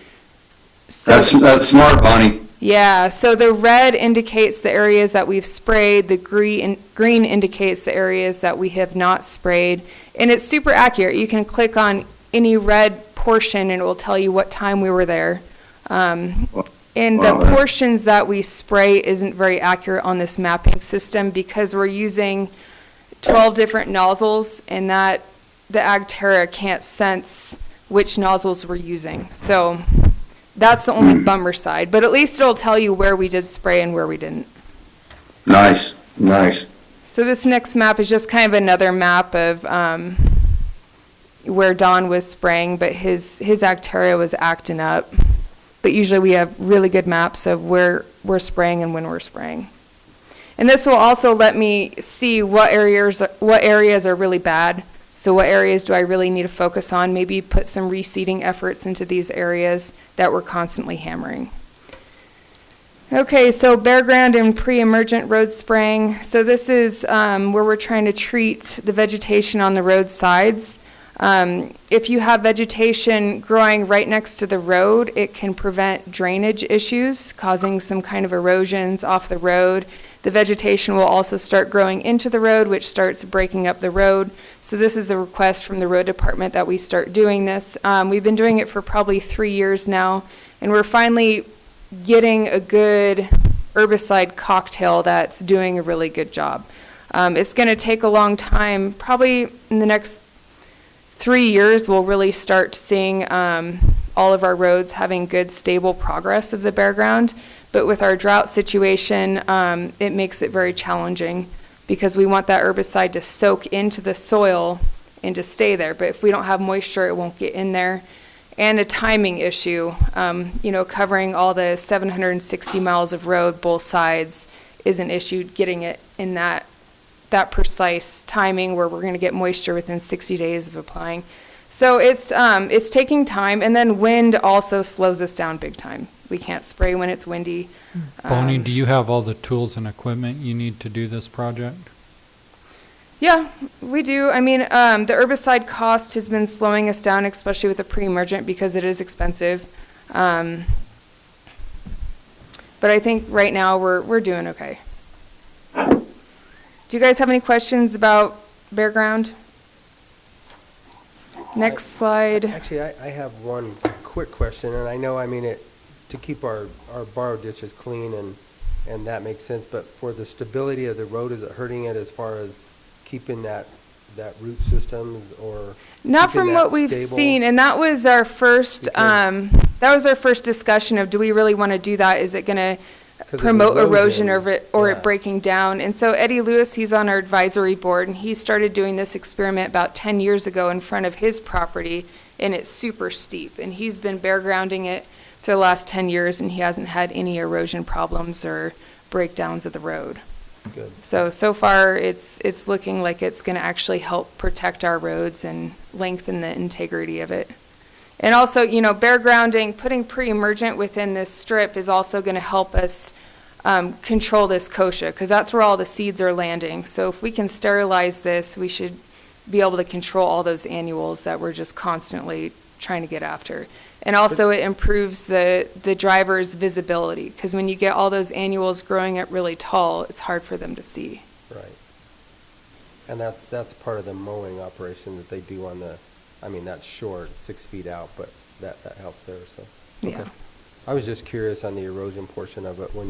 So, That's smart, Bonnie. yeah, so the red indicates the areas that we've sprayed, the green indicates the areas that we have not sprayed, and it's super accurate. You can click on any red portion and it will tell you what time we were there. And the portions that we spray isn't very accurate on this mapping system because we're using 12 different nozzles, and that the Agtera can't sense which nozzles we're using. So that's the only bummer side, but at least it'll tell you where we did spray and where we didn't. Nice, nice. So this next map is just kind of another map of where Don was spraying, but his Agtera was acting up. But usually we have really good maps of where we're spraying and when we're spraying. And this will also let me see what areas are really bad. So what areas do I really need to focus on? Maybe put some reseeding efforts into these areas that we're constantly hammering. Okay, so bare ground and pre-emergent road spraying. So this is where we're trying to treat the vegetation on the roadsides. If you have vegetation growing right next to the road, it can prevent drainage issues, causing some kind of erosions off the road. The vegetation will also start growing into the road, which starts breaking up the road. So this is a request from the road department that we start doing this. We've been doing it for probably 3 years now, and we're finally getting a good herbicide cocktail that's doing a really good job. It's going to take a long time. Probably in the next 3 years, we'll really start seeing all of our roads having good, stable progress of the bare ground. But with our drought situation, it makes it very challenging because we want that herbicide to soak into the soil and to stay there. But if we don't have moisture, it won't get in there. And a timing issue, covering all the 760 miles of road, both sides, is an issue, getting it in that precise timing where we're going to get moisture within 60 days of applying. So it's taking time, and then wind also slows us down big time. We can't spray when it's windy. Bonnie, do you have all the tools and equipment you need to do this project? Yeah, we do. I mean, the herbicide cost has been slowing us down, especially with the pre-emergent, because it is expensive. But I think right now we're doing okay. Do you guys have any questions about bare ground? Next slide. Actually, I have one quick question, and I know, I mean, to keep our borrow ditches clean and that makes sense, but for the stability of the road, is it hurting it as far as keeping that root systems or? Not keeping from that what we've stable? seen, and that was our first, discussion of, do we really want to do that? Is it going to 'Cause of promote erosion or yeah. it breaking down? And so Eddie Lewis, he's on our advisory board, and he started doing this experiment about 10 years ago in front of his property, and it's super steep. And he's been bare grounding it for the last 10 years, and he hasn't had any erosion problems or breakdowns of the road. Good. So far, it's looking like it's going to actually help protect our roads and lengthen the integrity of it. And also, bare grounding, putting pre-emergent within this strip is also going to help us control this kochia, because that's where all the seeds are landing. So if we can sterilize this, we should be able to control all those annuals that we're just constantly trying to get after. And also it improves the driver's visibility, because when you get all those annuals growing up really tall, it's hard for them to see. Right. And that's part of the mowing operation that they do on the, I mean, that's short, 6 feet out, but that helps there, so. Yeah. I was just curious on the erosion portion of it, when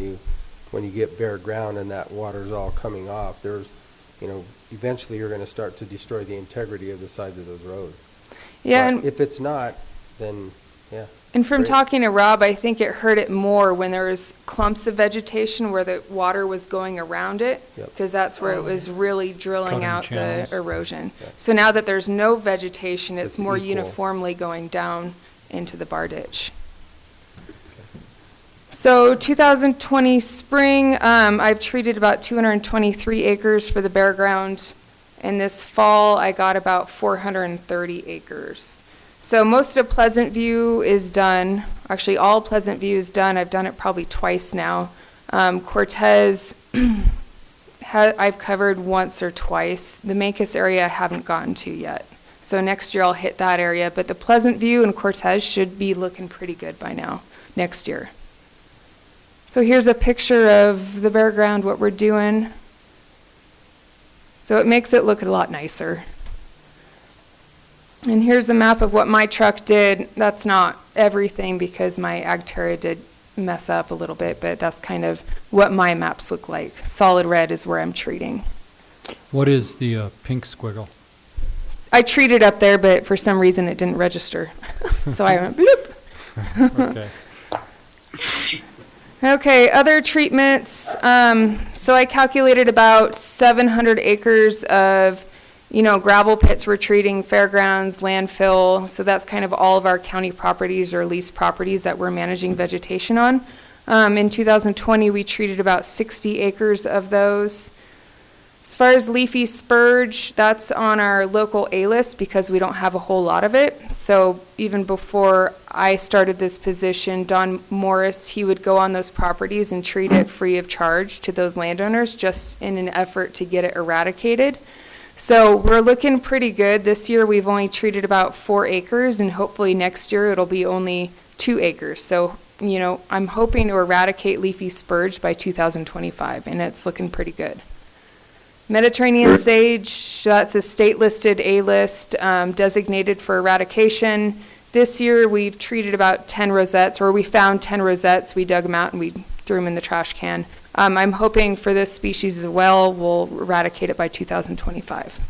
you get bare ground and that water's all coming off, there's, eventually you're gonna start to destroy the integrity of the sides of those roads. Yeah, But and if it's not, then, yeah. And from great. talking to Rob, I think it hurt it more when there was clumps of vegetation where the water was going around it, Yep. because that's where it was really drilling Cutting out channels. the erosion. Yeah. So now that there's no vegetation, it's It's more equal. uniformly going down into the bar ditch. So 2020 spring, I've treated about 223 acres for the bare ground. And this fall, I got about 430 acres. So most of Pleasant View is done. Actually, all Pleasant View is done. I've done it probably twice now. Cortez, I've covered once or twice. The Mancos area I haven't gotten to yet. So next year I'll hit that area. But the Pleasant View and Cortez should be looking pretty good by now, next year. So here's a picture of the bare ground, what we're doing. So it makes it look a lot nicer. And here's a map of what my truck did. That's not everything, because my Agtera did mess up a little bit, but that's kind of what my maps look like. Solid red is where I'm treating. What is the pink squiggle? I treated up there, but for some reason it didn't register. So I went bloop. Okay. Okay, other treatments. So I calculated about 700 acres of, gravel pits we're treating, fairgrounds, landfill. So that's kind of all of our county properties or leased properties that we're managing vegetation on. In 2020, we treated about 60 acres of those. As far as leafy spurge, that's on our local A list because we don't have a whole lot of it. So even before I started this position, Don Morris, he would go on those properties and treat it free of charge to those landowners, just in an effort to get it eradicated. So we're looking pretty good. This year we've only treated about 4 acres, and hopefully next year it'll be only 2 acres. So, I'm hoping to eradicate leafy spurge by 2025, and it's looking pretty good. Mediterranean sage, that's a state-listed A-list, designated for eradication. This year, we've treated about 10 rosettes, or we found 10 rosettes. We dug them out and we threw them in the trash can. I'm hoping for this species as well, we'll eradicate it by 2025.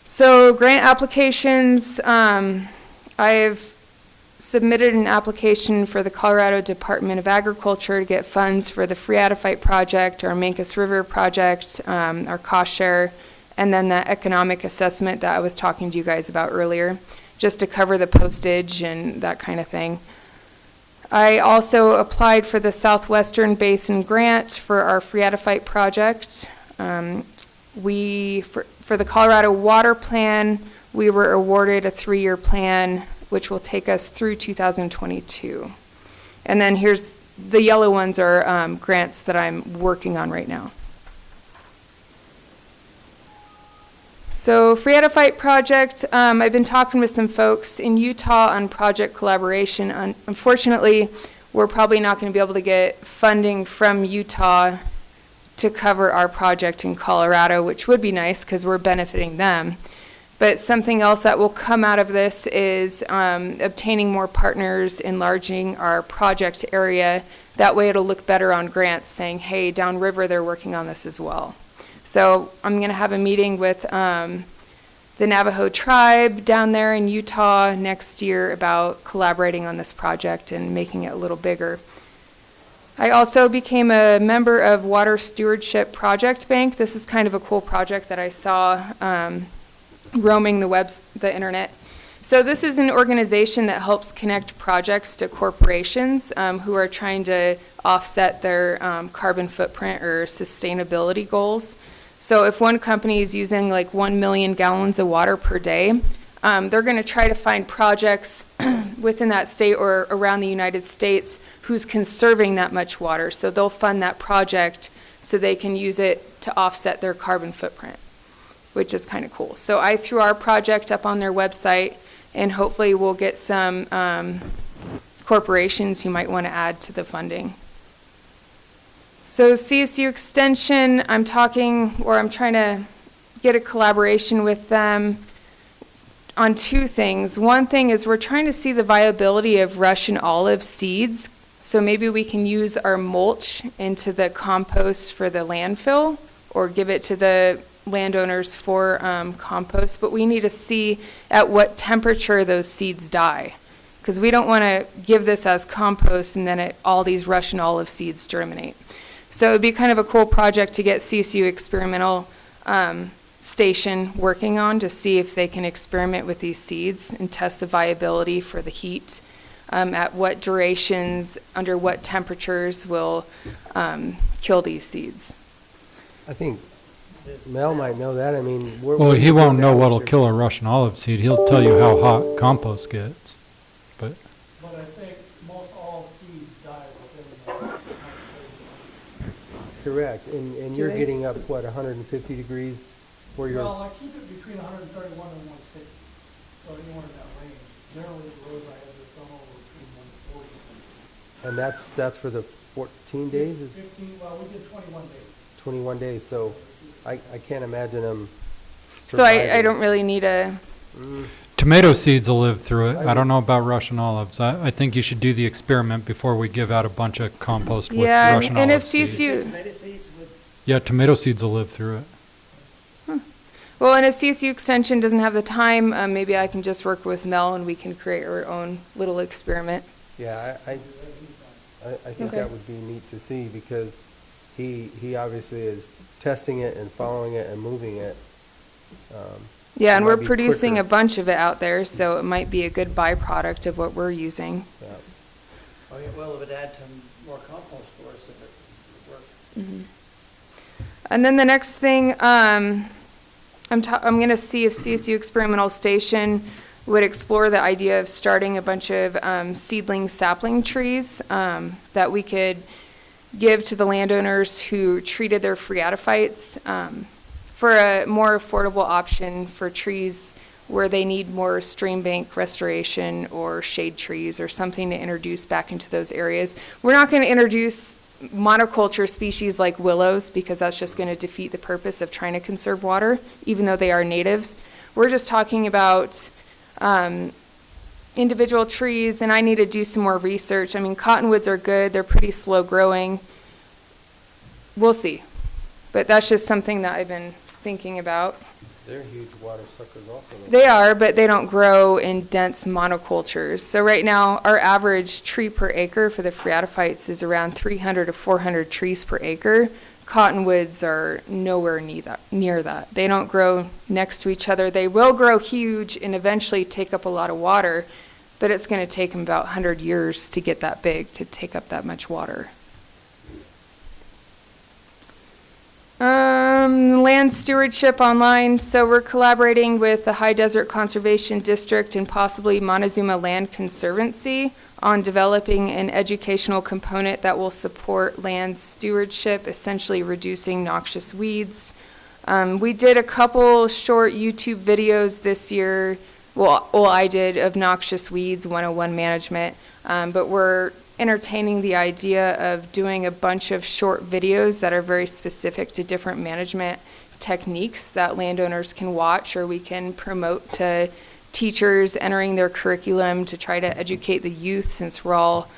So grant applications, I've submitted an application for the Colorado Department of Agriculture to get funds for the Phreatophyte project, our Mancos River project, our cost share, and then the economic assessment that I was talking to you guys about earlier, just to cover the postage and that kind of thing. I also applied for the Southwestern Basin grant for our Phreatophyte project. For the Colorado Water Plan, we were awarded a 3-year plan, which will take us through 2022. And then here's the yellow ones are grants that I'm working on right now. So Phreatophyte project, I've been talking with some folks in Utah on project collaboration. Unfortunately, we're probably not going to be able to get funding from Utah to cover our project in Colorado, which would be nice because we're benefiting them. But something else that will come out of this is obtaining more partners, enlarging our project area. That way it'll look better on grants, saying, hey, downriver they're working on this as well. So I'm going to have a meeting with the Navajo tribe down there in Utah next year about collaborating on this project and making it a little bigger. I also became a member of Water Stewardship Project Bank. This is kind of a cool project that I saw roaming the internet. So this is an organization that helps connect projects to corporations who are trying to offset their carbon footprint or sustainability goals. So if one company is using like 1 million gallons of water per day, they're going to try to find projects within that state or around the United States who's conserving that much water. So they'll fund that project so they can use it to offset their carbon footprint, which is kind of cool. So I threw our project up on their website, and hopefully we'll get some corporations who might want to add to the funding. So CSU Extension, I'm trying to get a collaboration with them on two things. One thing is we're trying to see the viability of Russian olive seeds. So maybe we can use our mulch into the compost for the landfill or give it to the landowners for compost. But we need to see at what temperature those seeds die, because we don't want to give this as compost and then all these Russian olive seeds germinate. So it'd be kind of a cool project to get CSU Experimental Station working on to see if they can experiment with these seeds and test the viability for the heat, at what durations, under what temperatures will kill these seeds. I think Mel might know that. I mean, Well, he won't know what'll kill a Russian olive seed. He'll tell you how hot compost gets. But I think most all seeds die within the correct, and you're getting up, what, 150 degrees where you're... Well, I keep it between 131 and 160, so anywhere in that range. Generally, the rows I have this summer were between 140 and 160. And that's for the 14 days? 15, well, we did 21 days. 21 days, so I can't imagine them So I surviving. don't really need a... tomato seeds will live through it. I don't know about Russian olives. I think you should do the experiment before we give out a bunch of compost with Yeah, Russian and olive if seeds. CSU... Yeah, tomato seeds will live through it. Well, and if CSU Extension doesn't have the time, maybe I can just work with Mel and we can create our own little experiment. Yeah, I think Okay. that would be neat to see, because he obviously is testing it and following it and moving it. Yeah, and It we're might be producing quicker. a bunch of it out there, so it might be a good byproduct of what we're using. Yeah. Well, it would add to more compost for us if it worked. Mhm. And then the next thing, I'm going to see if CSU Experimental Station would explore the idea of starting a bunch of seedling sapling trees that we could give to the landowners who treated their phreatophytes for a more affordable option for trees where they need more stream bank restoration or shade trees or something to introduce back into those areas. We're not going to introduce monoculture species like willows, because that's just going to defeat the purpose of trying to conserve water, even though they are natives. We're just talking about individual trees, and I need to do some more research. I mean, cottonwoods are good. They're pretty slow growing. We'll see. But that's just something that I've been thinking about. They're huge water suckers also. They are, but they don't grow in dense monocultures. So right now, our average tree per acre for the phreatophytes is around 300 to 400 trees per acre. Cottonwoods are nowhere near that. They don't grow next to each other. They will grow huge and eventually take up a lot of water, but it's going to take them about 100 years to get that big, to take up that much water. Land stewardship online. So we're collaborating with the High Desert Conservation District and possibly Montezuma Land Conservancy on developing an educational component that will support land stewardship, essentially reducing noxious weeds. We did a couple short YouTube videos this year. Well, I did, of noxious weeds 101 management, but we're entertaining the idea of doing a bunch of short videos that are very specific to different management techniques that landowners can watch, or we can promote to teachers entering their curriculum to try to educate the youth, since we're all,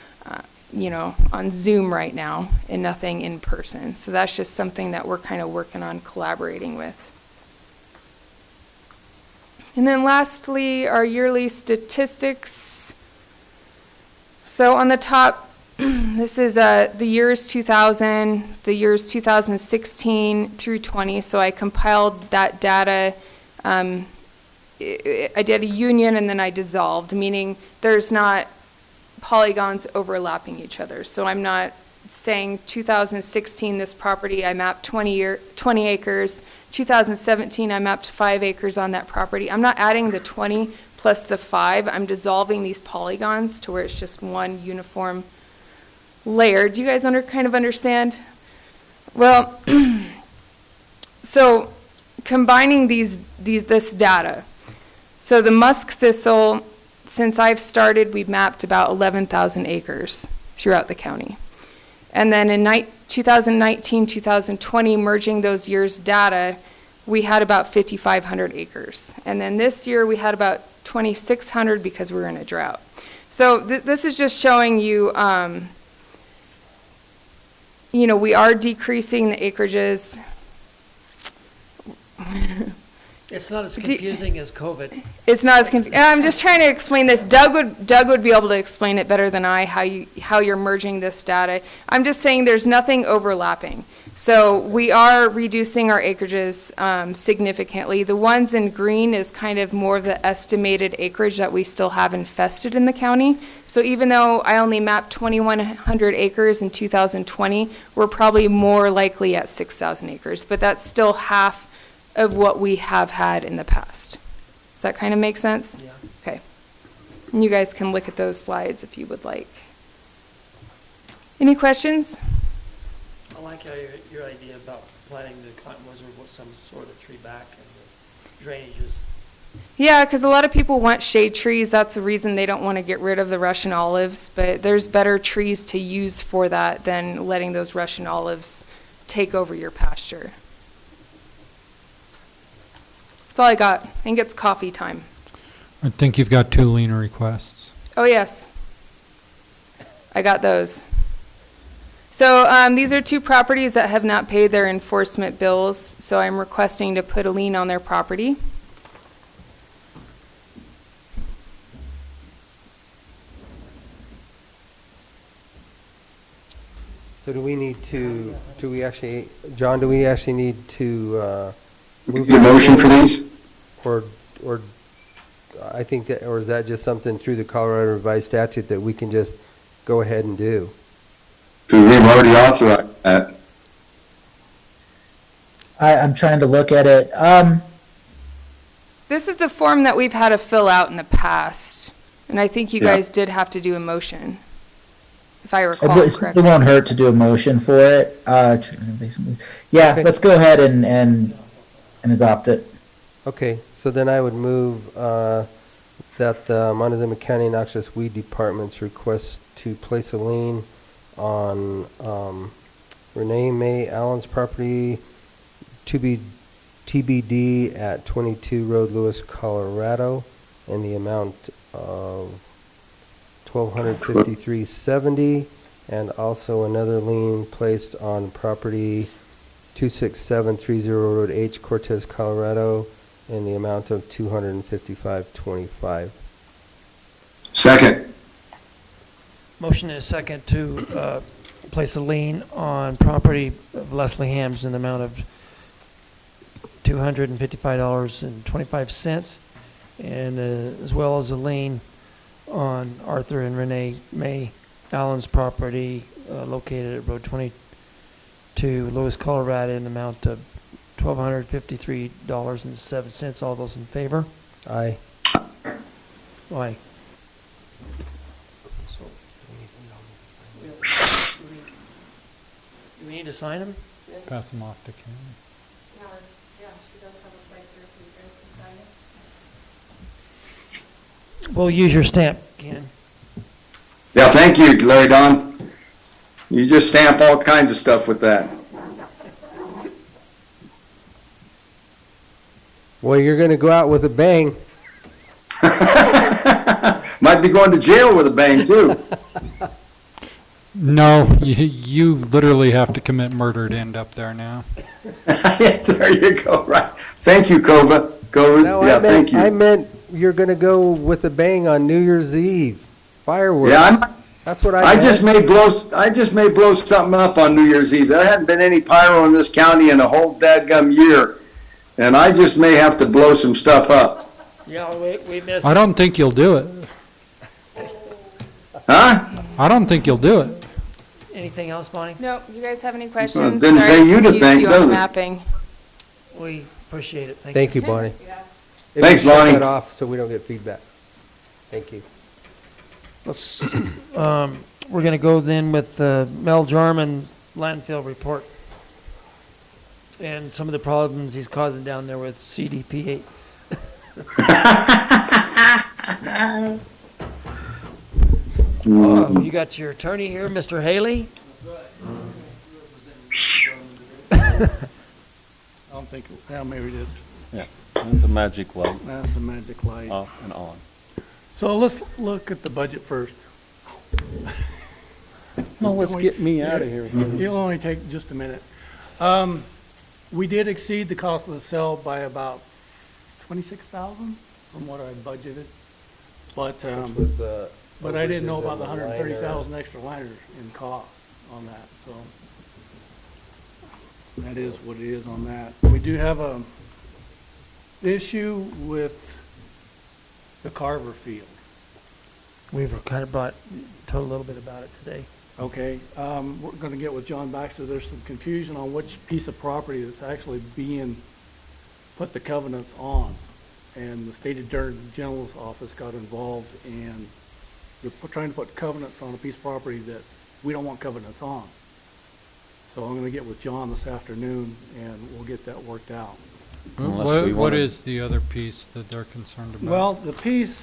on Zoom right now and nothing in person. So that's just something that we're kind of working on collaborating with. And then lastly, our yearly statistics. So on the top, this is the years 2000, the years 2016 through 20. So I compiled that data. I did a union and then I dissolved, meaning there's not polygons overlapping each other. So I'm not saying 2016, this property, I mapped 20 acres. 2017, I mapped 5 acres on that property. I'm not adding the 20 plus the 5. I'm dissolving these polygons to where it's just one uniform layer. Do you guys kind of understand? Well, so combining this data. So the musk thistle, since I've started, we've mapped about 11,000 acres throughout the county. And then in 2019, 2020, merging those years' data, we had about 5,500 acres. And then this year we had about 2,600 because we were in a drought. So this is just showing you, we are decreasing the acreages. It's not as confusing as COVID. It's not as confusing. I'm just trying to explain this. Doug would be able to explain it better than I, how you're merging this data. I'm just saying there's nothing overlapping. So we are reducing our acreages significantly. The ones in green is kind of more of the estimated acreage that we still have infested in the county. So even though I only mapped 2,100 acres in 2020, we're probably more likely at 6,000 acres, but that's still half of what we have had in the past. Does that kind of make sense? Yeah. Okay. And you guys can look at those slides if you would like. Any questions? I like your idea about planting the cottonwoods or some sort of tree back and the drainages. Yeah, because a lot of people want shade trees. That's the reason they don't want to get rid of the Russian olives, but there's better trees to use for that than letting those Russian olives take over your pasture. That's all I got. I think it's coffee time. I think you've got 2 lien requests. Oh, yes. I got those. So these are 2 properties that have not paid their enforcement bills, so I'm requesting to put a lien on their property. So do we actually need to move The motion for these? Or I think that, or is that just something through the Colorado revised statute that we can just go ahead and do? Because we've already authorized that. I'm trying to look at it. This is the form that we've had to fill out in the past, and I think you Yeah. guys did have to do a motion, if I recall It correctly. won't hurt to do a motion for it. Yeah, Okay. let's go ahead and adopt it. Okay, so then I would move that the Montezuma County Noxious Weed Department's request to place a lien on Renee Mae Allen's property to be TBD at 22 Road, Lewis, Colorado, in the amount of $1,253.70, and also another lien placed on property 26730 Road H, Cortez, Colorado, in the amount of $255.25. Second. Motion is second to place a lien on property of Leslie Hams in the amount of $255.25, and as well as a lien on Arthur and Renee Mae Allen's property located at Road 22, Lewis, Colorado, in the amount of $1,253.07. All those in favor? Aye. Aye. Do we need to sign them? Pass them off to Karen. Yeah, she does have a place there for you guys to sign it. We'll use your stamp, Ken. Yeah, thank you, Larry Don. You just stamp all kinds of stuff with that. Well, you're gonna go out with a bang. Might be going to jail with a bang, too. No, you literally have to commit murder to end up there now. There you go, right. Thank you, Kova. Kova, No, yeah, thank I you. meant you're gonna go with a bang on New Year's Eve. Fireworks. Yeah, That's what I I meant. just may blow something up on New Year's Eve. There hadn't been any pyro in this county in a whole dadgum year. And I just may have to blow some stuff up. Yeah, we missed. I don't think you'll do it. Huh? I don't think you'll do it. Anything else, Bonnie? Nope, you guys have any questions? didn't Sorry pay I you to confused think, you on does the it? mapping. We appreciate it. Thank you, Bonnie. If Thanks, you shut Bonnie. that off so we don't get feedback. Thank you. Let's, we're gonna go then with Mel Jarman landfill report. And some of the problems he's causing down there with CDP 8. You got your attorney here, Mr. Haley? I don't think, yeah, maybe it is. Yeah, that's a magic light, That's the magic light. off and on. So let's look at the budget first. No, let's get me out of here. It'll only take just a minute. We did exceed the cost of the cell by about 26,000 from what I budgeted. But I didn't know about the 130,000 extra liners in cost on that, so that is what it is on that. We do have a issue with the Carver field. We've kind of told a little bit about it today. Okay, we're gonna get with John Baxter. There's some confusion on which piece of property that's actually being put the covenants on. And the state attorney general's office got involved, and they're trying to put covenants on a piece of property that we don't want covenants on. So I'm gonna get with John this afternoon, and we'll get that worked out. What is the other piece that they're concerned about? Well, the piece,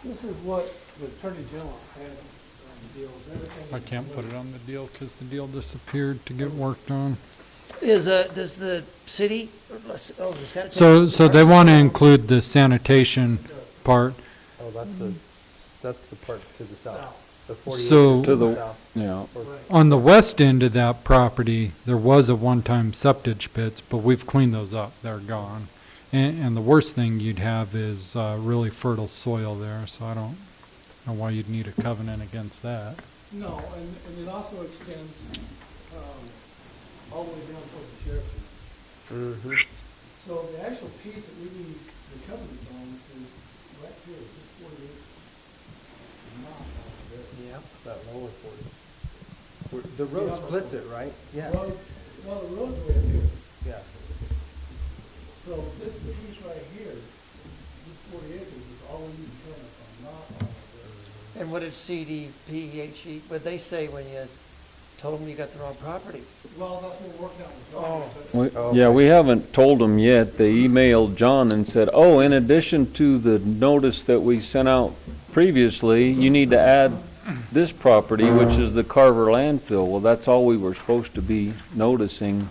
this is what the attorney general has on the deal. Is everything? I can't put it on the deal because the deal disappeared to get worked on. Does the city, the sanitation? So they want to include the sanitation part. Oh, that's the part to the south. The 48 So- to the south. Yeah. On the west end of that property, there was a one-time septic pits, but we've cleaned those up. They're gone. And the worst thing you'd have is really fertile soil there, so I don't know why you'd need a covenant against that. No, and it also extends, all the way down toward the sheriff's. Mm-hmm. So the actual piece that we need the covenants on is right here, just 48. Not all of this. Yep, that lower 40. The road splits it, right? Yeah. Well, the road's way up here. Yeah. So this piece right here, this 40 acres is all we need covenants on, not all of this. And what did CDPHE, what'd they say when you told them you got the wrong property? Well, that's what we're working out with John. Yeah, we haven't told them yet. They emailed John and said, oh, in addition to the notice that we sent out previously, you need to add this property, which is the Carver landfill. Well, that's all we were supposed to be noticing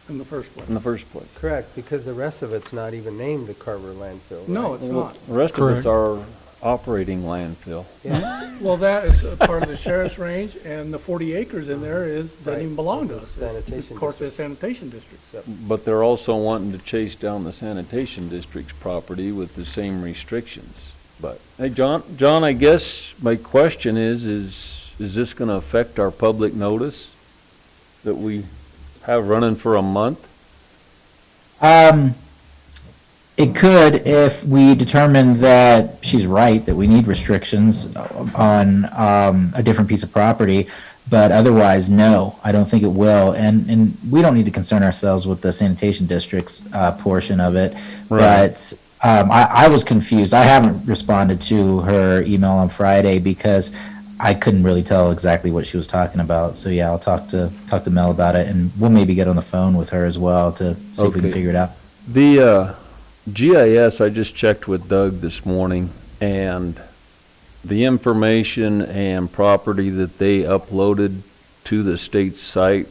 In the first place. in the first place. Correct, because the rest of it's not even named the Carver landfill, right? No, it's not. The rest of it's Correct. our operating landfill. Yeah. Well, that is a part of the sheriff's range, and the 40 acres in there doesn't even belong to The us. It's sanitation Cortez Sanitation District. But they're also wanting to chase down the sanitation district's property with the same restrictions. But, hey, John, I guess my question is this gonna affect our public notice that we have running for a month? It could if we determine that she's right, that we need restrictions on a different piece of property. But otherwise, no, I don't think it will. And we don't need to concern ourselves with the sanitation district's portion of it. Right. But I was confused. I haven't responded to her email on Friday because I couldn't really tell exactly what she was talking about. So yeah, I'll talk to Mel about it, and we'll maybe get on the phone with her as well to see if we can Okay. figure it out. The GIS, I just checked with Doug this morning, and the information and property that they uploaded to the state site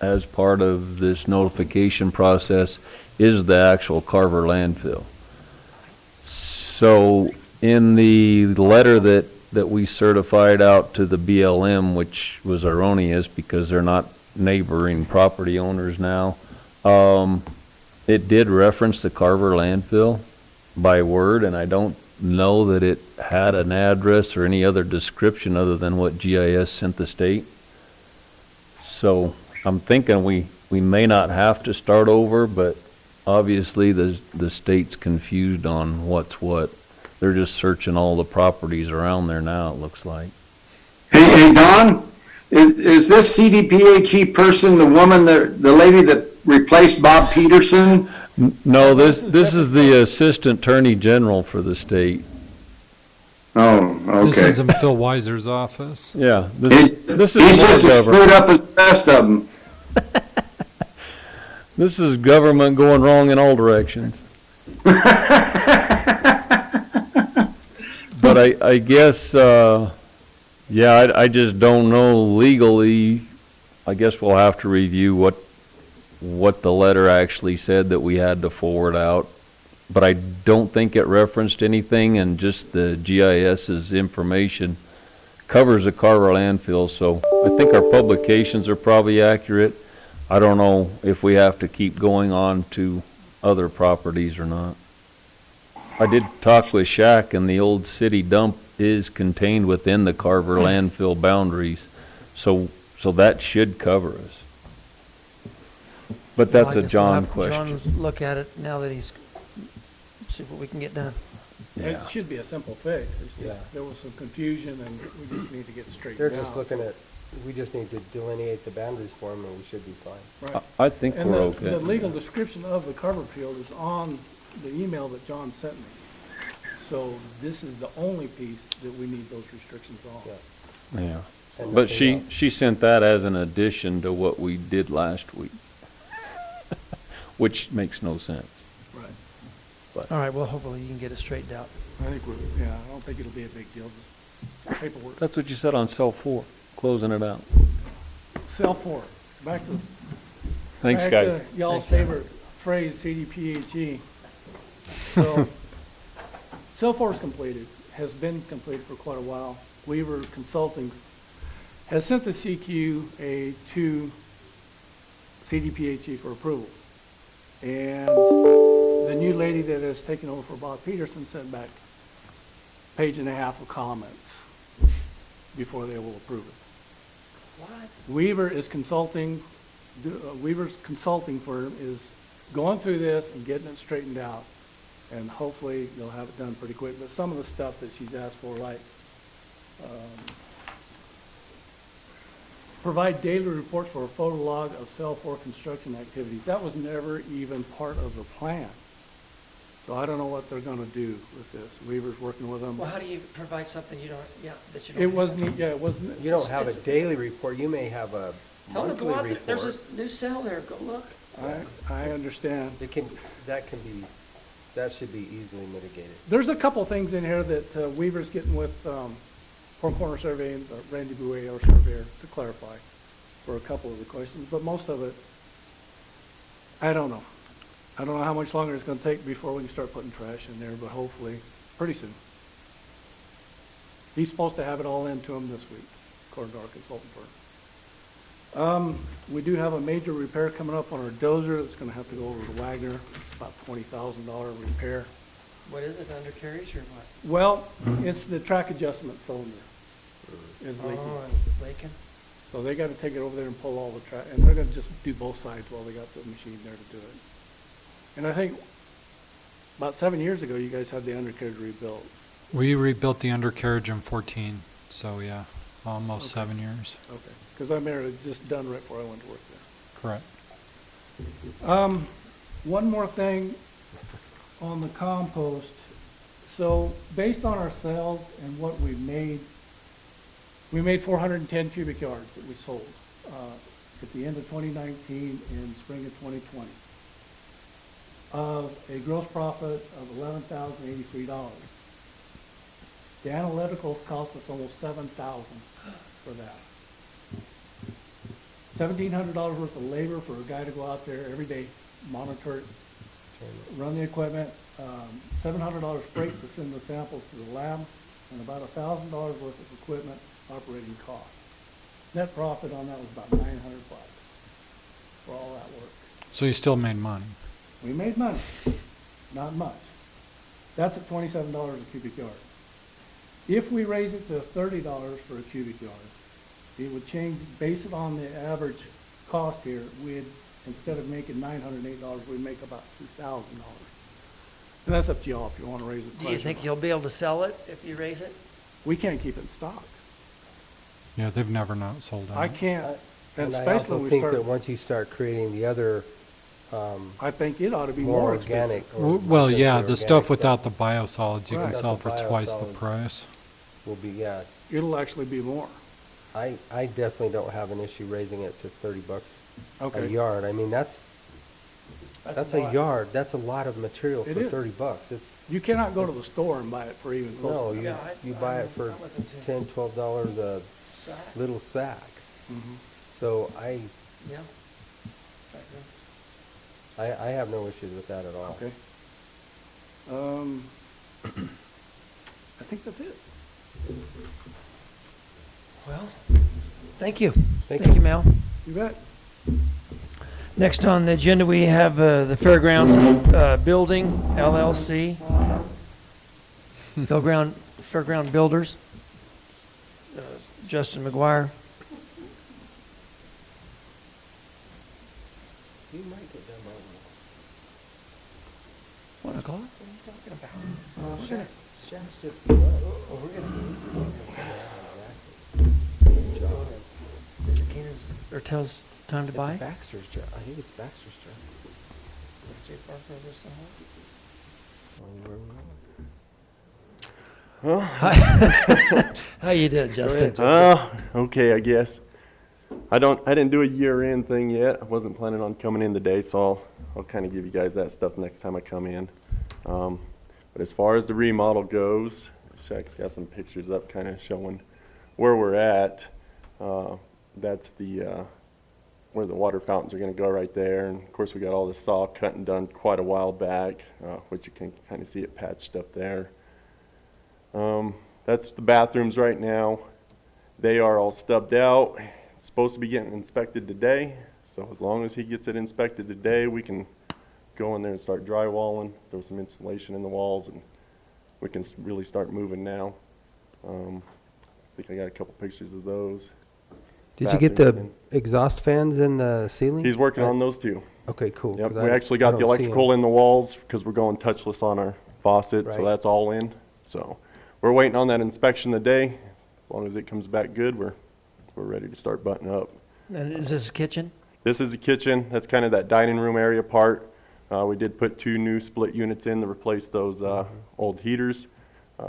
as part of this notification process is the actual Carver landfill. So in the letter that we certified out to the BLM, which was erroneous because they're not neighboring property owners now, it did reference the Carver landfill by word, and I don't know that it had an address or any other description other than what GIS sent the state. So I'm thinking we may not have to start over, but obviously the state's confused on what's what. They're just searching all the properties around there now, it looks like. Hey, Don, is this CDPHE person the woman, the lady that replaced Bob Peterson? No, this is the Assistant Attorney General for the state. Oh, okay. This isn't Phil Weiser's office. Yeah, this is He's more just as screwed government. up as the rest of them. This is government going wrong in all directions. But I guess, yeah, I just don't know legally. I guess we'll have to review what the letter actually said that we had to forward out. But I don't think it referenced anything, and just the GIS's information covers the Carver landfill. So I think our publications are probably accurate. I don't know if we have to keep going on to other properties or not. I did talk with Shaq, and the old city dump is contained within the Carver landfill boundaries. So that should cover us. But that's Well, I a guess we'll John have question. John look at it now that he's, see what we can get done. It should be a simple fix. It's just, Yeah. there was some confusion and we just need to get it straightened They're out. just looking at, we just need to delineate the boundaries for them and we should be fine. Right. I think And we're the- okay. The legal description of the Carver field is on the email that John sent me. So this is the only piece that we need those restrictions on. Yeah. And But nothing she sent that as an addition to what we did last week, which makes no sense. Right. But All right, well, hopefully you can get it straightened out. I think yeah, I don't think it'll be a big deal, just paperwork. that's what you said on cell 4, closing it out. Cell 4, back to. Thanks, back guys. to y'all's favorite phrase, CDPHE. So, cell 4 is completed, has been completed for quite a while. Weaver Consulting has sent the CQ to CDPHE for approval. And the new lady that has taken over for Bob Peterson sent back a page and a half of comments before they will approve it. What? Weaver is consulting, Weaver's consulting firm is going through this and getting it straightened out. And hopefully they'll have it done pretty quick. But some of the stuff that she's asked for, like provide daily reports for a photo log of cell 4 construction activities. That was never even part of the plan. So I don't know what they're going to do with this. Weaver's working with them. Well, how do you provide something you don't, that you don't? It wasn't, yeah, it wasn't. You don't have a It's- daily report, you may have a Tell them to go monthly out, there's report. a new cell there, go look. I understand. That should be easily mitigated. There's a couple things in here that Weaver's getting with Four Corner Survey and Randy Bouet, our surveyor, to clarify for a couple of the questions, but most of it, I don't know. I don't know how much longer it's going to take before we can start putting trash in there, but hopefully pretty soon. He's supposed to have it all into him this week, according to our consultant firm. We do have a major repair coming up on our dozer that's going to have to go over to Wagner. It's about $20,000 repair. What is it, undercarriage or what? Well, it's the track adjustment cylinder is leaking. Oh, it's leaking? So they got to take it over there and pull all the track, and they're going to just do both sides while they got the machine there to do it. And I think about 7 years ago, you guys had the undercarriage rebuilt. We rebuilt the undercarriage in 14, so yeah, almost 7 years. Okay, because I remember it just done right before I went to work there. Correct. One more thing on the compost. So based on our sales and what we made 410 cubic yards that we sold at the end of 2019 and spring of 2020 of a gross profit of $11,083. The analyticals cost us almost $7,000 for that. $1,700 worth of labor for a guy to go out there every day, monitor it, run the equipment, $700 freight to send the samples to the lab, and about $1,000 worth of equipment operating cost. Net profit on that was about $900 for all that work. So you still made money? We made money, not much. That's at $27 a cubic yard. If we raise it to $30 for a cubic yard, it would change, based on the average cost here, we'd, instead of making $908, we'd make about $2,000. And that's up to y'all if you want to raise it. Do you think you'll be able to sell it if you raise it? We can't keep it in stock. Yeah, they've never not sold out. I can't, and And I especially also when we think that start, once you start creating the other, I think it ought to be more more organic. expensive. or Well, since yeah, they're the stuff organic, without the biosolids you Right. can Without sell the for twice the biosolids. price. will be, yeah. It'll actually be more. I definitely don't have an issue raising it to $30 a Okay. yard. I mean, that's a lot. yard. That's a lot of material It for is. $30. It's, You cannot go to the store and buy it for even close no, to you, that. you buy it for I'm with them too. $10, $12 a Sack. little sack. Mhm. So Yeah. I have no issues with that at all. Okay. I think that's it. Well, thank you. Thank you, you. Mel. You bet. Next on the agenda, we have the Fairgrounds Building LLC. Fairground Builders. Justin McGuire. You might get done by 1 o'clock? What are you talking about? Shack's just below. Oh, we're gonna Is it Keenan's, or tells time to buy? It's Baxter's job. I think it's Baxter's job. How you doing, Justin? Okay, I guess. I didn't do a year-end thing yet. I wasn't planning on coming in today, so I'll kind of give you guys that stuff next time I come in. But as far as the remodel goes, Shaq's got some pictures up kind of showing where we're at. That's the where the water fountains are going to go right there. And of course, we got all the saw cut and done quite a while back, which you can kind of see it patched up there. That's the bathrooms right now. They are all stubbed out. It's supposed to be getting inspected today. So as long as he gets it inspected today, we can go in there and start drywalling, throw some insulation in the walls, and we can really start moving now. I think I got a couple pictures of those. Did you get the Bathrooms exhaust fans in the ceiling? He's working on those too. Okay, cool. Yep, 'cause we I actually got the don't see 'em. electrical in the walls because we're going touchless on our faucet, so Right. that's all in. So we're waiting on that inspection today. As long as it comes back good, we're ready to start butting up. And is this a kitchen? This is the kitchen. That's kind of that dining room area part. We did put 2 new split units in to replace those old heaters.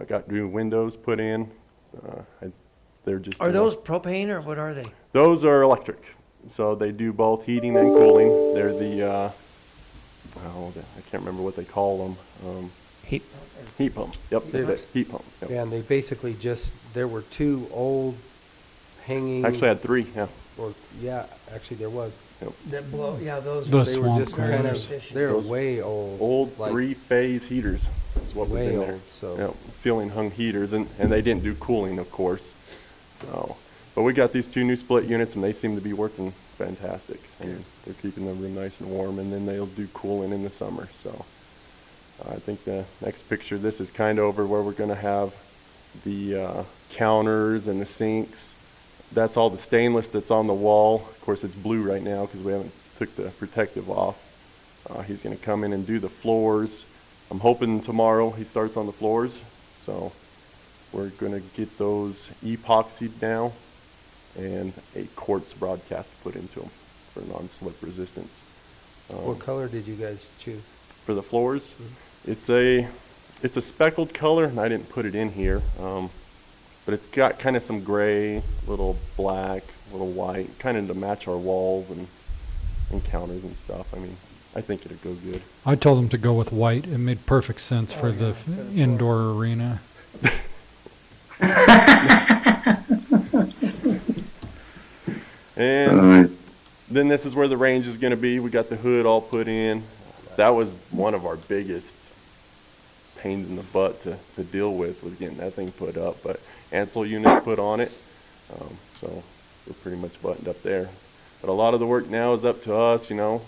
Got new windows put in. They're just Are those propane or what are they? Those are electric, so they do both heating and cooling. They're the I can't remember what they call them. Heat pump. Yep, They're- heat pump. Yep. Yeah, and they basically just, there were 2 old hanging. Actually, I had 3. Yeah. Or, yeah, actually there was. Yep. That blow, yeah, those. The They were swamp just kind cleaners. of, they're Those way old. Old like 3-phase heaters is what was way in there. old, so. Yep, ceiling hung heaters, and they didn't do cooling, of course. So, but we got these 2 new split units, and they seem to be working fantastic. I mean, they're keeping the room nice and warm, and then they'll do cooling in the summer. So, I think the next picture, this is kind of over where we're going to have the counters and the sinks. That's all the stainless that's on the wall. Of course, it's blue right now because we haven't took the protective off. He's going to come in and do the floors. I'm hoping tomorrow he starts on the floors. So we're going to get those epoxied now and a quartz broadcast put into them for non-slip resistance. What color did you guys choose? For the floors, it's a speckled color, and I didn't put it in here. But it's got kind of some gray, little black, little white, kind of to match our walls and counters and stuff. I mean, I think it'd go good. I told them to go with white. It made perfect sense for the indoor arena. And Then this is where the range is gonna be. We got the hood all put in. That was one of our biggest pains in the butt to deal with, was getting that thing put up, but Ansel units put on it. So we're pretty much buttoned up there. But a lot of the work now is up to us, you know.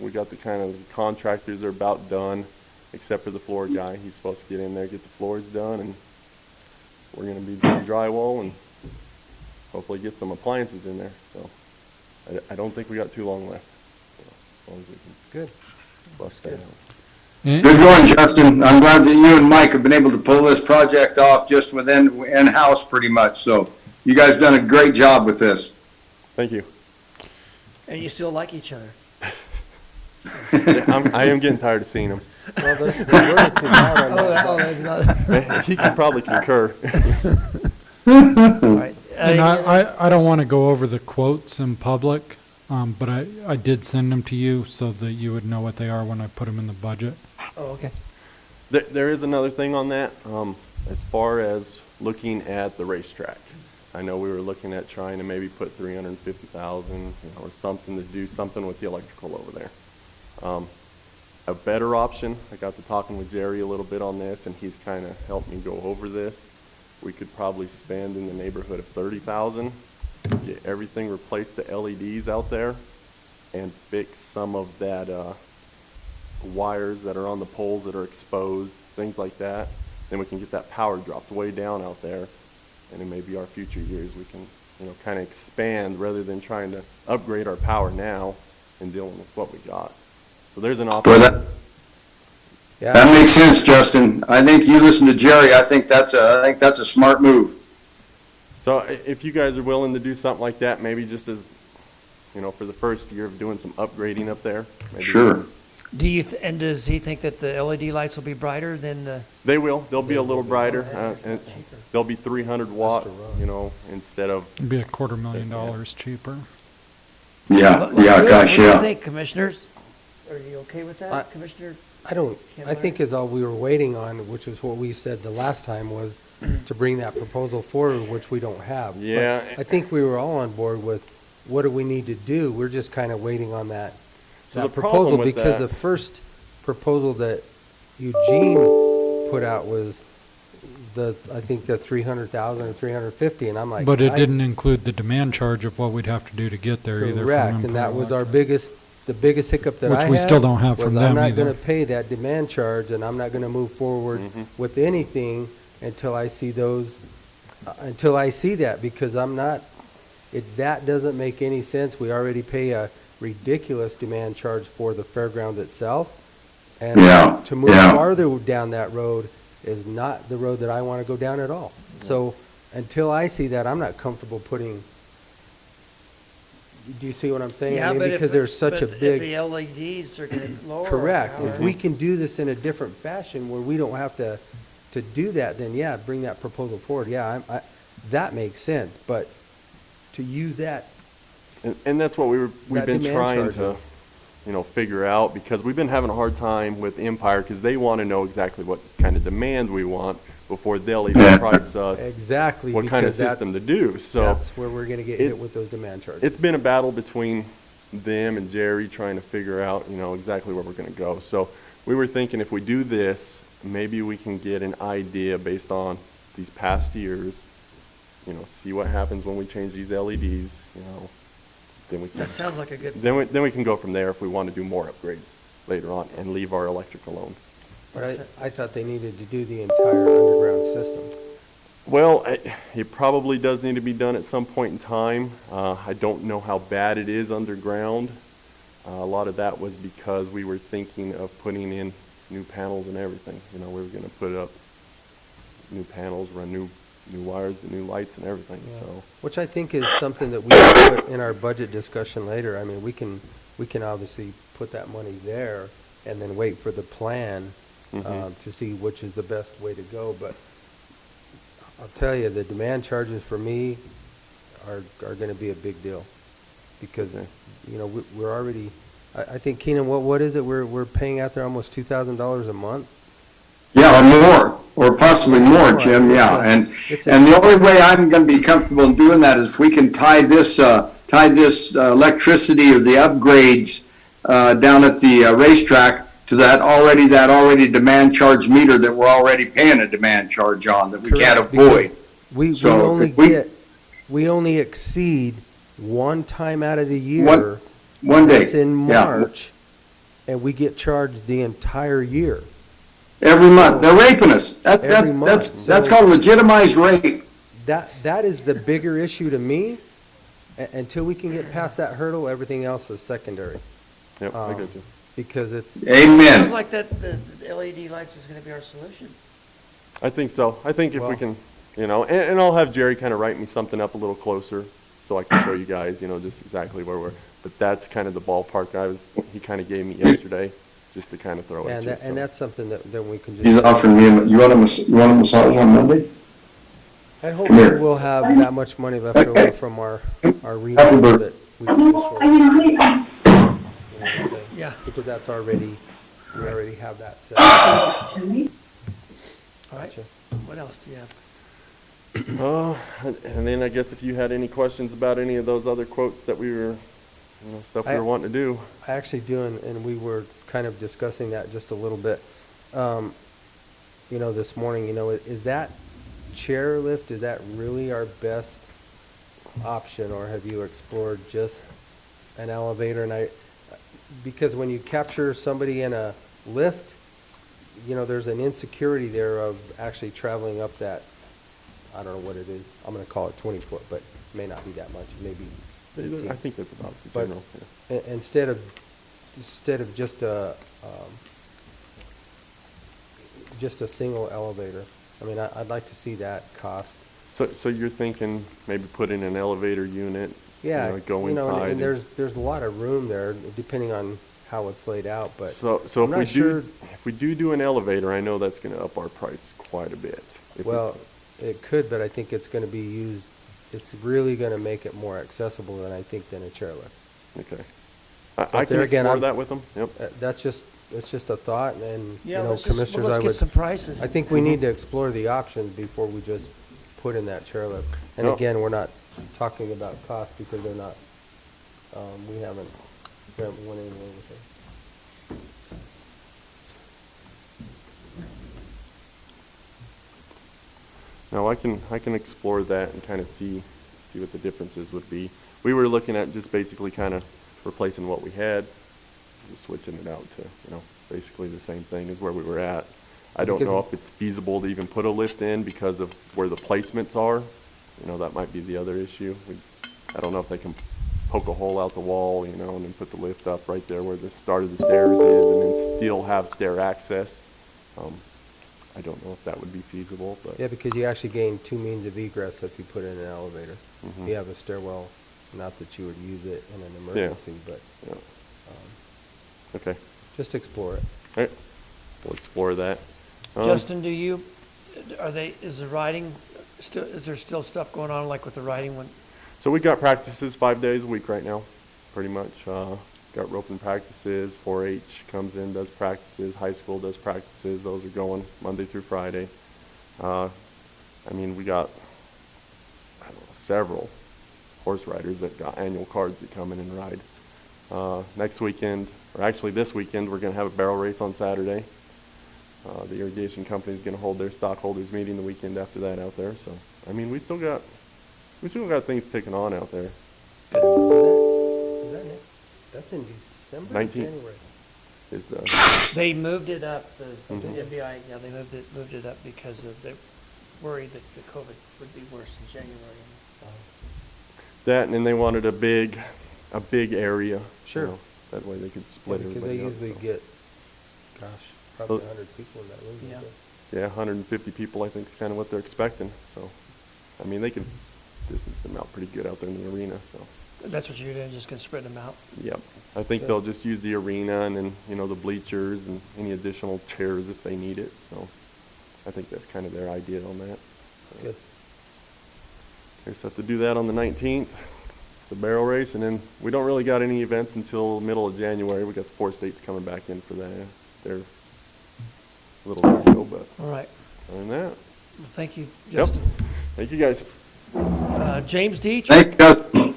We got the kind of contractors are about done, except for the floor guy. He's supposed to get in there, get the floors done, and we're gonna be doing drywall and hopefully get some appliances in there. So I don't think we got too long left. So, as long as we can Good. bust that out. Good going, Justin. I'm glad that you and Mike have been able to pull this project off just within in-house pretty much. So you guys done a great job with this. Thank you. And you still like each other. I am getting tired of seeing him. Well, the verdict's out on that. He could probably concur. All right. And I don't want to go over the quotes in public, but I did send them to you so that you would know what they are when I put them in the budget. Oh, okay. There is another thing on that, as far as looking at the racetrack. I know we were looking at trying to maybe put 350,000, or something to do something with the electrical over there. A better option, I got to talking with Jerry a little bit on this, and he's kind of helped me go over this. We could probably spend in the neighborhood of 30,000, get everything, replace the LEDs out there, and fix some of that wires that are on the poles that are exposed, things like that. Then we can get that power dropped way down out there, and in maybe our future years we can, kind of expand rather than trying to upgrade our power now and dealing with what we got. So there's an option. That makes sense, Justin. I think you listen to Jerry. I think that's a smart move. So if you guys are willing to do something like that, maybe just as, for the first year of doing some upgrading up there. Maybe Sure. Do you and does he think that the LED lights will be brighter than the? They will. They'll be a little brighter. And they'll be 300 watt, instead of. It'd be $250,000 cheaper. Yeah, What do you yeah. think, commissioners? Are you okay with that, Commissioner? I think is all we were waiting on, which is what we said the last time, was to bring that proposal forward, which we don't have. Yeah. But I think we were all on board with what do we need to do. We're just kind of waiting on that, So that the problem proposal, with because that- the first proposal that Eugene put out was I think the 300,000 or 350, and I'm like. But it didn't include the demand charge of what we'd have to do to get there either. Correct, and that was the biggest hiccup that I had. Which we still don't have from was them I'm not either. gonna pay that demand charge, and I'm not gonna move forward with anything until I see that, because that doesn't make any sense. We already pay a ridiculous demand charge for the fairground itself. And Yeah, to move yeah. farther down that road is not the road that I wanna go down at all. So, until I see that, I'm not comfortable putting. Do you see what I'm saying? I mean, but because there's such a if big. the LEDs are going to lower. Correct. our If power. we can do this in a different fashion where we don't have to do that, then yeah, bring that proposal forward. Yeah, that makes sense. But to use that. And that's what we've That been demand trying to, charges. figure out, because we've been having a hard time with Empire, because they want to know exactly what kind of demand we want before they'll even price us Exactly. what kind of because system to that's- do. So That's where we're gonna get hit with those demand charges. it's been a battle between them and Jerry trying to figure out, exactly where we're going to go. So we were thinking if we do this, maybe we can get an idea based on these past years, see what happens when we change these LEDs, then we can. That sounds like a good. Then we can go from there if we want to do more upgrades later on and leave our electric alone. But I thought they needed to do the entire underground system. Well, it probably does need to be done at some point in time. I don't know how bad it is underground. A lot of that was because we were thinking of putting in new panels and everything. We were going to put up new panels, run new wires, the new lights and everything. Yeah. So Which I think is something that we can put in our budget discussion later. I mean, we can obviously put that money there and then wait for the plan to see which is the best way to go. But I'll tell you, the demand charges for me are going to be a big deal, because we're already. I think, Keenan, what is it we're paying out there, almost $2,000 a month? Yeah, or more, or possibly more, Jim, yeah. And the only way I'm going to be comfortable in doing that is if we can tie this tie this electricity of the upgrades down at the racetrack to that already demand charge meter that we're already paying a demand charge on that we can't Correct, avoid. We So only if we- we only exceed one time out of the year. One day, That's in yeah. March, and we get charged the entire year. Every month. They're raping us. Every month. That's called legitimized rape. That is the bigger issue to me. Until we can get past that hurdle, everything else is secondary. Yep, I get you. Because it's. Amen. Sounds like that the LED lights is gonna be our solution. I think so. I think if we Well- can, and I'll have Jerry kind of write me something up a little closer so I can show you guys, just exactly where we're, but that's kind of the ballpark he kind of gave me yesterday, just to kind of throw at you. And that's something that we can just. He's offering me, you want a massage on Monday? And hopefully we'll have that much money left over from our remodel that we can just roll. Yeah. Because that's already, we already have that set. All right. What else do you have? And then I guess if you had any questions about any of those other quotes that we were, stuff we were wanting to do. I actually do, and we were kind of discussing that just a little bit, this morning, is that chairlift, is that really our best option, or have you explored just an elevator? And because when you capture somebody in a lift, there's an insecurity there of actually traveling up that, I don't know what it is, I'm gonna call it 20 foot, but it may not be that much, maybe 15. I think that's about the But general. instead of just a single elevator, I mean, I'd like to see that cost. So you're thinking maybe put in an elevator unit? Yeah, Go inside. and there's a lot of room there, depending on how it's laid out, but So I'm not sure. if we do an elevator, I know that's gonna up our price quite a bit. Well, it could, but I think it's gonna be used, it's really gonna make it more accessible than I think than a chairlift. Okay. But I can there again, explore that with them, yep. It's just a thought, and, Yeah, let's commissioners, let's I get would. some prices. I think we need to explore the options before we just put in that chairlift. And No. again, we're not talking about cost because they're not, we haven't went anywhere with it. No, I can explore that and kind of see what the differences would be. We were looking at just basically kind of replacing what we had, just switching it out to, basically the same thing as where we were at. I don't know if it's feasible to even put a lift in because of where the placements are. That might be the other issue. I don't know if they can poke a hole out the wall, and then put the lift up right there where the start of the stairs is, and then still have stair access. I don't know if that would be feasible, but. Yeah, because you actually gain two means of egress if you put in an elevator. Mhm. You have a stairwell, not that you would use it in an emergency, but. Yeah. Okay. Just explore it. All right. We'll explore that. Justin, is the riding, is there still stuff going on like with the riding when? So we got practices 5 days a week right now, pretty much. Got roping practices, 4-H comes in, does practices, high school does practices. Those are going Monday through Friday. We got, several horse riders that got annual cards that come in and ride. Next weekend, or actually this weekend, we're going to have a barrel race on Saturday. The irrigation company is going to hold their stockholders meeting the weekend after that out there. So, we still got things ticking on out there. Is that next? That's in December or 19th. January? They moved it up, the Mhm. MBI, yeah, they moved it up because they're worried that the COVID would be worse in January. That, and then they wanted a big area. Sure. That way they could Yeah, split because they everybody up. usually get, probably 100 people in that room. Yeah. Yeah, 150 people, I think, is kind of what they're expecting. So, they can distance them out pretty good out there in the arena. So. That's what you're doing, just gonna spread them out? Yep. I think they'll just use the arena and then, the bleachers and any additional chairs if they need it. So I think that's kind of their idea on that. Good. They're set to do that on the 19th, the barrel race, and then we don't really got any events until middle of January. We got the 4 states coming back in for that. They're a little deal, but All right. other than that. Well, thank you, Justin. Yep. Thank you, guys. James Deach? Thank you, Justin.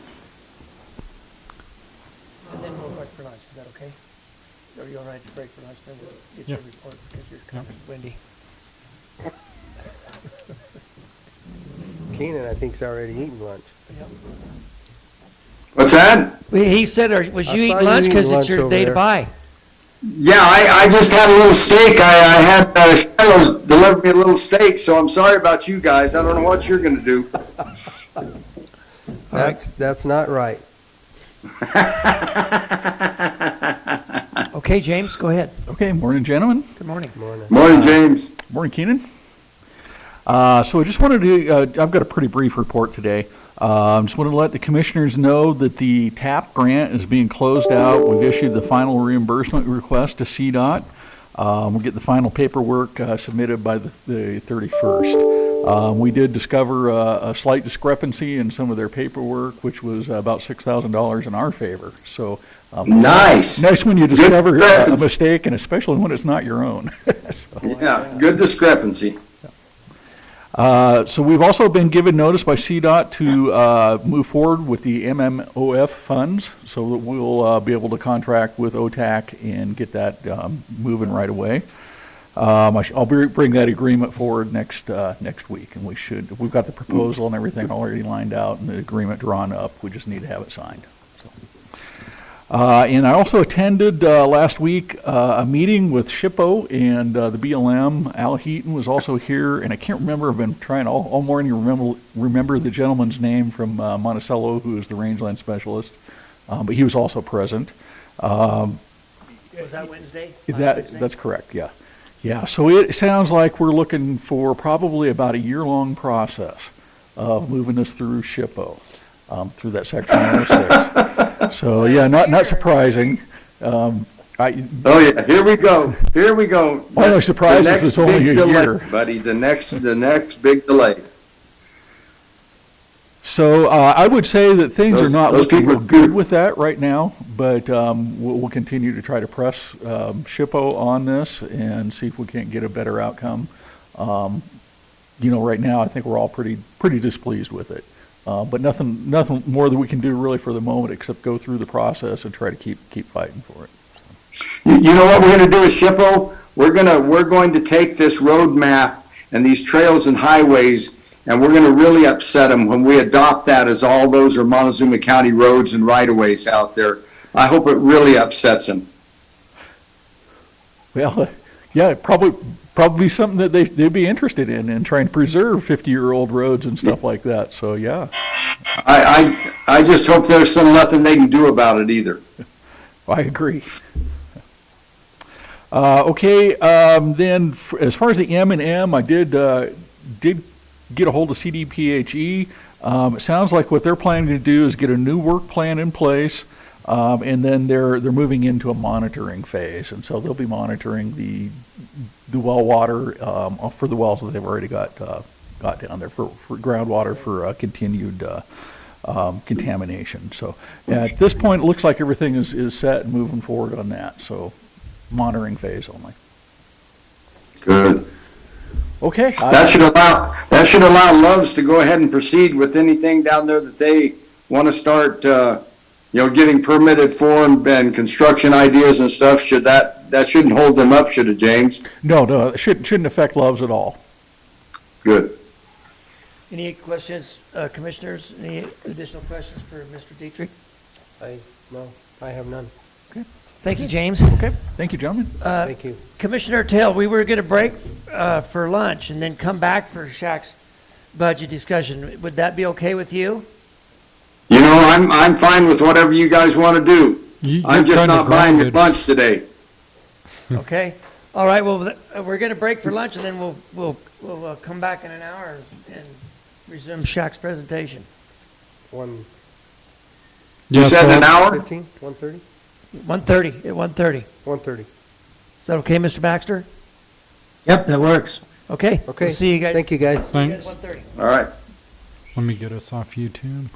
break for lunch, then we'll get your report because you're kind of windy. Keenan, I think, is already eating lunch. What's that? He said, was I you saw eating you lunch eating because it's lunch your over day to there. buy? Yeah, I just had a little steak. I had Shiloh's delivered me a little steak, so I'm sorry about you guys. I don't know what you're going to do. That's not right. Okay, James, go ahead. Okay, morning, gentlemen. Good morning. Morning, James. Morning, Keenan. So I just wanted to, I've got a pretty brief report today. Just wanted to let the commissioners know that the TAP grant is being closed out. We've issued the final reimbursement request to CDOT. We'll get the final paperwork submitted by the 31st. We did discover a slight discrepancy in some of their paperwork, which was about $6,000 in our favor. So nice. Nice when you discover a mistake, and especially when it's not your own. Yeah, good discrepancy. So we've also been given notice by CDOT to move forward with the MMOF funds, so that we'll be able to contract with OTAC and get that moving right away. I'll bring that agreement forward next week, and we've got the proposal and everything already lined out and the agreement drawn up. We just need to have it signed. And I also attended last week a meeting with SHPO and the BLM. Al Heaton was also here, and I can't remember. I've been trying all morning to remember the gentleman's name from Monticello, who is the rangeland specialist, but he was also present. Was that Wednesday? That's correct. Yeah, yeah. So it sounds like we're looking for probably about a year-long process of moving us through SHPO. Through that section 106. So yeah, not surprising. Oh yeah, here we go. Only surprise is it's only a year, buddy. The next big delay. So I would say that things are not looking real good with that right now, but we'll continue to try to press SHPO on this and see if we can't get a better outcome. Right now I think we're all pretty displeased with it. But nothing more that we can do really for the moment except go through the process and try to keep fighting for it. You know what we're going to do with SHPO? We're going to take this road map and these trails and highways, and we're going to really upset them when we adopt that as all those are Montezuma County roads and right-of-ways out there. I hope it really upsets them. Well, yeah, probably something that they'd be interested in trying to preserve 50-year-old roads and stuff like that. So yeah, I just hope there's nothing they can do about it either. I agree. Okay, then as far as the M&M, I did get a hold of CDPHE. It sounds like what they're planning to do is get a new work plan in place. And then they're moving into a monitoring phase, and so they'll be monitoring the well water for the wells that they've already got down there for groundwater for continued contamination. So at this point, it looks like everything is set and moving forward on that. So monitoring phase only. Good. Okay. That should allow Loves to go ahead and proceed with anything down there that they want to start. Getting permitted for and construction ideas and stuff. That shouldn't hold them up, should it, James? No, it shouldn't affect Loves at all. Good. Any questions, commissioners? Any additional questions for Mr. Dietrich? No, I have none. Okay. Thank you, James. Okay. Thank you, gentlemen. Thank you. Commissioner Tail, we were going to break for lunch and then come back for Shaq's budget discussion. Would that be okay with you? I'm fine with whatever you guys want to do. I'm just not buying your lunch today. Okay. All right. Well, we're going to break for lunch, and then we'll come back in an hour and resume Shaq's presentation. You said an hour? 15? 1:30? 1:30. At 1:30. 1:30. Is that okay, Mr. Baxter? Yep, that works. Okay. Okay. We'll see you guys. Thank you, guys. Thanks. 1:30. All right. Let me get us off YouTube.